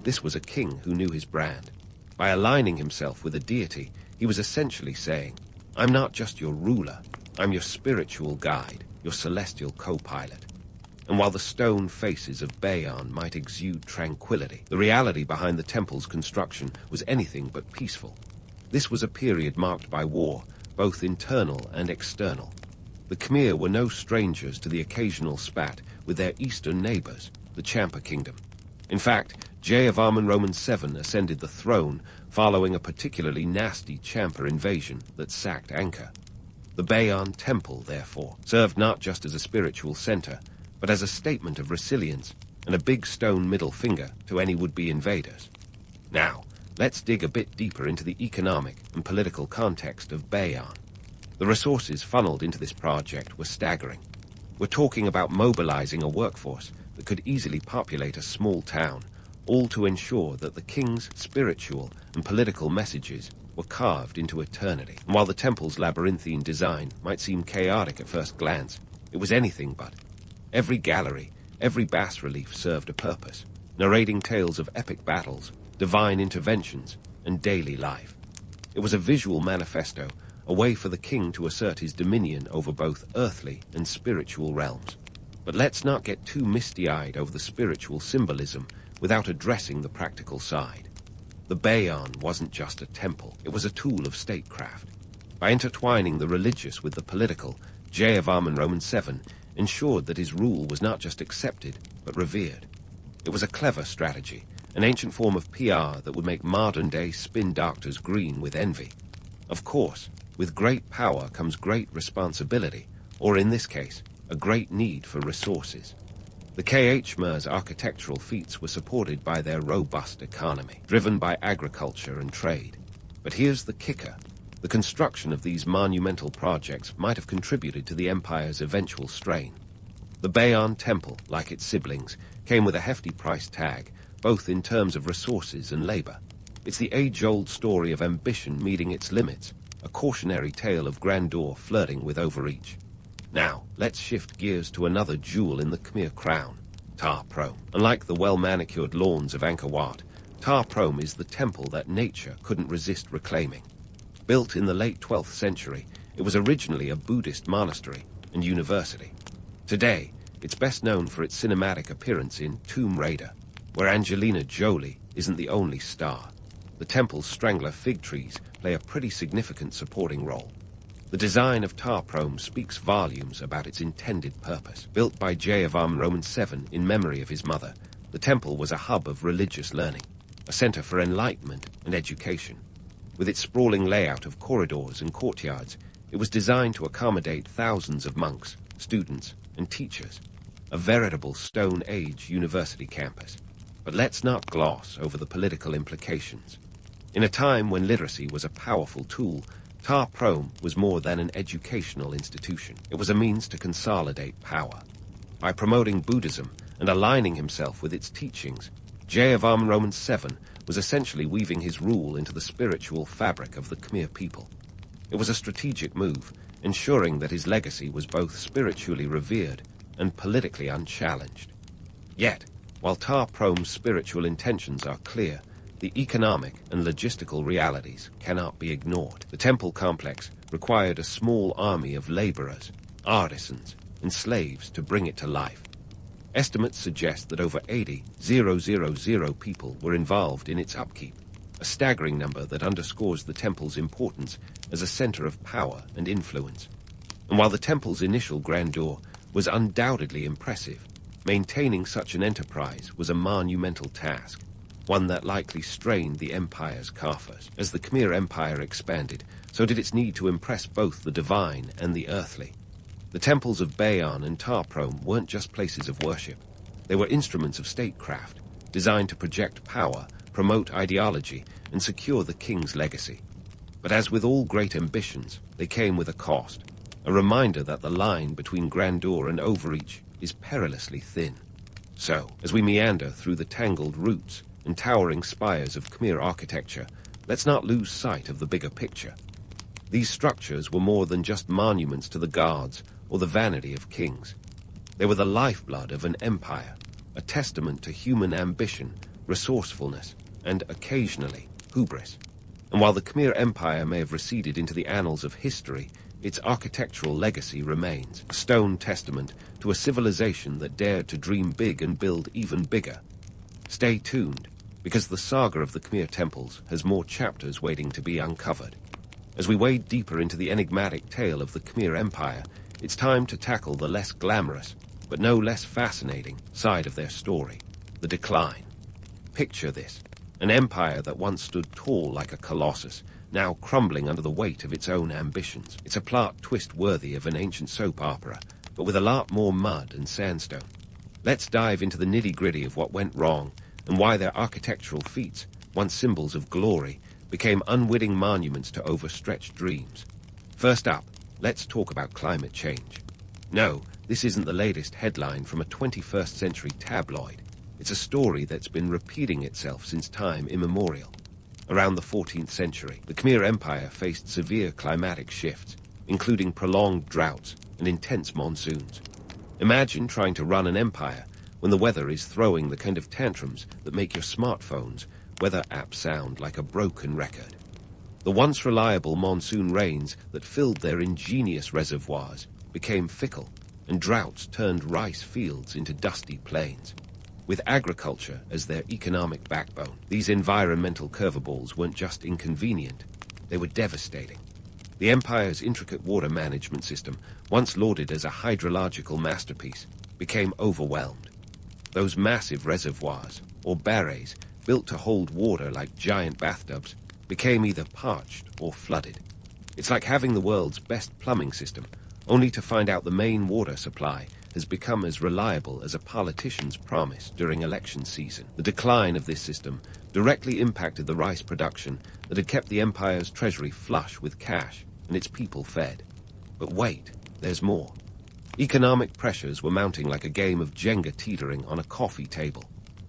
This was a king who knew his brand. By aligning himself with a deity, he was essentially saying, "I'm not just your ruler, I'm your spiritual guide, your celestial co-pilot." And while the stone faces of Bayon might exude tranquility, the reality behind the temple's construction was anything but peaceful. This was a period marked by war, both internal and external. The Khmer were no strangers to the occasional spat with their eastern neighbors, the Champa Kingdom. In fact, Jayavarman VII ascended the throne following a particularly nasty Champa invasion that sacked Angkor. The Bayon Temple, therefore, served not just as a spiritual center, but as a statement of resilience and a big stone middle finger to any would-be invaders. Now, let's dig a bit deeper into the economic and political context of Bayon. The resources funneled into this project were staggering. We're talking about mobilizing a workforce that could easily populate a small town, all to ensure that the king's spiritual and political messages were carved into eternity. And while the temple's labyrinthine design might seem chaotic at first glance, it was anything but. Every gallery, every bas-relief served a purpose, narrating tales of epic battles, divine interventions, and daily life. It was a visual manifesto, a way for the king to assert his dominion over both earthly and spiritual realms. But let's not get too misty-eyed over the spiritual symbolism without addressing the practical side. The Bayon wasn't just a temple, it was a tool of statecraft. By intertwining the religious with the political, Jayavarman VII ensured that his rule was not just accepted, but revered. It was a clever strategy, an ancient form of PR that would make modern-day spin doctors green with envy. Of course, with great power comes great responsibility, or in this case, a great need for resources. The Khmer's architectural feats were supported by their robust economy, driven by agriculture and trade. But here's the kicker. The construction of these monumental projects might have contributed to the empire's eventual strain. The Bayon Temple, like its siblings, came with a hefty price tag, both in terms of resources and labor. It's the age-old story of ambition meeting its limits, a cautionary tale of grandeur flirting with overreach. Now, let's shift gears to another jewel in the Khmer crown, Tar Prom. Unlike the well-manicured lawns of Angkor Wat, Tar Prom is the temple that nature couldn't resist reclaiming. Built in the late 12th century, it was originally a Buddhist monastery and university. Today, it's best known for its cinematic appearance in Tomb Raider, where Angelina Jolie isn't the only star. The temple's strangler fig trees play a pretty significant supporting role. The design of Tar Prom speaks volumes about its intended purpose. Built by Jayavarman VII in memory of his mother, the temple was a hub of religious learning, a center for enlightenment and education. With its sprawling layout of corridors and courtyards, it was designed to accommodate thousands of monks, students, and teachers, a veritable Stone Age university campus. But let's not gloss over the political implications. In a time when literacy was a powerful tool, Tar Prom was more than an educational institution. It was a means to consolidate power. By promoting Buddhism and aligning himself with its teachings, Jayavarman VII was essentially weaving his rule into the spiritual fabric of the Khmer people. It was a strategic move, ensuring that his legacy was both spiritually revered and politically unchallenged. Yet, while Tar Prom's spiritual intentions are clear, the economic and logistical realities cannot be ignored. The temple complex required a small army of laborers, artisans, and slaves to bring it to life. Estimates suggest that over 80,000 people were involved in its upkeep, a staggering number that underscores the temple's importance as a center of power and influence. And while the temple's initial grandeur was undoubtedly impressive, maintaining such an enterprise was a monumental task, one that likely strained the empire's coffers. As the Khmer Empire expanded, so did its need to impress both the divine and the earthly. The temples of Bayon and Tar Prom weren't just places of worship. They were instruments of statecraft, designed to project power, promote ideology, and secure the king's legacy. But as with all great ambitions, they came with a cost, a reminder that the line between grandeur and overreach is perilously thin. So, as we meander through the tangled roots and towering spires of Khmer architecture, let's not lose sight of the bigger picture. These structures were more than just monuments to the gods or the vanity of kings. They were the lifeblood of an empire, a testament to human ambition, resourcefulness, and occasionally, hubris. And while the Khmer Empire may have receded into the annals of history, its architectural legacy remains, a stone testament to a civilization that dared to dream big and build even bigger. Stay tuned, because the saga of the Khmer temples has more chapters waiting to be uncovered. As we wade deeper into the enigmatic tale of the Khmer Empire, it's time to tackle the less glamorous, but no less fascinating, side of their story, the decline. Picture this, an empire that once stood tall like a colossus, now crumbling under the weight of its own ambitions. It's a plot twist worthy of an ancient soap opera, but with a lot more mud and sandstone. Let's dive into the nitty-gritty of what went wrong and why their architectural feats, once symbols of glory, became unwitting monuments to overstretched dreams. First up, let's talk about climate change. No, this isn't the latest headline from a 21st century tabloid. It's a story that's been repeating itself since time immemorial. Around the 14th century, the Khmer Empire faced severe climatic shifts, including prolonged droughts and intense monsoons. Imagine trying to run an empire when the weather is throwing the kind of tantrums that make your smartphone's weather apps sound like a broken record. The once reliable monsoon rains that filled their ingenious reservoirs became fickle, and droughts turned rice fields into dusty plains. With agriculture as their economic backbone, these environmental curveballs weren't just inconvenient, they were devastating. The empire's intricate water management system, once lauded as a hydrological masterpiece, became overwhelmed. Those massive reservoirs, or barrays, built to hold water like giant bathtubs, became either parched or flooded. It's like having the world's best plumbing system, only to find out the main water supply has become as reliable as a politician's promise during election season. The decline of this system directly impacted the rice production that had kept the empire's treasury flush with cash and its people fed. But wait, there's more. Economic pressures were mounting like a game of Jenga teetering on a coffee table.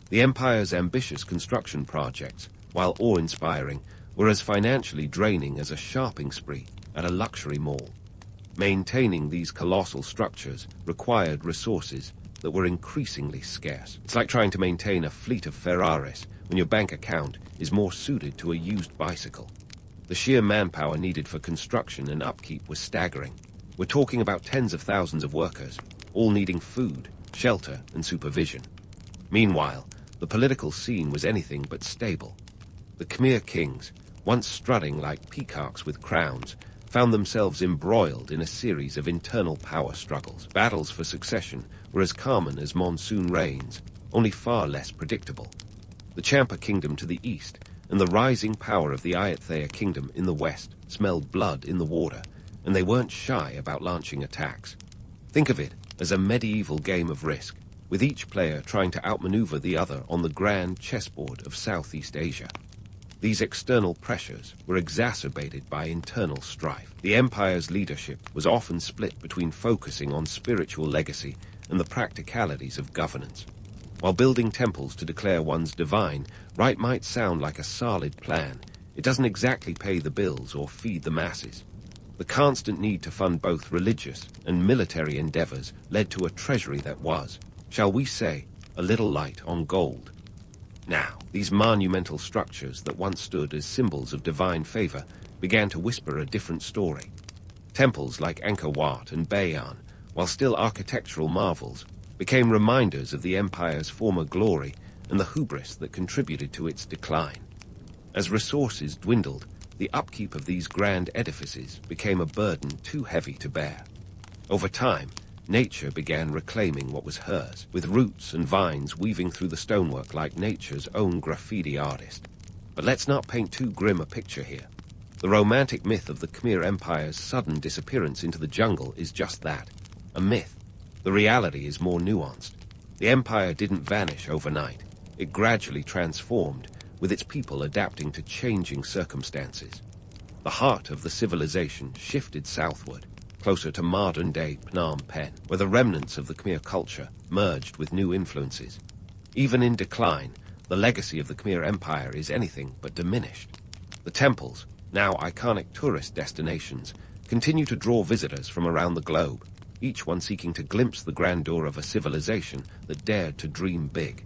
The empire's ambitious construction projects, while awe-inspiring, were as financially draining as a shopping spree at a luxury mall. Maintaining these colossal structures required resources that were increasingly scarce. It's like trying to maintain a fleet of Ferraris when your bank account is more suited to a used bicycle. The sheer manpower needed for construction and upkeep was staggering. We're talking about tens of thousands of workers, all needing food, shelter, and supervision. Meanwhile, the political scene was anything but stable. The Khmer kings, once strutting like peacocks with crowns, found themselves embroiled in a series of internal power struggles. Battles for succession were as common as monsoon rains, only far less predictable. The Champa kingdom to the east and the rising power of the Ayutthaya kingdom in the west smelled blood in the water, and they weren't shy about launching attacks. Think of it as a medieval game of Risk, with each player trying to outmaneuver the other on the grand chessboard of Southeast Asia. These external pressures were exacerbated by internal strife. The empire's leadership was often split between focusing on spiritual legacy and the practicalities of governance. While building temples to declare one's divine right might sound like a solid plan, it doesn't exactly pay the bills or feed the masses. The constant need to fund both religious and military endeavors led to a treasury that was, shall we say, a little light on gold. Now, these monumental structures that once stood as symbols of divine favor began to whisper a different story. Temples like Angkor Wat and Bayon, while still architectural marvels, became reminders of the empire's former glory and the hubris that contributed to its decline. As resources dwindled, the upkeep of these grand edifices became a burden too heavy to bear. Over time, nature began reclaiming what was hers, with roots and vines weaving through the stonework like nature's own graffiti artist. But let's not paint too grim a picture here. The romantic myth of the Khmer Empire's sudden disappearance into the jungle is just that, a myth. The reality is more nuanced. The empire didn't vanish overnight. It gradually transformed, with its people adapting to changing circumstances. The heart of the civilization shifted southward, closer to modern-day Phnom Penh, where the remnants of the Khmer culture merged with new influences. Even in decline, the legacy of the Khmer Empire is anything but diminished. The temples, now iconic tourist destinations, continue to draw visitors from around the globe, each one seeking to glimpse the grandeur of a civilization that dared to dream big.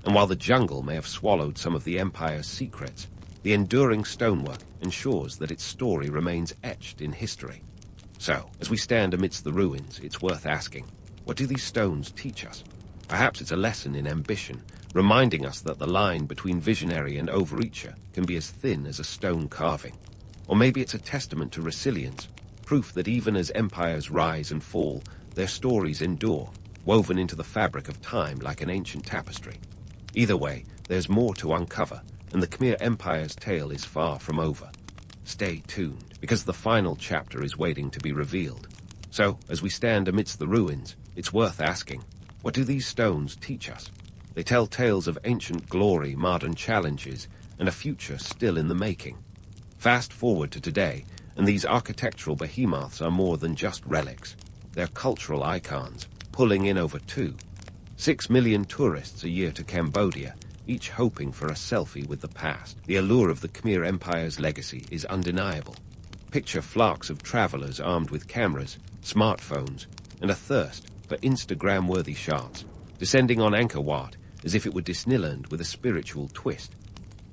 And while the jungle may have swallowed some of the empire's secrets, the enduring stonework ensures that its story remains etched in history. So, as we stand amidst the ruins, it's worth asking, what do these stones teach us? Perhaps it's a lesson in ambition, reminding us that the line between visionary and overreacher can be as thin as a stone carving. Or maybe it's a testament to resilience, proof that even as empires rise and fall, their stories endure, woven into the fabric of time like an ancient tapestry. Either way, there's more to uncover, and the Khmer Empire's tale is far from over. Stay tuned, because the final chapter is waiting to be revealed. So, as we stand amidst the ruins, it's worth asking, what do these stones teach us? They tell tales of ancient glory, modern challenges, and a future still in the making. Fast forward to today, and these architectural behemoths are more than just relics. They're cultural icons, pulling in over 6 million tourists a year to Cambodia, each hoping for a selfie with the past. The allure of the Khmer Empire's legacy is undeniable. Picture flocks of travelers armed with cameras, smartphones, and a thirst for Instagram-worthy shots, descending on Angkor Wat as if it were Disneyland with a spiritual twist.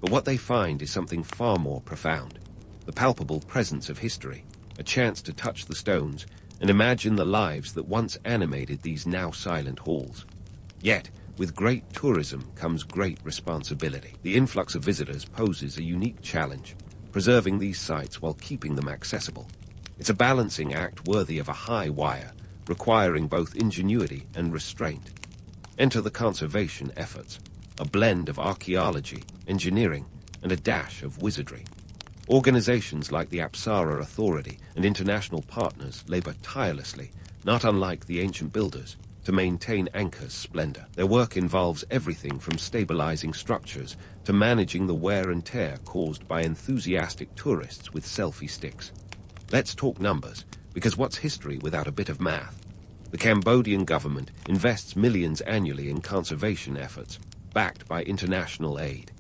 But what they find is something far more profound. The palpable presence of history, a chance to touch the stones and imagine the lives that once animated these now silent halls. Yet, with great tourism comes great responsibility. The influx of visitors poses a unique challenge, preserving these sites while keeping them accessible. It's a balancing act worthy of a high wire, requiring both ingenuity and restraint. Enter the conservation efforts, a blend of archaeology, engineering, and a dash of wizardry. Organizations like the Apsara Authority and international partners labor tirelessly, not unlike the ancient builders, to to maintain Angkor's splendor. Their work involves everything from stabilizing structures to managing the wear and tear caused by enthusiastic tourists with selfie sticks. Let's talk numbers, because what's history without a bit of math? The Cambodian government invests millions annually in conservation efforts, backed by international aid.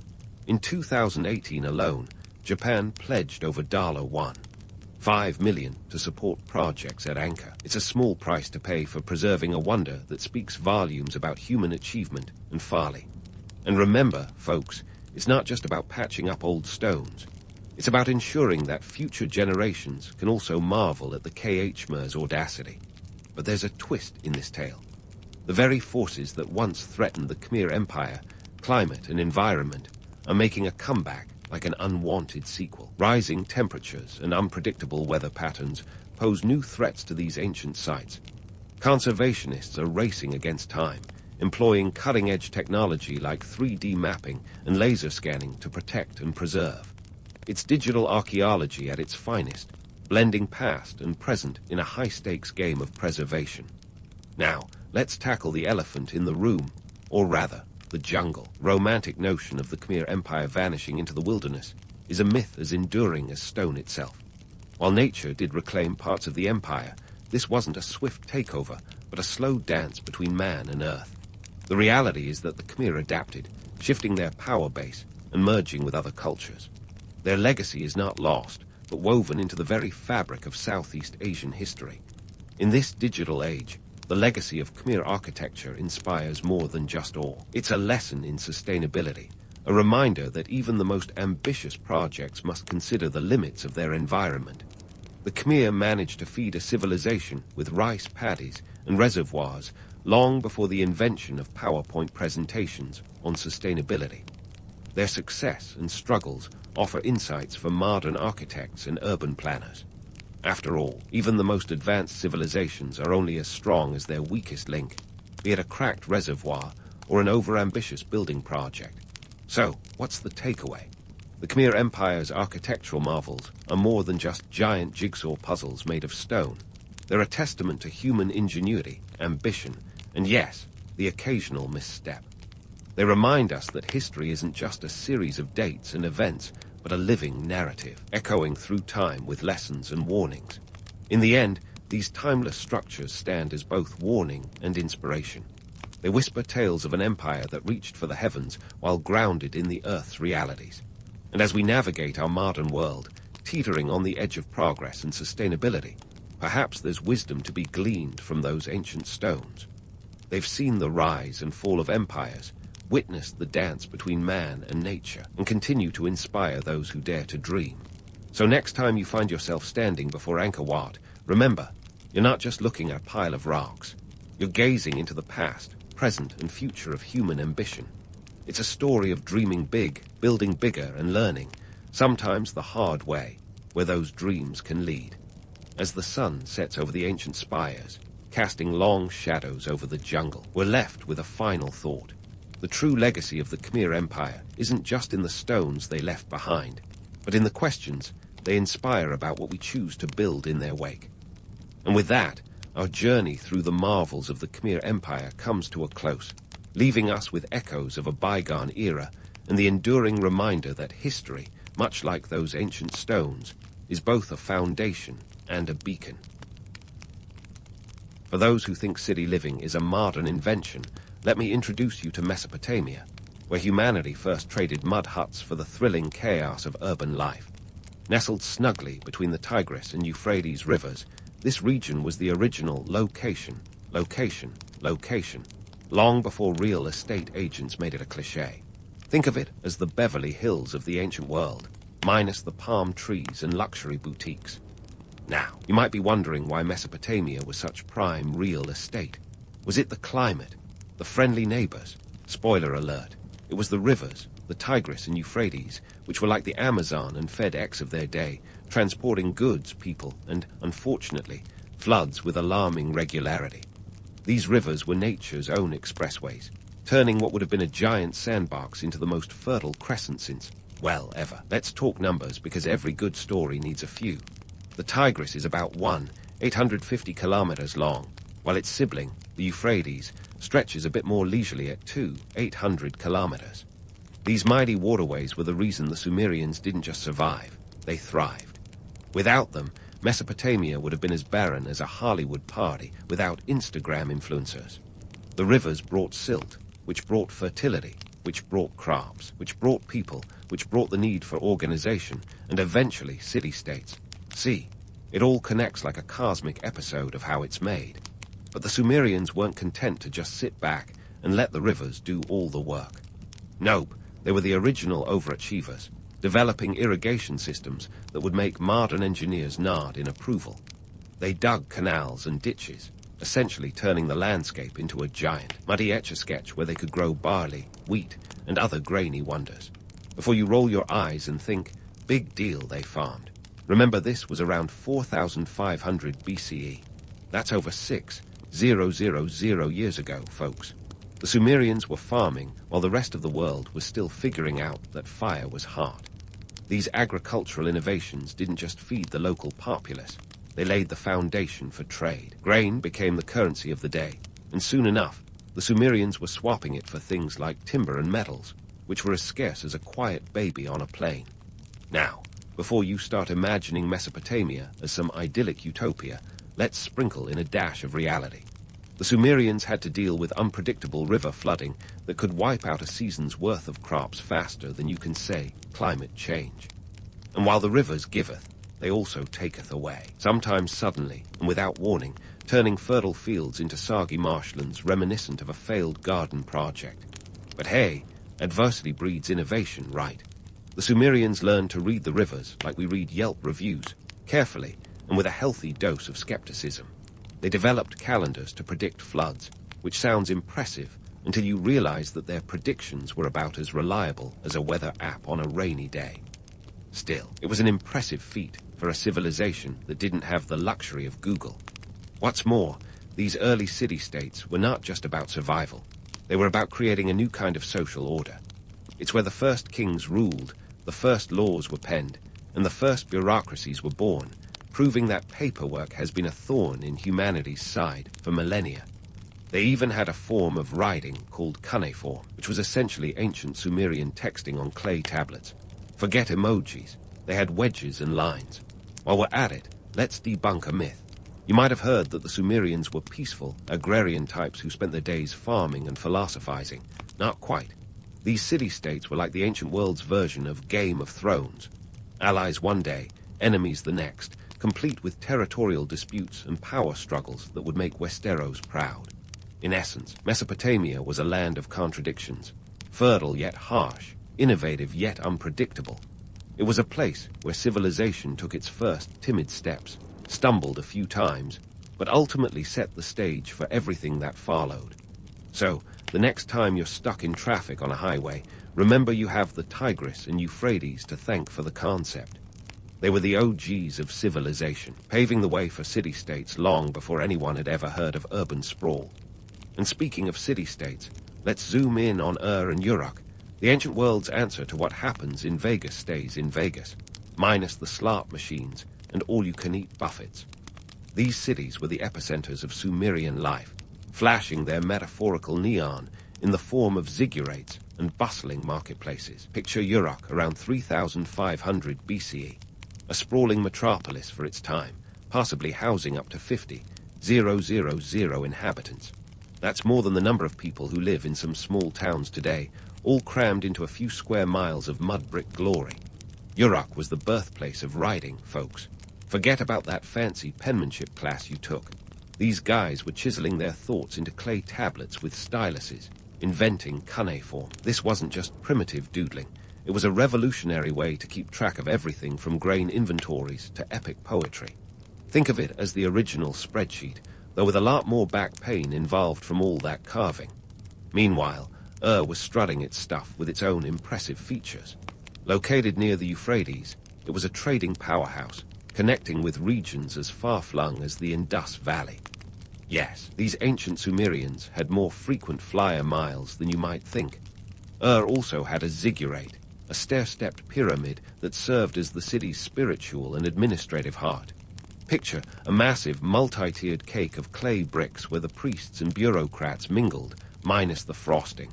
In 2018 alone, Japan pledged over $1.5 million to support projects at Angkor. It's a small price to pay for preserving a wonder that speaks volumes about human achievement and folly. And remember, folks, it's not just about patching up old stones. It's about ensuring that future generations can also marvel at the Khmer's audacity. But there's a twist in this tale. The very forces that once threatened the Khmer Empire, climate and environment, are making a comeback like an unwanted sequel. Rising temperatures and unpredictable weather patterns pose new threats to these ancient sites. Conservationists are racing against time, employing cutting-edge technology like 3D mapping and laser scanning to protect and preserve. It's digital archaeology at its finest, blending past and present in a high-stakes game of preservation. Now, let's tackle the elephant in the room, or rather, the jungle. Romantic notion of the Khmer Empire vanishing into the wilderness is a myth as enduring as stone itself. While nature did reclaim parts of the empire, this wasn't a swift takeover, but a slow dance between man and earth. The reality is that the Khmer adapted, shifting their power base and merging with other cultures. Their legacy is not lost, but woven into the very fabric of Southeast Asian history. In this digital age, the legacy of Khmer architecture inspires more than just awe. It's a lesson in sustainability, a reminder that even the most ambitious projects must consider the limits of their environment. The Khmer managed to feed a civilization with rice paddies and reservoirs long before the invention of PowerPoint presentations on sustainability. Their success and struggles offer insights for modern architects and urban planners. After all, even the most advanced civilizations are only as strong as their weakest link, be it a cracked reservoir or an overambitious building project. So, what's the takeaway? The Khmer Empire's architectural marvels are more than just giant jigsaw puzzles made of stone. They're a testament to human ingenuity, ambition, and yes, the occasional misstep. They remind us that history isn't just a series of dates and events, but a living narrative, echoing through time with lessons and warnings. In the end, these timeless structures stand as both warning and inspiration. They whisper tales of an empire that reached for the heavens while grounded in the Earth's realities. And as we navigate our modern world, teetering on the edge of progress and sustainability, perhaps there's wisdom to be gleaned from those ancient stones. They've seen the rise and fall of empires, witnessed the dance between man and nature, and continue to inspire those who dare to dream. So next time you find yourself standing before Angkor Wat, remember, you're not just looking at a pile of rocks. You're gazing into the past, present, and future of human ambition. It's a story of dreaming big, building bigger, and learning, sometimes the hard way, where those dreams can lead. As the sun sets over the ancient spires, casting long shadows over the jungle, we're left with a final thought. The true legacy of the Khmer Empire isn't just in the stones they left behind, but in the questions they inspire about what we choose to build in their wake. And with that, our journey through the marvels of the Khmer Empire comes to a close, leaving us with echoes of a bygone era and the enduring reminder that history, much like those ancient stones, is both a foundation and a beacon. For those who think city living is a modern invention, let me introduce you to Mesopotamia, where humanity first traded mud huts for the thrilling chaos of urban life. Nestled snugly between the Tigris and Euphrates rivers, this region was the original location, long before real estate agents made it a cliché. Think of it as the Beverly Hills of the ancient world, minus the palm trees and luxury boutiques. Now, you might be wondering why Mesopotamia was such prime real estate. Was it the climate? The friendly neighbors? Spoiler alert, it was the rivers, the Tigris and Euphrates, which were like the Amazon and FedEx of their day, transporting goods, people, and, unfortunately, floods with alarming regularity. These rivers were nature's own expressways, turning what would have been a giant sandbox into the most fertile crescent since, well, ever. Let's talk numbers, because every good story needs a few. The Tigris is about 850 kilometers long, while its sibling, the Euphrates, stretches a bit more leisurely at 800 kilometers. These mighty waterways were the reason the Sumerians didn't just survive, they thrived. Without them, Mesopotamia would have been as barren as a Hollywood party without Instagram influencers. The rivers brought silt, which brought fertility, which brought crops, which brought people, which brought the need for organization, and eventually city-states. See, it all connects like a cosmic episode of how it's made. But the Sumerians weren't content to just sit back and let the rivers do all the work. Nope, they were the original overachievers, developing irrigation systems that would make modern engineers nod in approval. They dug canals and ditches, essentially turning the landscape into a giant muddy etch-a-sketch where they could grow barley, wheat, and other grainy wonders. Before you roll your eyes and think, big deal they farmed. Remember, this was around 4,500 BCE. That's over 6,000 years ago, folks. The Sumerians were farming while the rest of the world was still figuring out that fire was hot. These agricultural innovations didn't just feed the local populace. They laid the foundation for trade. Grain became the currency of the day, and soon enough, the Sumerians were swapping it for things like timber and metals, which were as scarce as a quiet baby on a plane. Now, before you start imagining Mesopotamia as some idyllic utopia, let's sprinkle in a dash of reality. The Sumerians had to deal with unpredictable river flooding that could wipe out a season's worth of crops faster than you can say climate change. And while the rivers giveth, they also taketh away, sometimes suddenly and without warning, turning fertile fields into soggy marshlands reminiscent of a failed garden project. But hey, adversity breeds innovation, right? The Sumerians learned to read the rivers like we read Yelp reviews, carefully and with a healthy dose of skepticism. They developed calendars to predict floods, which sounds impressive until you realize that their predictions were about as reliable as a weather app on a rainy day. Still, it was an impressive feat for a civilization that didn't have the luxury of Google. What's more, these early city-states were not just about survival. They were about creating a new kind of social order. It's where the first kings ruled, the first laws were penned, and the first bureaucracies were born, proving that paperwork has been a thorn in humanity's side for millennia. They even had a form of writing called cuneiform, which was essentially ancient Sumerian texting on clay tablets. Forget emojis, they had wedges and lines. While we're at it, let's debunk a myth. You might have heard that the Sumerians were peaceful, agrarian types who spent their days farming and philosophizing. Not quite. These city-states were like the ancient world's version of Game of Thrones. Allies one day, enemies the next, complete with territorial disputes and power struggles that would make Westeros proud. In essence, Mesopotamia was a land of contradictions, fertile yet harsh, innovative yet unpredictable. It was a place where civilization took its first timid steps, stumbled a few times, but ultimately set the stage for everything that followed. So, the next time you're stuck in traffic on a highway, remember you have the Tigris and Euphrates to thank for the concept. They were the OGs of civilization, paving the way for city-states long before anyone had ever heard of urban sprawl. And speaking of city-states, let's zoom in on and Uruk. The ancient world's answer to what happens in Vegas stays in Vegas, minus the slot machines and all-you-can-eat buffets. These cities were the epicenters of Sumerian life, flashing their metaphorical neon in the form of ziggurats and bustling marketplaces. Picture Uruk around 3,500 BCE. A sprawling metropolis for its time, possibly housing up to 50,000 inhabitants. That's more than the number of people who live in some small towns today, all crammed into a few square miles of mud brick glory. Uruk was the birthplace of writing, folks. Forget about that fancy penmanship class you took. These guys were chiseling their thoughts into clay tablets with styluses, inventing cuneiform. This wasn't just primitive doodling. It was a revolutionary way to keep track of everything from grain inventories to epic poetry. Think of it as the original spreadsheet, though with a lot more back pain involved from all that carving. Meanwhile, was strutting its stuff with its own impressive features. Located near the Euphrates, it was a trading powerhouse, connecting with regions as far-flung as the Indus Valley. Yes, these ancient Sumerians had more frequent flyer miles than you might think. Also had a ziggurat, a stair-stepped pyramid that served as the city's spiritual and administrative heart. Picture a massive, multi-tiered cake of clay bricks where the priests and bureaucrats mingled, minus the frosting.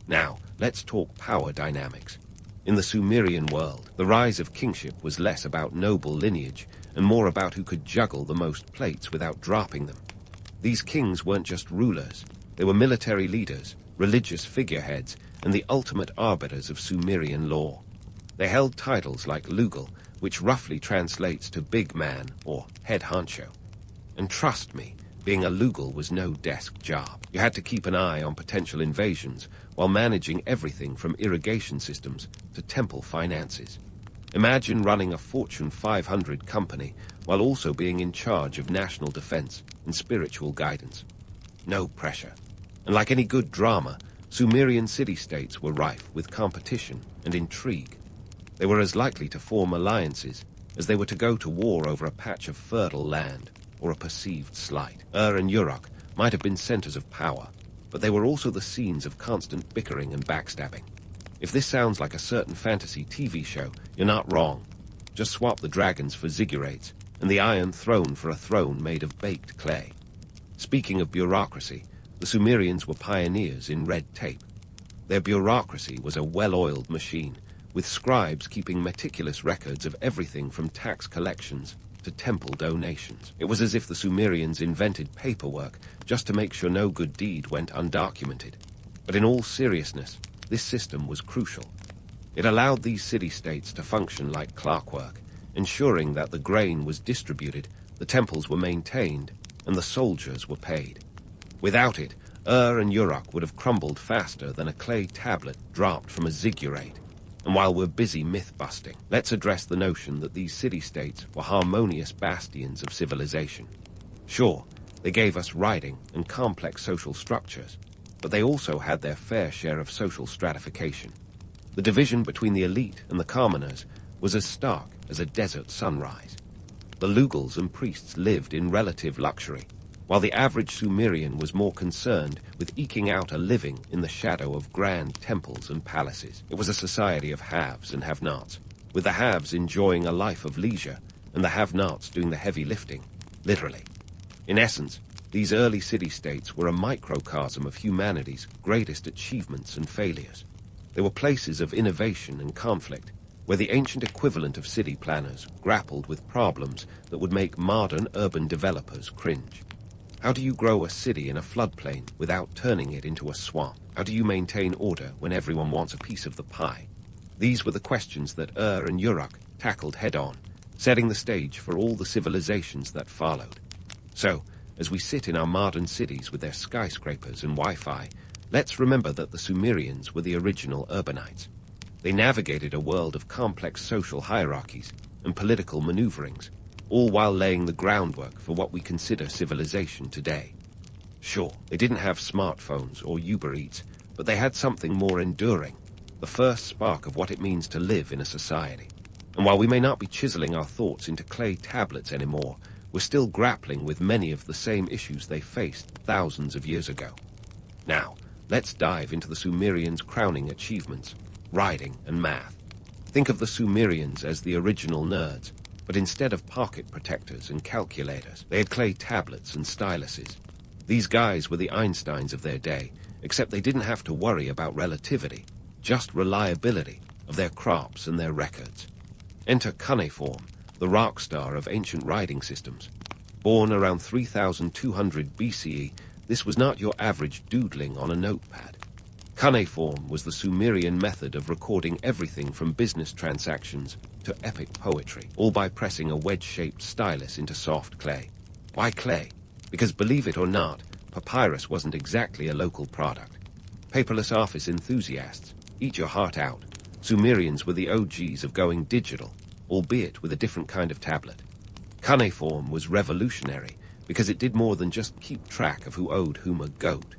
Now, let's talk power dynamics. In the Sumerian world, the rise of kingship was less about noble lineage and more about who could juggle the most plates without dropping them. These kings weren't just rulers. They were military leaders, religious figureheads, and the ultimate arbiters of Sumerian law. They held titles like Lugal, which roughly translates to big man or head honcho. And trust me, being a Lugal was no desk job. You had to keep an eye on potential invasions while managing everything from irrigation systems to temple finances. Imagine running a Fortune 500 company while also being in charge of national defense and spiritual guidance. No pressure. And like any good drama, Sumerian city-states were rife with competition and intrigue. They were as likely to form alliances as they were to go to war over a patch of fertile land or a perceived slight. And Uruk might have been centers of power, but they were also the scenes of constant bickering and backstabbing. If this sounds like a certain fantasy TV show, you're not wrong. Just swap the dragons for ziggurats and the Iron Throne for a throne made of baked clay. Speaking of bureaucracy, the Sumerians were pioneers in red tape. Their bureaucracy was a well-oiled machine, with scribes keeping meticulous records of everything from tax collections to temple donations. It was as if the Sumerians invented paperwork just to make sure no good deed went undocumented. But in all seriousness, this system was crucial. It allowed these city-states to function like clockwork, ensuring that the grain was distributed, the temples were maintained, and the soldiers were paid. Without it, and Uruk would have crumbled faster than a clay tablet dropped from a ziggurat. And while we're busy myth-busting, let's address the notion that these city-states were harmonious bastions of civilization. Sure, they gave us writing and complex social structures, but they also had their fair share of social stratification. The division between the elite and the commoners was as stark as a desert sunrise. The Lugals and priests lived in relative luxury, while the average Sumerian was more concerned with eking out a living in the shadow of grand temples and palaces. It was a society of haves and have-nots, with the haves enjoying a life of leisure and the have-nots doing the heavy lifting, literally. In essence, these early city-states were a microcosm of humanity's greatest achievements and failures. They were places of innovation and conflict, where the ancient equivalent of city planners grappled with problems that would make modern urban developers cringe. How do you grow a city in a floodplain without turning it into a swamp? How do you maintain order when everyone wants a piece of the pie? These were the questions that and Uruk tackled head-on, setting the stage for all the civilizations that followed. So, as we sit in our modern cities with their skyscrapers and Wi-Fi, let's remember that the Sumerians were the original urbanites. They navigated a world of complex social hierarchies and political maneuverings, all while laying the groundwork for what we consider civilization today. Sure, they didn't have smartphones or Uber Eats, but they had something more enduring, the first spark of what it means to live in a society. And while we may not be chiseling our thoughts into clay tablets anymore, we're still grappling with many of the same issues they faced thousands of years ago. Now, let's dive into the Sumerians' crowning achievements, writing and math. Think of the Sumerians as the original nerds, but instead of pocket protectors and calculators, they had clay tablets and styluses. These guys were the Einsteins of their day, except they didn't have to worry about relativity, just reliability of their crops and their records. Enter Cuneiform, the rock star of ancient writing systems. Born around 3200 BCE, this was not your average doodling on a notepad. Cuneiform was the Sumerian method of recording everything from business transactions to epic poetry, all by pressing a wedge-shaped stylus into soft clay. Why clay? Because believe it or not, papyrus wasn't exactly a local product. Paperless office enthusiasts, eat your heart out. Sumerians were the OGs of going digital, albeit with a different kind of tablet. Cuneiform was revolutionary because it did more than just keep track of who owed whom a goat.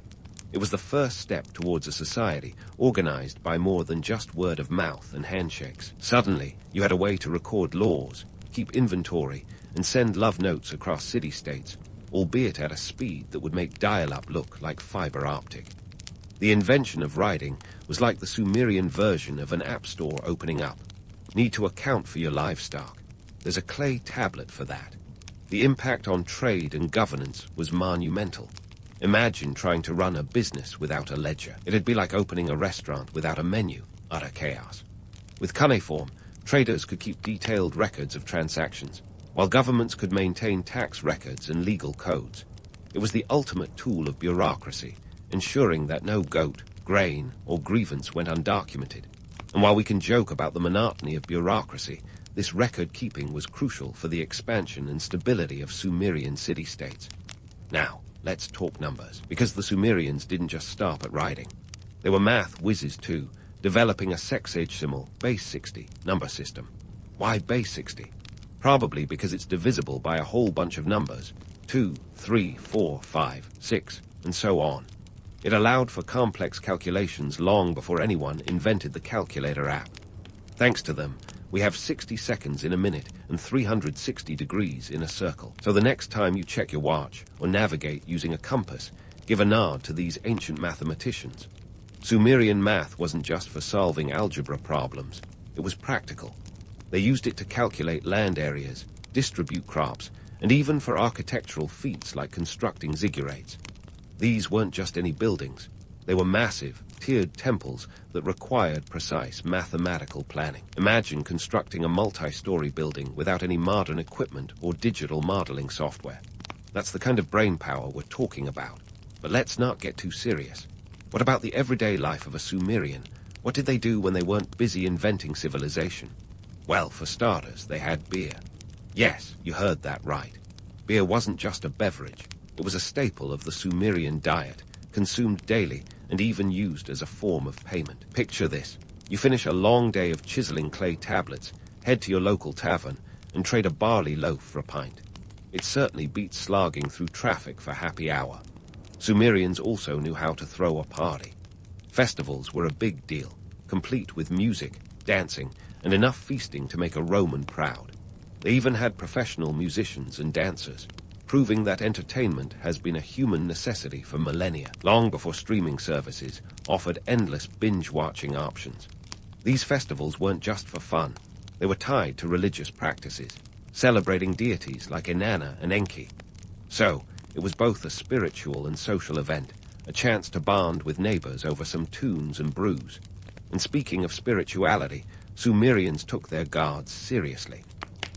It was the first step towards a society organized by more than just word of mouth and handshakes. Suddenly, you had a way to record laws, keep inventory, and send love notes across city-states, albeit at a speed that would make dial-up look like fiber optic. The invention of writing was like the Sumerian version of an app store opening up. Need to account for your livestock. There's a clay tablet for that. The impact on trade and governance was monumental. Imagine trying to run a business without a ledger. It'd be like opening a restaurant without a menu. Utter chaos. With cuneiform, traders could keep detailed records of transactions, while governments could maintain tax records and legal codes. It was the ultimate tool of bureaucracy, ensuring that no goat, grain, or grievance went undocumented. And while we can joke about the monotony of bureaucracy, this record-keeping was crucial for the expansion and stability of Sumerian city-states. Now, let's talk numbers, because the Sumerians didn't just stop at writing. They were math whizzes too, developing a sexagesimal, base 60, number system. Why base 60? Probably because it's divisible by a whole bunch of numbers, 2, 3, 4, 5, 6, and so on. It allowed for complex calculations long before anyone invented the calculator app. Thanks to them, we have 60 seconds in a minute and 360 degrees in a circle. So the next time you check your watch or navigate using a compass, give a nod to these ancient mathematicians. Sumerian math wasn't just for solving algebra problems. It was practical. They used it to calculate land areas, distribute crops, and even for architectural feats like constructing ziggurats. These weren't just any buildings. They were massive, tiered temples that required precise mathematical planning. Imagine constructing a multi-story building without any modern equipment or digital modeling software. That's the kind of brain power we're talking about. But let's not get too serious. What about the everyday life of a Sumerian? What did they do when they weren't busy inventing civilization? Well, for starters, they had beer. Yes, you heard that right. Beer wasn't just a beverage. It was a staple of the Sumerian diet, consumed daily and even used as a form of payment. Picture this. You finish a long day of chiseling clay tablets, head to your local tavern, and trade a barley loaf for a pint. It certainly beats slogging through traffic for happy hour. Sumerians also knew how to throw a party. Festivals were a big deal, complete with music, dancing, and enough feasting to make a Roman proud. They even had professional musicians and dancers, proving that entertainment has been a human necessity for millennia, long before streaming services offered endless binge-watching options. These festivals weren't just for fun. They were tied to religious practices, celebrating deities like Inanna and Enki. So, it was both a spiritual and social event, a chance to bond with neighbors over some tunes and brews. And speaking of spirituality, Sumerians took their gods seriously.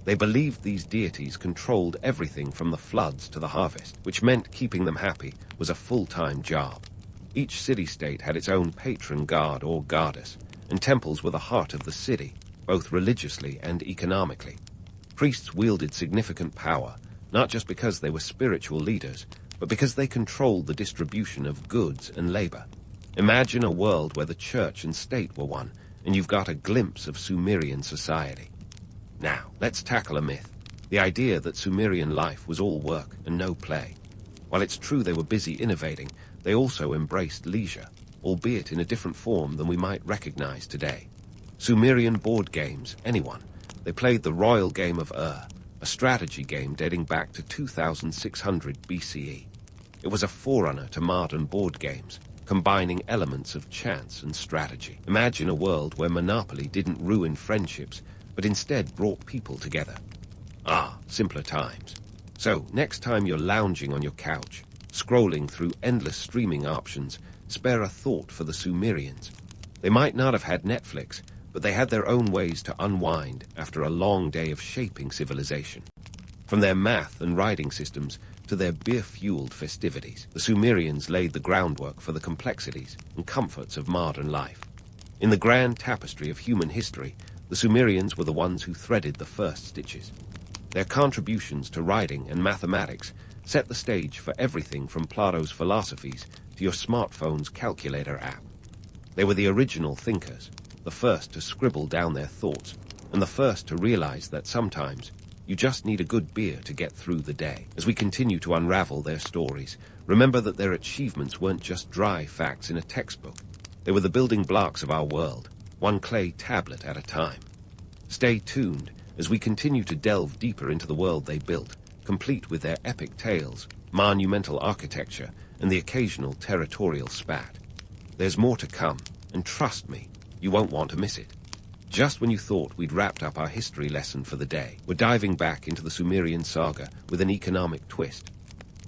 They believed these deities controlled everything from the floods to the harvest, which meant keeping them happy was a full-time job. Each city-state had its own patron god or goddess, and temples were the heart of the city, both religiously and economically. Priests wielded significant power, not just because they were spiritual leaders, but because they controlled the distribution of goods and labor. Imagine a world where the church and state were one, and you've got a glimpse of Sumerian society. Now, let's tackle a myth, the idea that Sumerian life was all work and no play. While it's true they were busy innovating, they also embraced leisure, albeit in a different form than we might recognize today. Sumerian board games, anyone. They played the royal game of a strategy game dating back to 2600 BCE. It was a forerunner to modern board games, combining elements of chance and strategy. Imagine a world where Monopoly didn't ruin friendships, but instead brought people together. Simpler times. So, next time you're lounging on your couch, scrolling through endless streaming options, spare a thought for the Sumerians. They might not have had Netflix, but they had their own ways to unwind after a long day of shaping civilization. From their math and writing systems to their beer-fueled festivities, the Sumerians laid the groundwork for the complexities and comforts of modern life. In the grand tapestry of human history, the Sumerians were the ones who threaded the first stitches. Their contributions to writing and mathematics set the stage for everything from Plato's philosophies to your smartphone's calculator app. They were the original thinkers, the first to scribble down their thoughts, and the first to realize that sometimes you just need a good beer to get through the day. As we continue to unravel their stories, remember that their achievements weren't just dry facts in a textbook. They were the building blocks of our world, one clay tablet at a time. Stay tuned as we continue to delve deeper into the world they built, complete with their epic tales, monumental architecture, and the occasional territorial spat. There's more to come, and trust me, you won't want to miss it. Just when you thought we'd wrapped up our history lesson for the day, we're diving back into the Sumerian saga with an economic twist.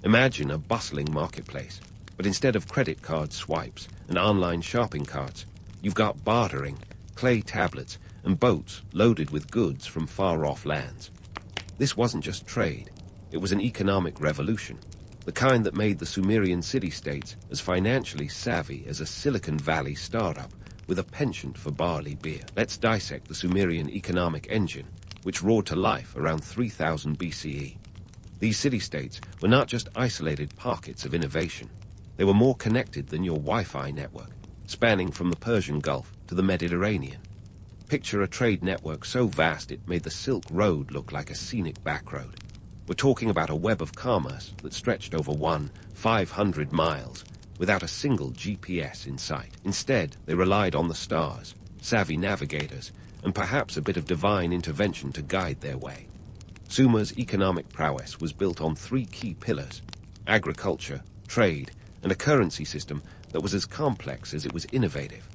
Imagine a bustling marketplace, but instead of credit card swipes and online shopping carts, you've got bartering, clay tablets, and boats loaded with goods from far-off lands. This wasn't just trade, it was an economic revolution, the kind that made the Sumerian city-states as financially savvy as a Silicon Valley startup with a penchant for barley beer. Let's dissect the Sumerian economic engine, which roared to life around 3000 BCE. These city-states were not just isolated pockets of innovation. They were more connected than your Wi-Fi network, spanning from the Persian Gulf to the Mediterranean. Picture a trade network so vast it made the Silk Road look like a scenic backroad. We're talking about a web of commerce that stretched over 500 miles without a single GPS in sight. Instead, they relied on the stars, savvy navigators, and perhaps a bit of divine intervention to guide their way. Sumer's economic prowess was built on three key pillars: agriculture, trade, and a currency system that was as complex as it was innovative.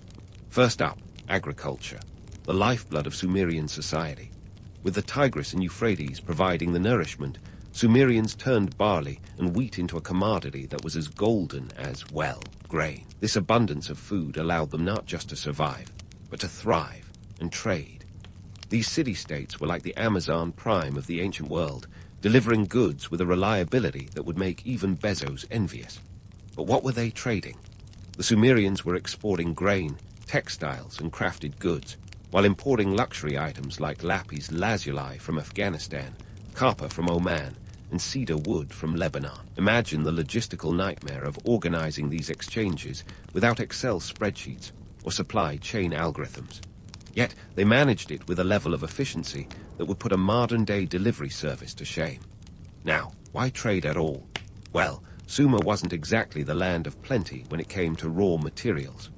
First up, agriculture, the lifeblood of Sumerian society. With the Tigris and Euphrates providing the nourishment, Sumerians turned barley and wheat into a commodity that was as golden as, well, grain. This abundance of food allowed them not just to survive, but to thrive and trade. These city-states were like the Amazon Prime of the ancient world, delivering goods with a reliability that would make even Bezos envious. But what were they trading? The Sumerians were exporting grain, textiles, and crafted goods, while importing luxury items like lapis lazuli from Afghanistan, copper from Oman, and cedar wood from Lebanon. Imagine the logistical nightmare of organizing these exchanges without Excel spreadsheets or supply chain algorithms. Yet they managed it with a level of efficiency that would put a modern-day delivery service to shame. Now, why trade at all? Well, Sumer wasn't exactly the land of plenty when it came to raw materials.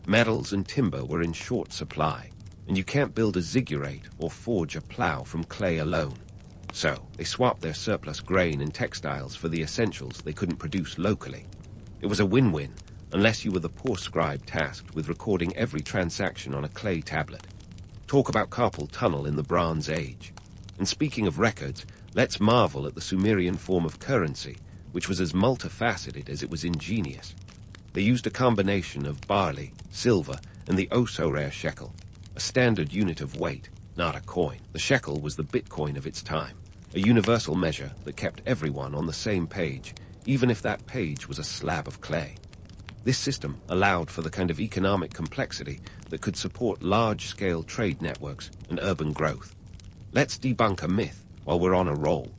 Metals and timber were in short supply, and you can't build a ziggurat or forge a plow from clay alone. So, they swapped their surplus grain and textiles for the essentials they couldn't produce locally. It was a win-win, unless you were the poor scribe tasked with recording every transaction on a clay tablet. Talk about carpal tunnel in the Bronze Age. And speaking of records, let's marvel at the Sumerian form of currency, which was as multifaceted as it was ingenious. They used a combination of barley, silver, and the oh-so-rare shekel, a standard unit of weight, not a coin. The shekel was the Bitcoin of its time, a universal measure that kept everyone on the same page, even if that page was a slab of clay. This system allowed for the kind of economic complexity that could support large-scale trade networks and urban growth. Let's debunk a myth while we're on a roll.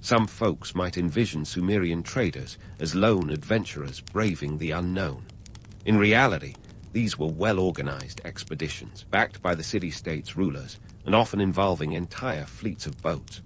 Some folks might envision Sumerian traders as lone adventurers braving the unknown. In reality, these were well-organized expeditions, backed by the city-states' rulers, and often involving entire fleets of boats.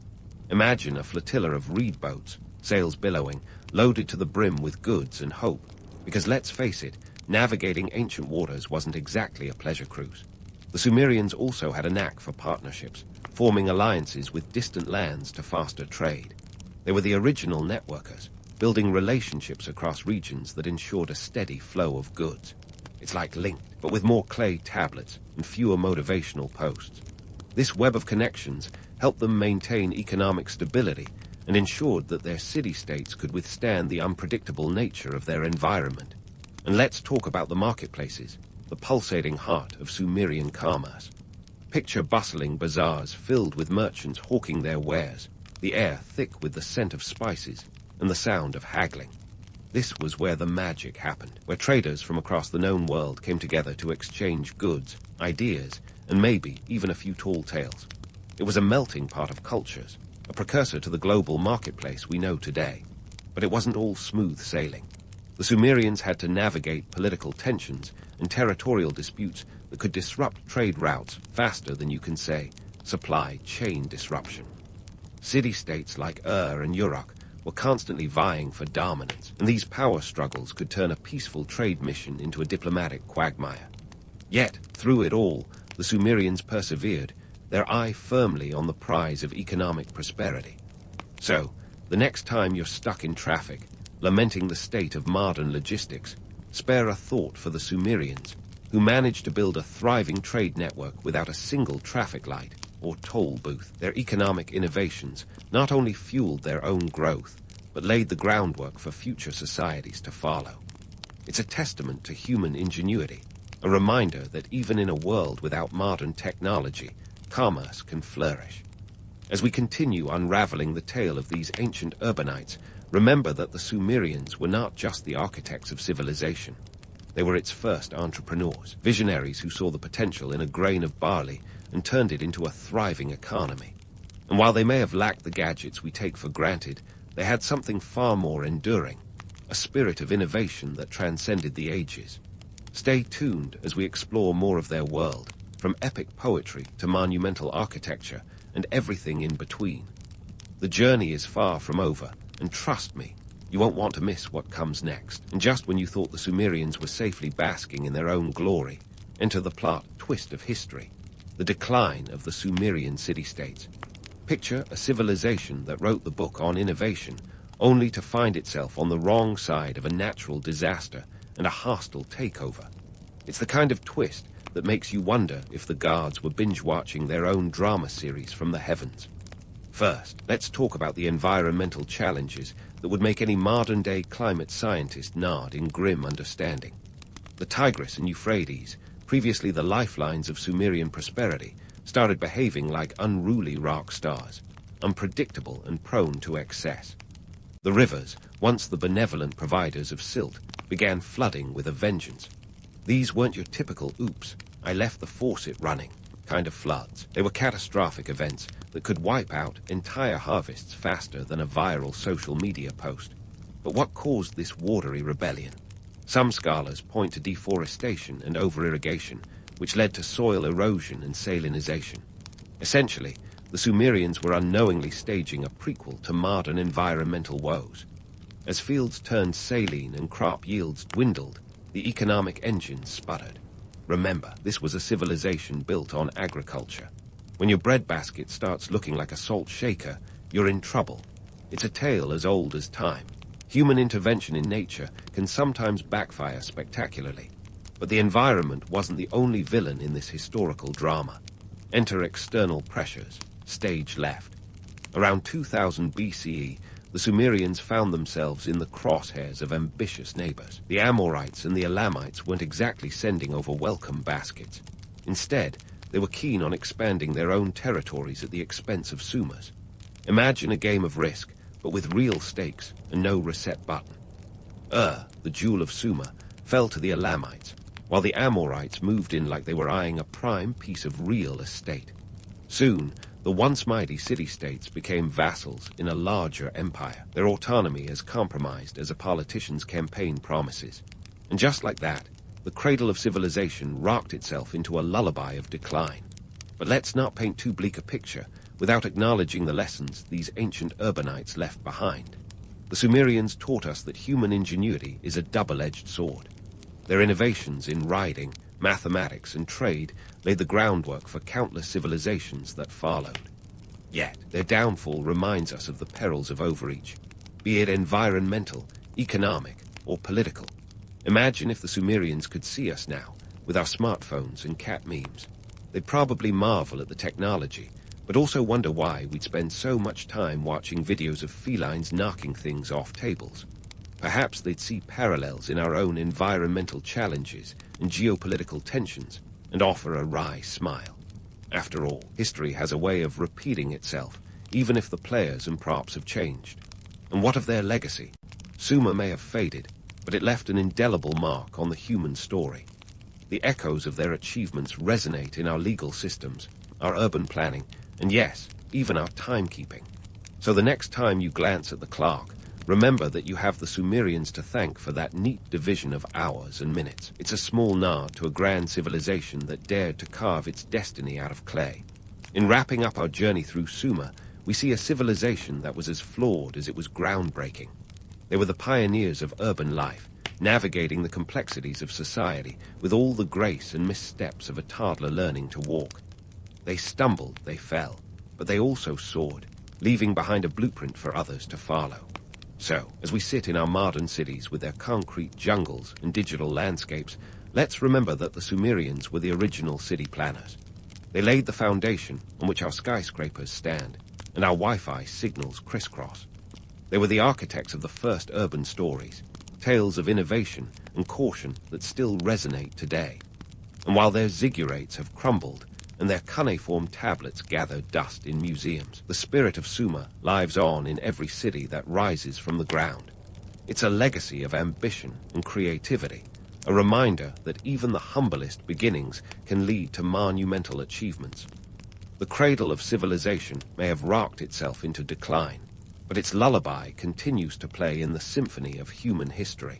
Imagine a flotilla of reed boats, sails billowing, loaded to the brim with goods and hope, because let's face it, navigating ancient waters wasn't exactly a pleasure cruise. The Sumerians also had a knack for partnerships, forming alliances with distant lands to foster trade. They were the original networkers, building relationships across regions that ensured a steady flow of goods. It's like Linked, but with more clay tablets and fewer motivational posts. This web of connections helped them maintain economic stability and ensured that their city-states could withstand the unpredictable nature of their environment. And let's talk about the marketplaces, the pulsating heart of Sumerian commerce. Picture bustling bazaars filled with merchants hawking their wares, the air thick with the scent of spices and the sound of haggling. This was where the magic happened, where traders from across the known world came together to exchange goods, ideas, and maybe even a few tall tales. It was a melting pot of cultures, a precursor to the global marketplace we know today. But it wasn't all smooth sailing. The Sumerians had to navigate political tensions and territorial disputes that could disrupt trade routes faster than you can say supply chain disruption. City-states like and Uruk were constantly vying for dominance, and these power struggles could turn a peaceful trade mission into a diplomatic quagmire. Yet, through it all, the Sumerians persevered, their eye firmly on the prize of economic prosperity. So, the next time you're stuck in traffic, lamenting the state of modern logistics, spare a thought for the Sumerians, who managed to build a thriving trade network without a single traffic light or toll booth. Their economic innovations not only fueled their own growth, but laid the groundwork for future societies to follow. It's a testament to human ingenuity, a reminder that even in a world without modern technology, commerce can flourish. As we continue unraveling the tale of these ancient urbanites, remember that the Sumerians were not just the architects of civilization. They were its first entrepreneurs, visionaries who saw the potential in a grain of barley and turned it into a thriving economy. And while they may have lacked the gadgets we take for granted, they had something far more enduring, a spirit of innovation that transcended the ages. Stay tuned as we explore more of their world, from epic poetry to monumental architecture and everything in between. The journey is far from over, and trust me, you won't want to miss what comes next. And just when you thought the Sumerians were safely basking in their own glory, enter the plot twist of history, the decline of the Sumerian city-states. Picture a civilization that wrote the book on innovation, only to find itself on the wrong side of a natural disaster and a hostile takeover. It's the kind of twist that makes you wonder if the gods were binge-watching their own drama series from the heavens. First, let's talk about the environmental challenges that would make any modern-day climate scientist nod in grim understanding. The Tigris and Euphrates, previously the lifelines of Sumerian prosperity, started behaving like unruly rock stars, unpredictable and prone to excess. The rivers, once the benevolent providers of silt, began flooding with a vengeance. These weren't your typical oops, I left the faucet running kind of floods. They were catastrophic events that could wipe out entire harvests faster than a viral social media post. But what caused this watery rebellion? Some scholars point to deforestation and over-irrigation, which led to soil erosion and salinization. Essentially, the Sumerians were unknowingly staging a prequel to modern environmental woes. As fields turned saline and crop yields dwindled, the economic engine sputtered. Remember, this was a civilization built on agriculture. When your breadbasket starts looking like a salt shaker, you're in trouble. It's a tale as old as time. Human intervention in nature can sometimes backfire spectacularly. But the environment wasn't the only villain in this historical drama. Enter external pressures. Stage left. Around 2000 BCE, the Sumerians found themselves in the crosshairs of ambitious neighbors. The Amorites and the Elamites weren't exactly sending over welcome baskets. Instead, they were keen on expanding their own territories at the expense of Sumer's. Imagine a game of Risk, but with real stakes and no reset button. The jewel of Sumer, fell to the Elamites, while the Amorites moved in like they were eyeing a prime piece of real estate. Soon, the once mighty city-states became vassals in a larger empire, their autonomy as compromised as a politician's campaign promises. And just like that, the cradle of civilization rocked itself into a lullaby of decline. But let's not paint too bleak a picture without acknowledging the lessons these ancient urbanites left behind. The Sumerians taught us that human ingenuity is a double-edged sword. Their innovations in riding, mathematics, and trade laid the groundwork for countless civilizations that followed. Yet, their downfall reminds us of the perils of overreach, be it environmental, economic, or political. Imagine if the Sumerians could see us now, with our smartphones and cat memes. They'd probably marvel at the technology, but also wonder why we'd spend so much time watching videos of felines knocking things off tables. Perhaps they'd see parallels in our own environmental challenges and geopolitical tensions, and offer a wry smile. After all, history has a way of repeating itself, even if the players and props have changed. And what of their legacy? Sumer may have faded, but it left an indelible mark on the human story. The echoes of their achievements resonate in our legal systems, our urban planning, and yes, even our timekeeping. So the next time you glance at the clock, remember that you have the Sumerians to thank for that neat division of hours and minutes. It's a small nod to a grand civilization that dared to carve its destiny out of clay. In wrapping up our journey through Sumer, we see a civilization that was as flawed as it was groundbreaking. They were the pioneers of urban life, navigating the complexities of society with all the grace and missteps of a toddler learning to walk. They stumbled, they fell, but they also soared, leaving behind a blueprint for others to follow. So, as we sit in our modern cities with their concrete jungles and digital landscapes, Let's remember that the Sumerians were the original city planners. They laid the foundation on which our skyscrapers stand, and our Wi-Fi signals crisscross. They were the architects of the first urban stories, tales of innovation and caution that still resonate today. And while their ziggurats have crumbled and their cuneiform tablets gather dust in museums, the spirit of Sumer lives on in every city that rises from the ground. It's a legacy of ambition and creativity, a reminder that even the humblest beginnings can lead to monumental achievements. The cradle of civilization may have rocked itself into decline, but its lullaby continues to play in the symphony of human history.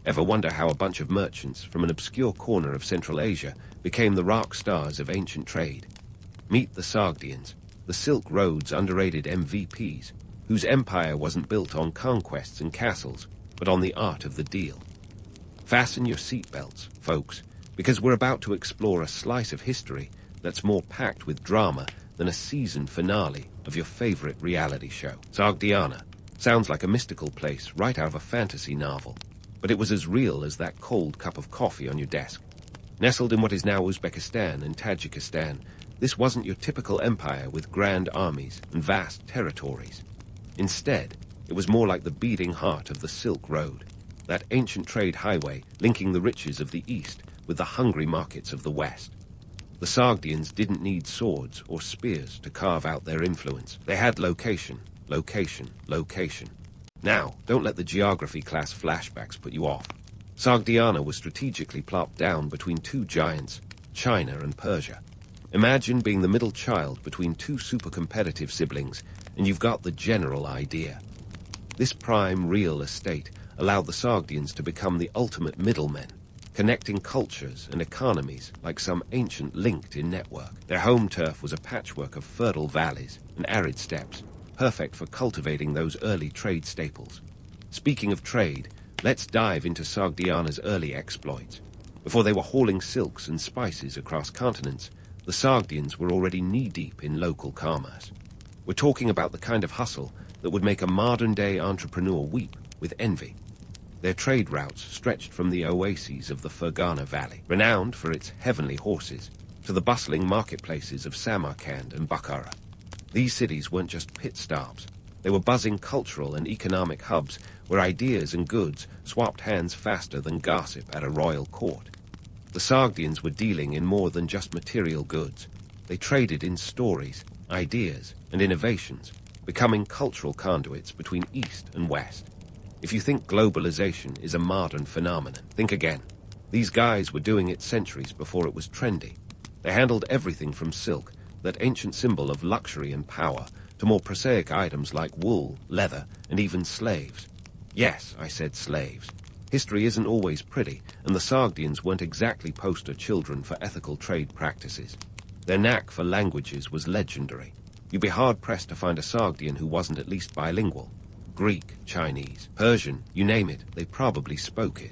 Ever wonder how a bunch of merchants from an obscure corner of Central Asia became the rock stars of ancient trade? Meet the Sogdians, the Silk Road's underrated MVPs, whose empire wasn't built on conquests and castles, but on the art of the deal. Fasten your seatbelts, folks, because we're about to explore a slice of history that's more packed with drama than a season finale of your favorite reality show. Sogdiana sounds like a mystical place right out of a fantasy novel, but it was as real as that cold cup of coffee on your desk. Nestled in what is now Uzbekistan and Tajikistan, this wasn't your typical empire with grand armies and vast territories. Instead, it was more like the beating heart of the Silk Road, that ancient trade highway linking the riches of the East with the hungry markets of the West. The Sogdians didn't need swords or spears to carve out their influence. They had location, location, location. Now, don't let the geography class flashbacks put you off. Sogdiana was strategically plopped down between two giants, China and Persia. Imagine being the middle child between two super-competitive siblings, and you've got the general idea. This prime real estate allowed the Sogdians to become the ultimate middlemen, connecting cultures and economies like some ancient linked-in network. Their home turf was a patchwork of fertile valleys and arid steppes, perfect for cultivating those early trade staples. Speaking of trade, let's dive into Sogdiana's early exploits. Before they were hauling silks and spices across continents, the Sogdians were already knee-deep in local commerce. We're talking about the kind of hustle that would make a modern-day entrepreneur weep with envy. Their trade routes stretched from the oases of the Fergana Valley, renowned for its heavenly horses, to the bustling marketplaces of Samarkand and Bukhara. These cities weren't just pit stops. They were buzzing cultural and economic hubs where ideas and goods swapped hands faster than gossip at a royal court. The Sogdians were dealing in more than just material goods. They traded in stories, ideas, and innovations, becoming cultural conduits between East and West. If you think globalization is a modern phenomenon, think again. These guys were doing it centuries before it was trendy. They handled everything from silk, that ancient symbol of luxury and power, to more prosaic items like wool, leather, and even slaves. Yes, I said slaves. History isn't always pretty, and the Sogdians weren't exactly poster children for ethical trade practices. Their knack for languages was legendary. You'd be hard-pressed to find a Sogdian who wasn't at least bilingual. Greek, Chinese, Persian, you name it, they probably spoke it.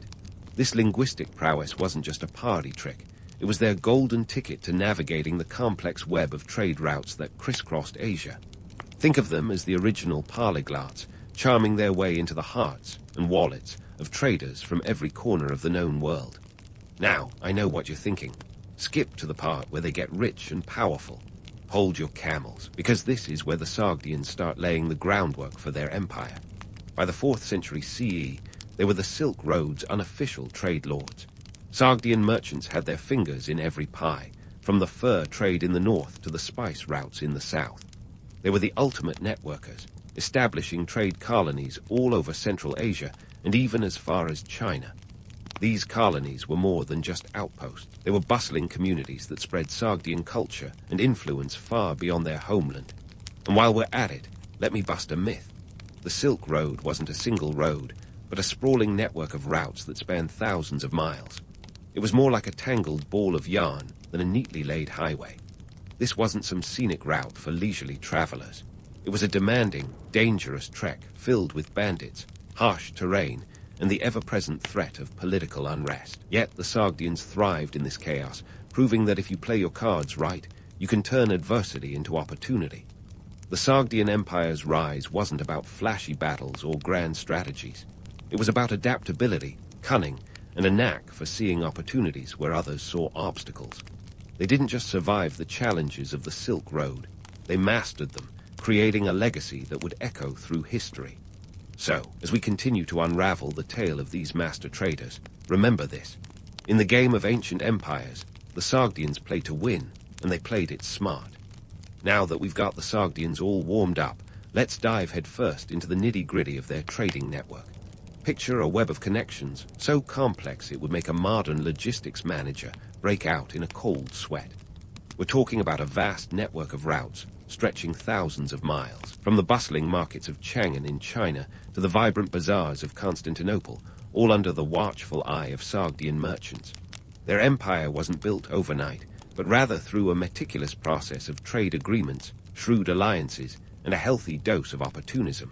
This linguistic prowess wasn't just a party trick. It was their golden ticket to navigating the complex web of trade routes that crisscrossed Asia. Think of them as the original polyglots, charming their way into the hearts and wallets of traders from every corner of the known world. Now, I know what you're thinking. Skip to the part where they get rich and powerful. Hold your camels, because this is where the Sogdians start laying the groundwork for their empire. By the 4th century CE, they were the Silk Road's unofficial trade lords. Sogdian merchants had their fingers in every pie, from the fur trade in the north to the spice routes in the south. They were the ultimate networkers, establishing trade colonies all over Central Asia and even as far as China. These colonies were more than just outposts. They were bustling communities that spread Sogdian culture and influence far beyond their homeland. And while we're at it, let me bust a myth. The Silk Road wasn't a single road, but a sprawling network of routes that spanned thousands of miles. It was more like a tangled ball of yarn than a neatly laid highway. This wasn't some scenic route for leisurely travelers. It was a demanding, dangerous trek filled with bandits, harsh terrain, and the ever-present threat of political unrest. Yet the Sogdians thrived in this chaos, proving that if you play your cards right, you can turn adversity into opportunity. The Sogdian Empire's rise wasn't about flashy battles or grand strategies. It was about adaptability, cunning, and a knack for seeing opportunities where others saw obstacles. They didn't just survive the challenges of the Silk Road, they mastered them, creating a legacy that would echo through history. So, as we continue to unravel the tale of these master traders, remember this. In the game of ancient empires, the Sogdians played to win, and they played it smart. Now that we've got the Sogdians all warmed up, let's dive headfirst into the nitty-gritty of their trading network. Picture a web of connections so complex it would make a modern logistics manager break out in a cold sweat. We're talking about a vast network of routes stretching thousands of miles, from the bustling markets of Chang'an in China to the vibrant bazaars of Constantinople, all under the watchful eye of Sogdian merchants. Their empire wasn't built overnight, but rather through a meticulous process of trade agreements, shrewd alliances, and a healthy dose of opportunism.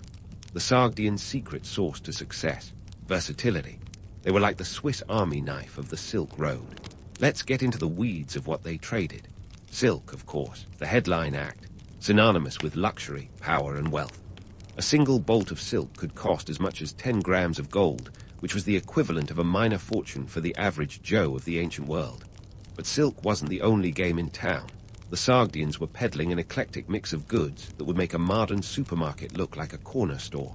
The Sogdians' secret sauce to success: versatility. They were like the Swiss Army knife of the Silk Road. Let's get into the weeds of what they traded. Silk, of course, the headline act, synonymous with luxury, power, and wealth. A single bolt of silk could cost as much as 10 grams of gold, which was the equivalent of a minor fortune for the average Joe of the ancient world. But silk wasn't the only game in town. The Sogdians were peddling an eclectic mix of goods that would make a modern supermarket look like a corner store.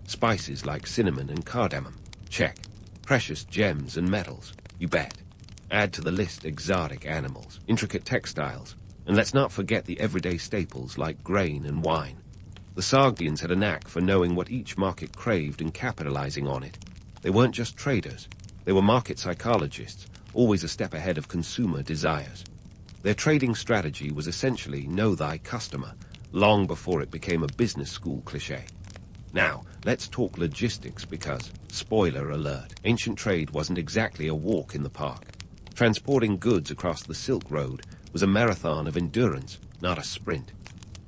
Spices like cinnamon and cardamom, check. Precious gems and metals, you bet. Add to the list exotic animals, intricate textiles, and let's not forget the everyday staples like grain and wine. The Sogdians had a knack for knowing what each market craved and capitalizing on it. They weren't just traders, they were market psychologists, always a step ahead of consumer desires. Their trading strategy was essentially know thy customer, long before it became a business school cliché. Now, let's talk logistics because, spoiler alert, ancient trade wasn't exactly a walk in the park. Transporting goods across the Silk Road was a marathon of endurance, not a sprint.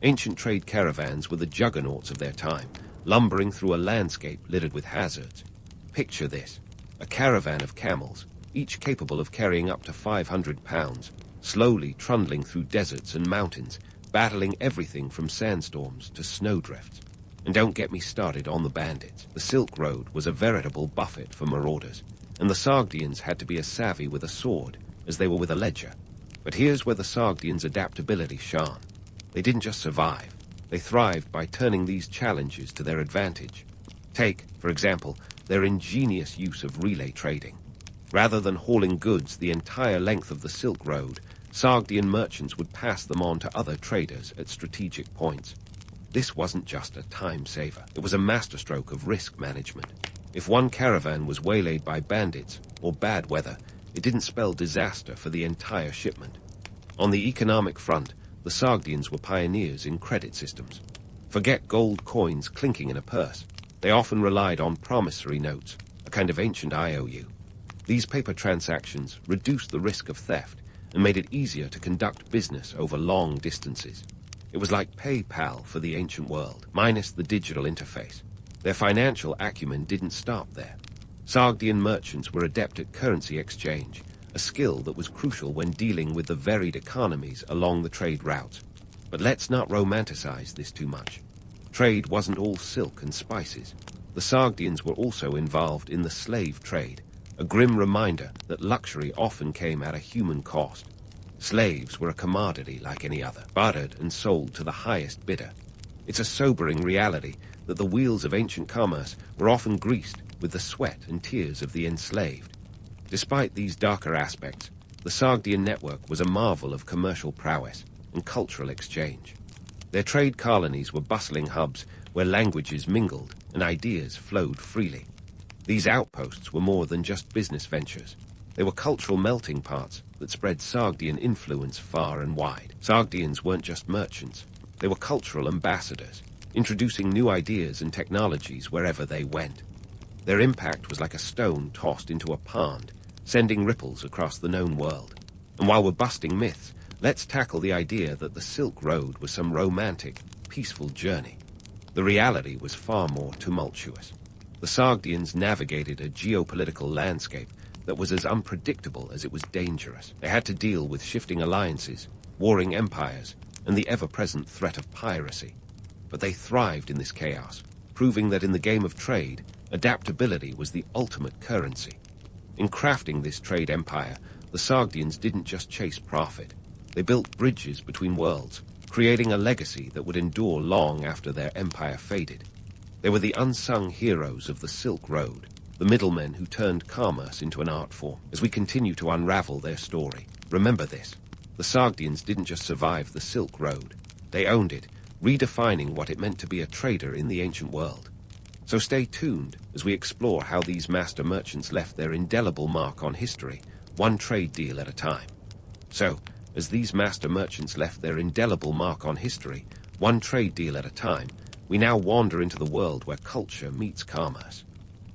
Ancient trade caravans were the juggernauts of their time, lumbering through a landscape littered with hazards. Picture this: a caravan of camels, each capable of carrying up to 500 pounds, slowly trundling through deserts and mountains, battling everything from sandstorms to snowdrifts. And don't get me started on the bandits. The Silk Road was a veritable buffet for marauders, and the Sogdians had to be as savvy with a sword as they were with a ledger. But here's where the Sogdians' adaptability shone. They didn't just survive, they thrived by turning these challenges to their advantage. Take, for example, their ingenious use of relay trading. Rather than hauling goods the entire length of the Silk Road, Sogdian merchants would pass them on to other traders at strategic points. This wasn't just a time saver, it was a masterstroke of risk management. If one caravan was waylaid by bandits or bad weather, it didn't spell disaster for the entire shipment. On the economic front, the Sogdians were pioneers in credit systems. Forget gold coins clinking in a purse. They often relied on promissory notes, a kind of ancient IOU. These paper transactions reduced the risk of theft and made it easier to conduct business over long distances. It was like PayPal for the ancient world, minus the digital interface. Their financial acumen didn't stop there. Sogdian merchants were adept at currency exchange, a skill that was crucial when dealing with the varied economies along the trade routes. But let's not romanticize this too much. Trade wasn't all silk and spices. The Sogdians were also involved in the slave trade, a grim reminder that luxury often came at a human cost. Slaves were a commodity like any other, bartered and sold to the highest bidder. It's a sobering reality that the wheels of ancient commerce were often greased with the sweat and tears of the enslaved. Despite these darker aspects, the Sogdian network was a marvel of commercial prowess and cultural exchange. Their trade colonies were bustling hubs where languages mingled and ideas flowed freely. These outposts were more than just business ventures. They were cultural melting pots that spread Sogdian influence far and wide. Sogdians weren't just merchants. They were cultural ambassadors, introducing new ideas and technologies wherever they went. Their impact was like a stone tossed into a pond, sending ripples across the known world. And while we're busting myths, let's tackle the idea that the Silk Road was some romantic, peaceful journey. The reality was far more tumultuous. The Sogdians navigated a geopolitical landscape that was as unpredictable as it was dangerous. They had to deal with shifting alliances, warring empires, and the ever-present threat of piracy. But they thrived in this chaos, proving that in the game of trade, adaptability was the ultimate currency. In crafting this trade empire, the Sogdians didn't just chase profit. They built bridges between worlds, creating a legacy that would endure long after their empire faded. They were the unsung heroes of the Silk Road, the middlemen who turned commerce into an art form. As we continue to unravel their story, remember this: the Sogdians didn't just survive the Silk Road, they owned it, redefining what it meant to be a trader in the ancient world. So stay tuned as we explore how these master merchants left their indelible mark on history, one trade deal at a time. So, as these master merchants left their indelible mark on history, one trade deal at a time, we now wander into the world where culture meets commerce.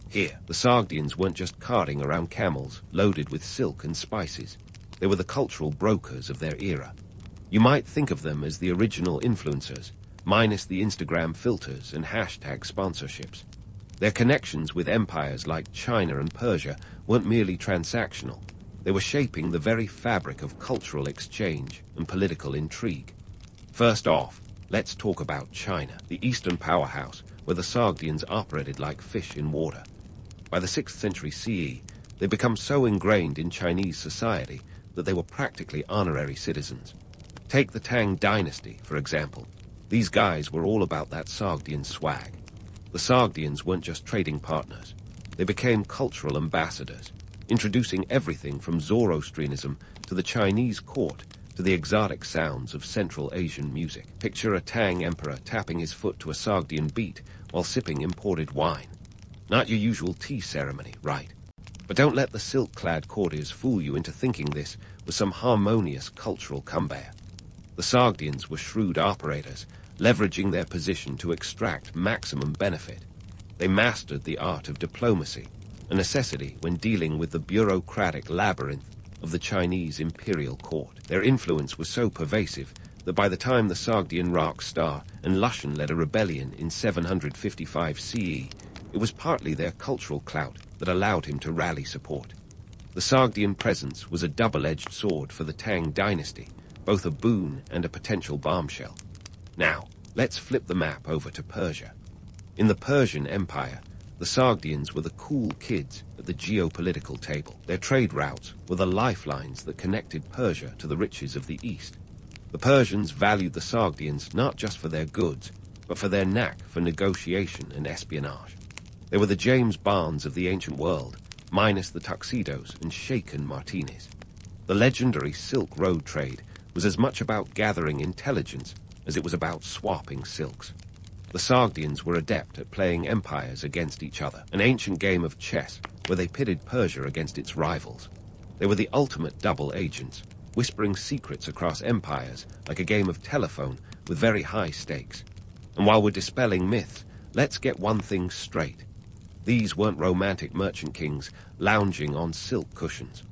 Here, the Sogdians weren't just carting around camels loaded with silk and spices. They were the cultural brokers of their era. You might think of them as the original influencers, minus the Instagram filters and hashtag sponsorships. Their connections with empires like China and Persia weren't merely transactional. They were shaping the very fabric of cultural exchange and political intrigue. First off, let's talk about China, the eastern powerhouse where the Sogdians operated like fish in water. By the 6th century CE, they become so ingrained in Chinese society that they were practically honorary citizens. Take the Tang dynasty, for example. These guys were all about that Sogdian swag. The Sogdians weren't just trading partners. They became cultural ambassadors, introducing everything from Zoroastrianism to the Chinese court to the exotic sounds of Central Asian music. Picture a Tang emperor tapping his foot to a Sogdian beat while sipping imported wine. Not your usual tea ceremony, right? But don't let the silk-clad courtiers fool you into thinking this was some harmonious cultural comeback. The Sogdians were shrewd operators, leveraging their position to extract maximum benefit. They mastered the art of diplomacy, a necessity when dealing with the bureaucratic labyrinth of the Chinese imperial court. Their influence was so pervasive that by the time the Sogdian rock star and Lushan led a rebellion in 755 CE, it was partly their cultural clout that allowed him to rally support. The Sogdian presence was a double-edged sword for the Tang dynasty, both a boon and a potential bombshell. Now, let's flip the map over to Persia. In the Persian Empire, the Sogdians were the cool kids at the geopolitical table. Their trade routes were the lifelines that connected Persia to the riches of the East. The Persians valued the Sogdians not just for their goods, but for their knack for negotiation and espionage. They were the James Bonds of the ancient world, minus the tuxedos and shaken martinis. The legendary Silk Road trade was as much about gathering intelligence as it was about swapping silks. The Sogdians were adept at playing empires against each other, an ancient game of chess where they pitted Persia against its rivals. They were the ultimate double agents, whispering secrets across empires like a game of telephone with very high stakes. And while we're dispelling myths, let's get one thing straight. These weren't romantic merchant kings lounging on silk cushions.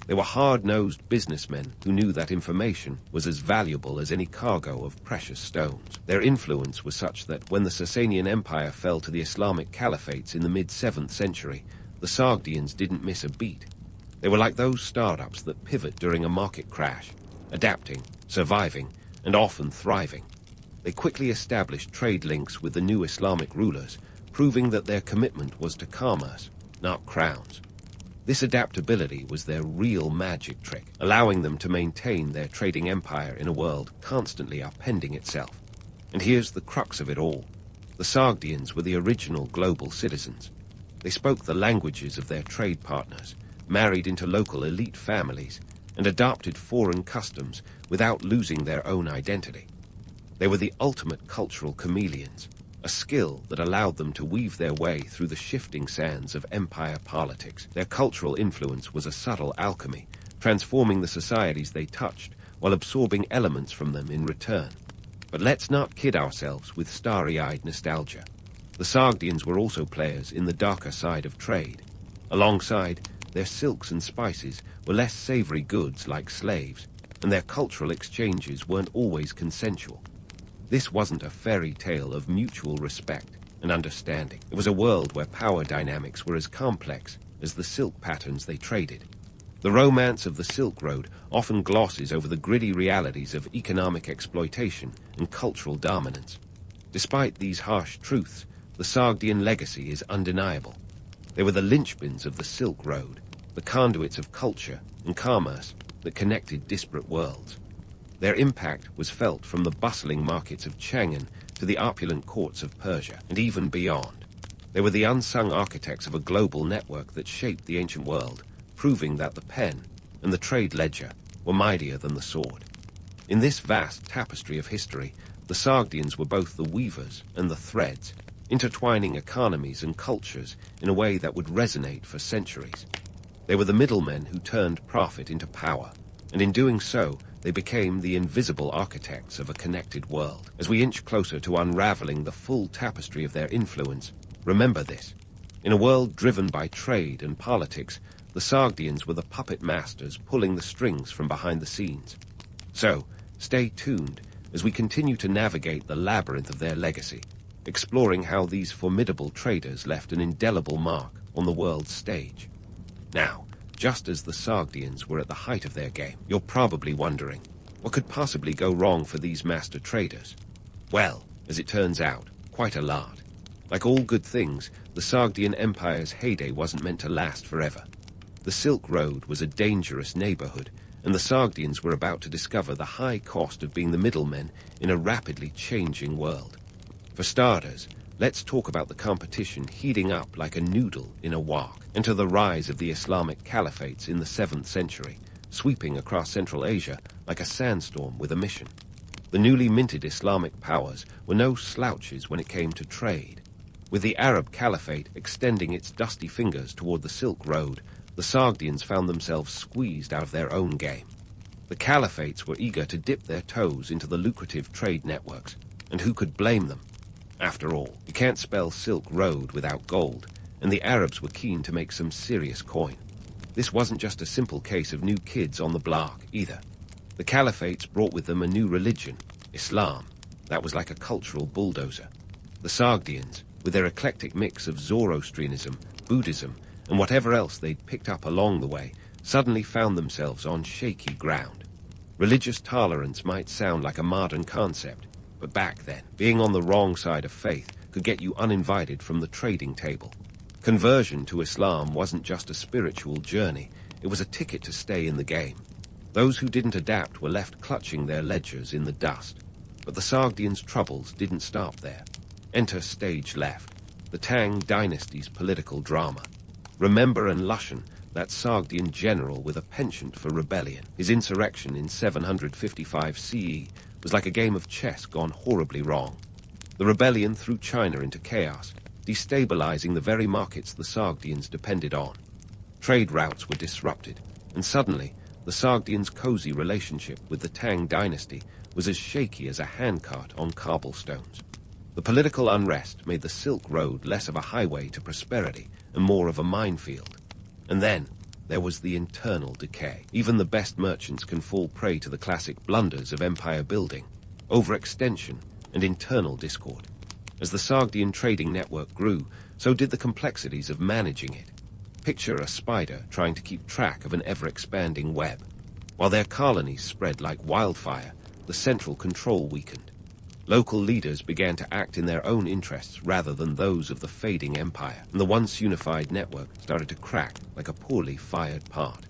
They were hard-nosed businessmen who knew that information was as valuable as any cargo of precious stones. Their influence was such that when the Sasanian Empire fell to the Islamic caliphates in the mid-7th century, the Sogdians didn't miss a beat. They were like those startups that pivot during a market crash, adapting, surviving, and often thriving. They quickly established trade links with the new Islamic rulers, proving that their commitment was to commerce, not crowns. This adaptability was their real magic trick, allowing them to maintain their trading empire in a world constantly upending itself. And here's the crux of it all. The Sogdians were the original global citizens. They spoke the languages of their trade partners, married into local elite families, and adopted foreign customs without losing their own identity. They were the ultimate cultural chameleons, a skill that allowed them to weave their way through the shifting sands of empire politics. Their cultural influence was a subtle alchemy, transforming the societies they touched while absorbing elements from them in return. But let's not kid ourselves with starry-eyed nostalgia. The Sogdians were also players in the darker side of trade. Alongside, their silks and spices were less savory goods like slaves, and their cultural exchanges weren't always consensual. This wasn't a fairy tale of mutual respect and understanding. It was a world where power dynamics were as complex as the silk patterns they traded. The romance of the Silk Road often glosses over the gritty realities of economic exploitation and cultural dominance. Despite these harsh truths, the Sogdian legacy is undeniable. They were the linchpins of the Silk Road, the conduits of culture and commerce that connected disparate worlds. Their impact was felt from the bustling markets of Chang'an to the opulent courts of Persia, and even beyond. They were the unsung architects of a global network that shaped the ancient world, proving that the pen and the trade ledger were mightier than the sword. In this vast tapestry of history, the Sogdians were both the weavers and the threads, intertwining economies and cultures in a way that would resonate for centuries. They were the middlemen who turned profit into power, and in doing so, they became the invisible architects of a connected world. As we inch closer to unraveling the full tapestry of their influence, remember this. In a world driven by trade and politics, the Sogdians were the puppet masters pulling the strings from behind the scenes. So, stay tuned as we continue to navigate the labyrinth of their legacy, exploring how these formidable traders left an indelible mark on the world's stage. Now, just as the Sogdians were at the height of their game, you're probably wondering, what could possibly go wrong for these master traders? Well, as it turns out, quite a lot. Like all good things, the Sogdian Empire's heyday wasn't meant to last forever. The Silk Road was a dangerous neighborhood, and the Sogdians were about to discover the high cost of being the middlemen in a rapidly changing world. For starters, let's talk about the competition heating up like a noodle in a wok, and to the rise of the Islamic caliphates in the 7th century, sweeping across Central Asia like a sandstorm with a mission. The newly minted Islamic powers were no slouches when it came to trade. With the Arab Caliphate extending its dusty fingers toward the Silk Road, the Sogdians found themselves squeezed out of their own game. The Caliphates were eager to dip their toes into the lucrative trade networks, and who could blame them? After all, you can't spell Silk Road without gold, and the Arabs were keen to make some serious coin. This wasn't just a simple case of new kids on the block, either. The Caliphates brought with them a new religion, Islam, that was like a cultural bulldozer. The Sogdians, with their eclectic mix of Zoroastrianism, Buddhism, and whatever else they'd picked up along the way, suddenly found themselves on shaky ground. Religious tolerance might sound like a modern concept, but back then, being on the wrong side of faith could get you uninvited from the trading table. Conversion to Islam wasn't just a spiritual journey, it was a ticket to stay in the game. Those who didn't adapt were left clutching their ledgers in the dust. But the Sogdians' troubles didn't stop there. Enter stage left, the Tang dynasty's political drama. Remember and Lushan, that Sogdian general with a penchant for rebellion. His insurrection in 755 CE was like a game of chess gone horribly wrong. The rebellion threw China into chaos, destabilizing the very markets the Sogdians depended on. Trade routes were disrupted, and suddenly, the Sogdians' cozy relationship with the Tang dynasty was as shaky as a handcart on cobblestones. The political unrest made the Silk Road less of a highway to prosperity and more of a minefield. And then, there was the internal decay. Even the best merchants can fall prey to the classic blunders of empire building, overextension, and internal discord. As the Sogdian trading network grew, so did the complexities of managing it. Picture a spider trying to keep track of an ever-expanding web. While their colonies spread like wildfire, the central control weakened. Local leaders began to act in their own interests rather than those of the fading empire, and the once unified network started to crack like a poorly fired pot.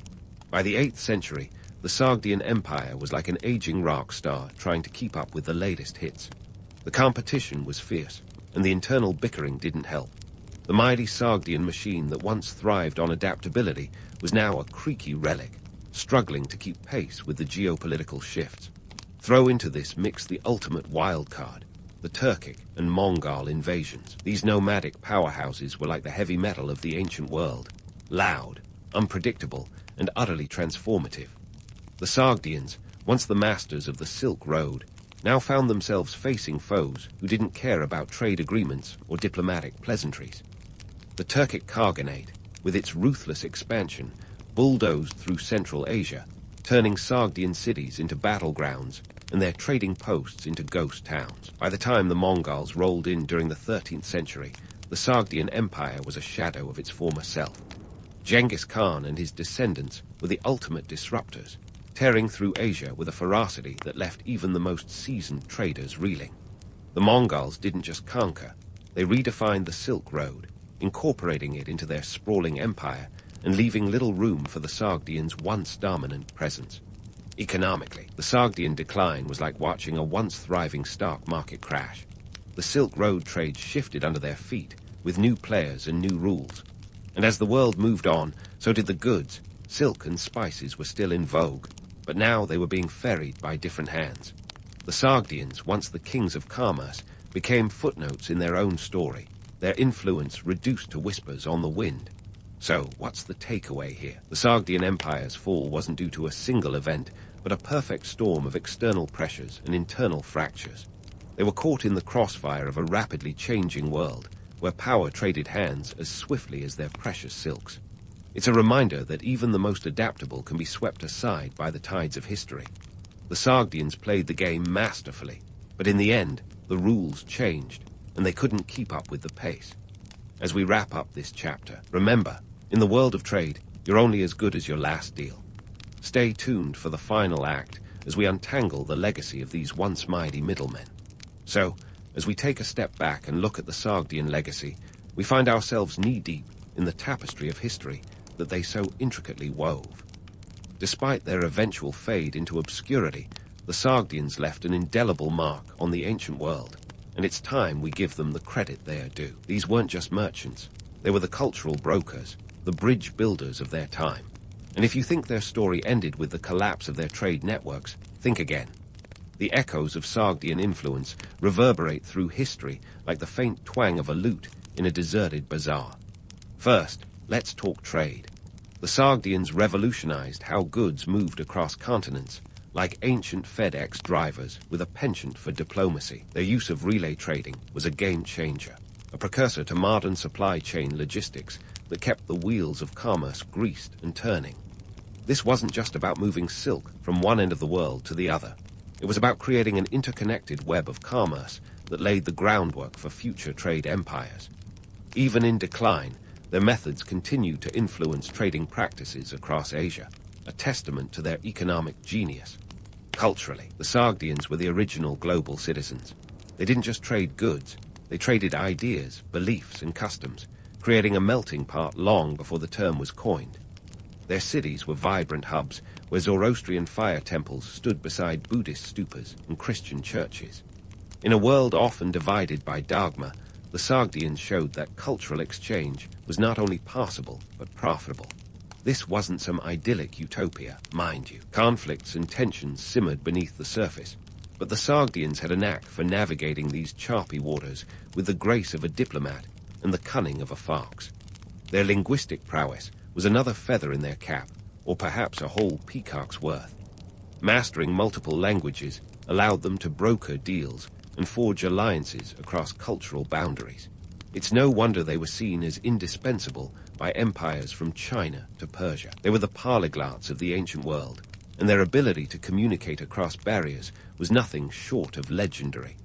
By the 8th century, the Sogdian Empire was like an aging rock star trying to keep up with the latest hits. The competition was fierce, and the internal bickering didn't help. The mighty Sogdian machine that once thrived on adaptability was now a creaky relic, struggling to keep pace with the geopolitical shifts. Throw into this mix the ultimate wild card, the Turkic and Mongol invasions. These nomadic powerhouses were like the heavy metal of the ancient world, loud, unpredictable, and utterly transformative. The Sogdians, once the masters of the Silk Road, now found themselves facing foes who didn't care about trade agreements or diplomatic pleasantries. The Turkic Khaganate, with its ruthless expansion, bulldozed through Central Asia, turning Sogdian cities into battlegrounds and their trading posts into ghost towns. By the time the Mongols rolled in during the 13th century, the Sogdian Empire was a shadow of its former self. Genghis Khan and his descendants were the ultimate disruptors, tearing through Asia with a ferocity that left even the most seasoned traders reeling. The Mongols didn't just conquer, they redefined the Silk Road, incorporating it into their sprawling empire and leaving little room for the Sogdians' once dominant presence. Economically, the Sogdian decline was like watching a once thriving stock market crash. The Silk Road trade shifted under their feet, with new players and new rules. And as the world moved on, so did the goods. Silk and spices were still in vogue, but now they were being ferried by different hands. The Sogdians, once the kings of commerce, became footnotes in their own story, their influence reduced to whispers on the wind. So, what's the takeaway here? The Sogdian Empire's fall wasn't due to a single event, but a perfect storm of external pressures and internal fractures. They were caught in the crossfire of a rapidly changing world, where power traded hands as swiftly as their precious silks. It's a reminder that even the most adaptable can be swept aside by the tides of history. The Sogdians played the game masterfully, but in the end, the rules changed, and they couldn't keep up with the pace. As we wrap up this chapter, remember, in the world of trade, you're only as good as your last deal. Stay tuned for the final act as we untangle the legacy of these once mighty middlemen. So, as we take a step back and look at the Sogdian legacy, we find ourselves knee-deep in the tapestry of history that they so intricately wove. Despite their eventual fade into obscurity, the Sogdians left an indelible mark on the ancient world, and it's time we give them the credit they are due. These weren't just merchants. They were the cultural brokers, the bridge builders of their time. And if you think their story ended with the collapse of their trade networks, think again. The echoes of Sogdian influence reverberate through history like the faint twang of a lute in a deserted bazaar. First, let's talk trade. The Sogdians revolutionized how goods moved across continents, like ancient FedEx drivers with a penchant for diplomacy. Their use of relay trading was a game changer, a precursor to modern supply chain logistics that kept the wheels of commerce greased and turning. This wasn't just about moving silk from one end of the world to the other. It was about creating an interconnected web of commerce that laid the groundwork for future trade empires. Even in decline, their methods continued to influence trading practices across Asia, a testament to their economic genius. Culturally, the Sogdians were the original global citizens. They didn't just trade goods, they traded ideas, beliefs, and customs, creating a melting pot long before the term was coined. Their cities were vibrant hubs where Zoroastrian fire temples stood beside Buddhist stupas and Christian churches. In a world often divided by dogma, the Sogdians showed that cultural exchange was not only possible, but profitable. This wasn't some idyllic utopia, mind you. Conflicts and tensions simmered beneath the surface, but the Sogdians had a knack for navigating these choppy waters with the grace of a diplomat and the cunning of a fox. Their linguistic prowess was another feather in their cap, or perhaps a whole peacock's worth. Mastering multiple languages allowed them to broker deals and forge alliances across cultural boundaries. It's no wonder they were seen as indispensable by empires from China to Persia. They were the polyglots of the ancient world, and their ability to communicate across barriers was nothing short of legendary.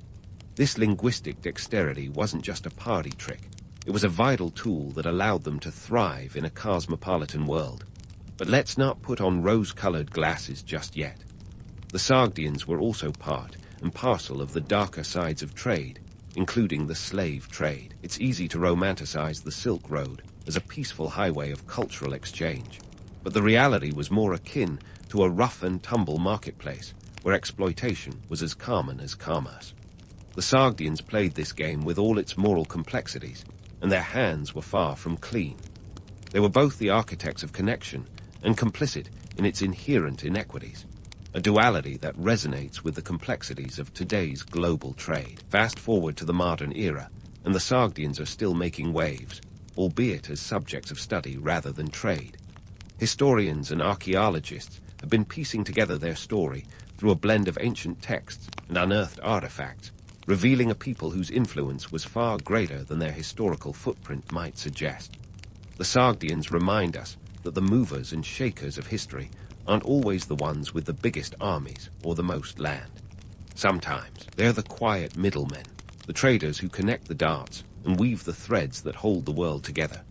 This linguistic dexterity wasn't just a party trick. It was a vital tool that allowed them to thrive in a cosmopolitan world. But let's not put on rose-colored glasses just yet. The Sogdians were also part and parcel of the darker sides of trade, including the slave trade. It's easy to romanticize the Silk Road as a peaceful highway of cultural exchange, but the reality was more akin to a rough-and-tumble marketplace where exploitation was as common as commerce. The Sogdians played this game with all its moral complexities, and their hands were far from clean. They were both the architects of connection and complicit in its inherent inequities, a duality that resonates with the complexities of today's global trade. Fast forward to the modern era, and the Sogdians are still making waves, albeit as subjects of study rather than trade. Historians and archaeologists have been piecing together their story through a blend of ancient texts and unearthed artifacts, revealing a people whose influence was far greater than their historical footprint might suggest. The Sogdians remind us that the movers and shakers of history aren't always the ones with the biggest armies or the most land. Sometimes they're the quiet middlemen, the traders who connect the dots and weave the threads that hold the world together.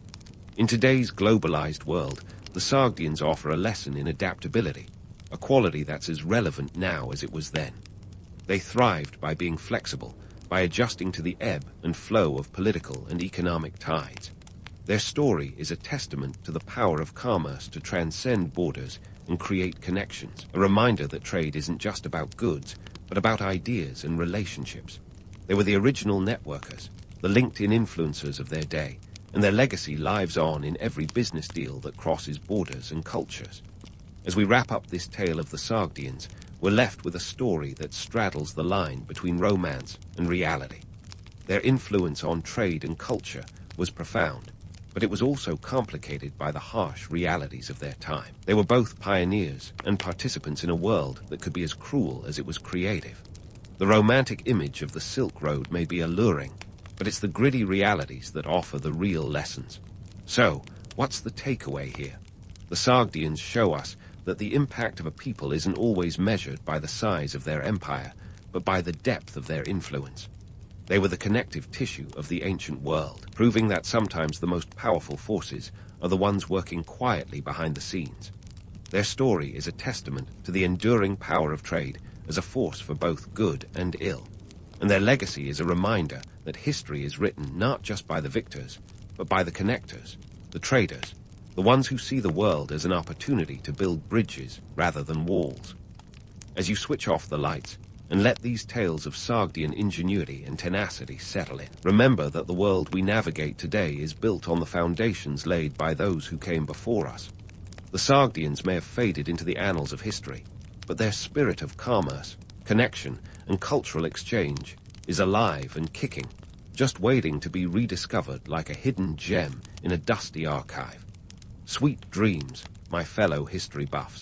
In today's globalized world, the Sogdians offer a lesson in adaptability, a quality that's as relevant now as it was then. They thrived by being flexible, by adjusting to the ebb and flow of political and economic tides. Their story is a testament to the power of commerce to transcend borders and create connections, a reminder that trade isn't just about goods, but about ideas and relationships. They were the original networkers, the LinkedIn influencers of their day, and their legacy lives on in every business deal that crosses borders and cultures. As we wrap up this tale of the Sogdians, we're left with a story that straddles the line between romance and reality. Their influence on trade and culture was profound, but it was also complicated by the harsh realities of their time. They were both pioneers and participants in a world that could be as cruel as it was creative. The romantic image of the Silk Road may be alluring, but it's the gritty realities that offer the real lessons. So, what's the takeaway here? The Sogdians show us that the impact of a people isn't always measured by the size of their empire, but by the depth of their influence. They were the connective tissue of the ancient world, proving that sometimes the most powerful forces are the ones working quietly behind the scenes. Their story is a testament to the enduring power of trade as a force for both good and ill, and their legacy is a reminder that history is written not just by the victors, but by the connectors, the traders, the ones who see the world as an opportunity to build bridges rather than walls. As you switch off the lights and let these tales of Sogdian ingenuity and tenacity settle in, remember that the world we navigate today is built on the foundations laid by those who came before us. The Sogdians may have faded into the annals of history, but their spirit of commerce, connection, and cultural exchange is alive and kicking, just waiting to be rediscovered like a hidden gem in a dusty archive. Sweet dreams, my fellow history buffs.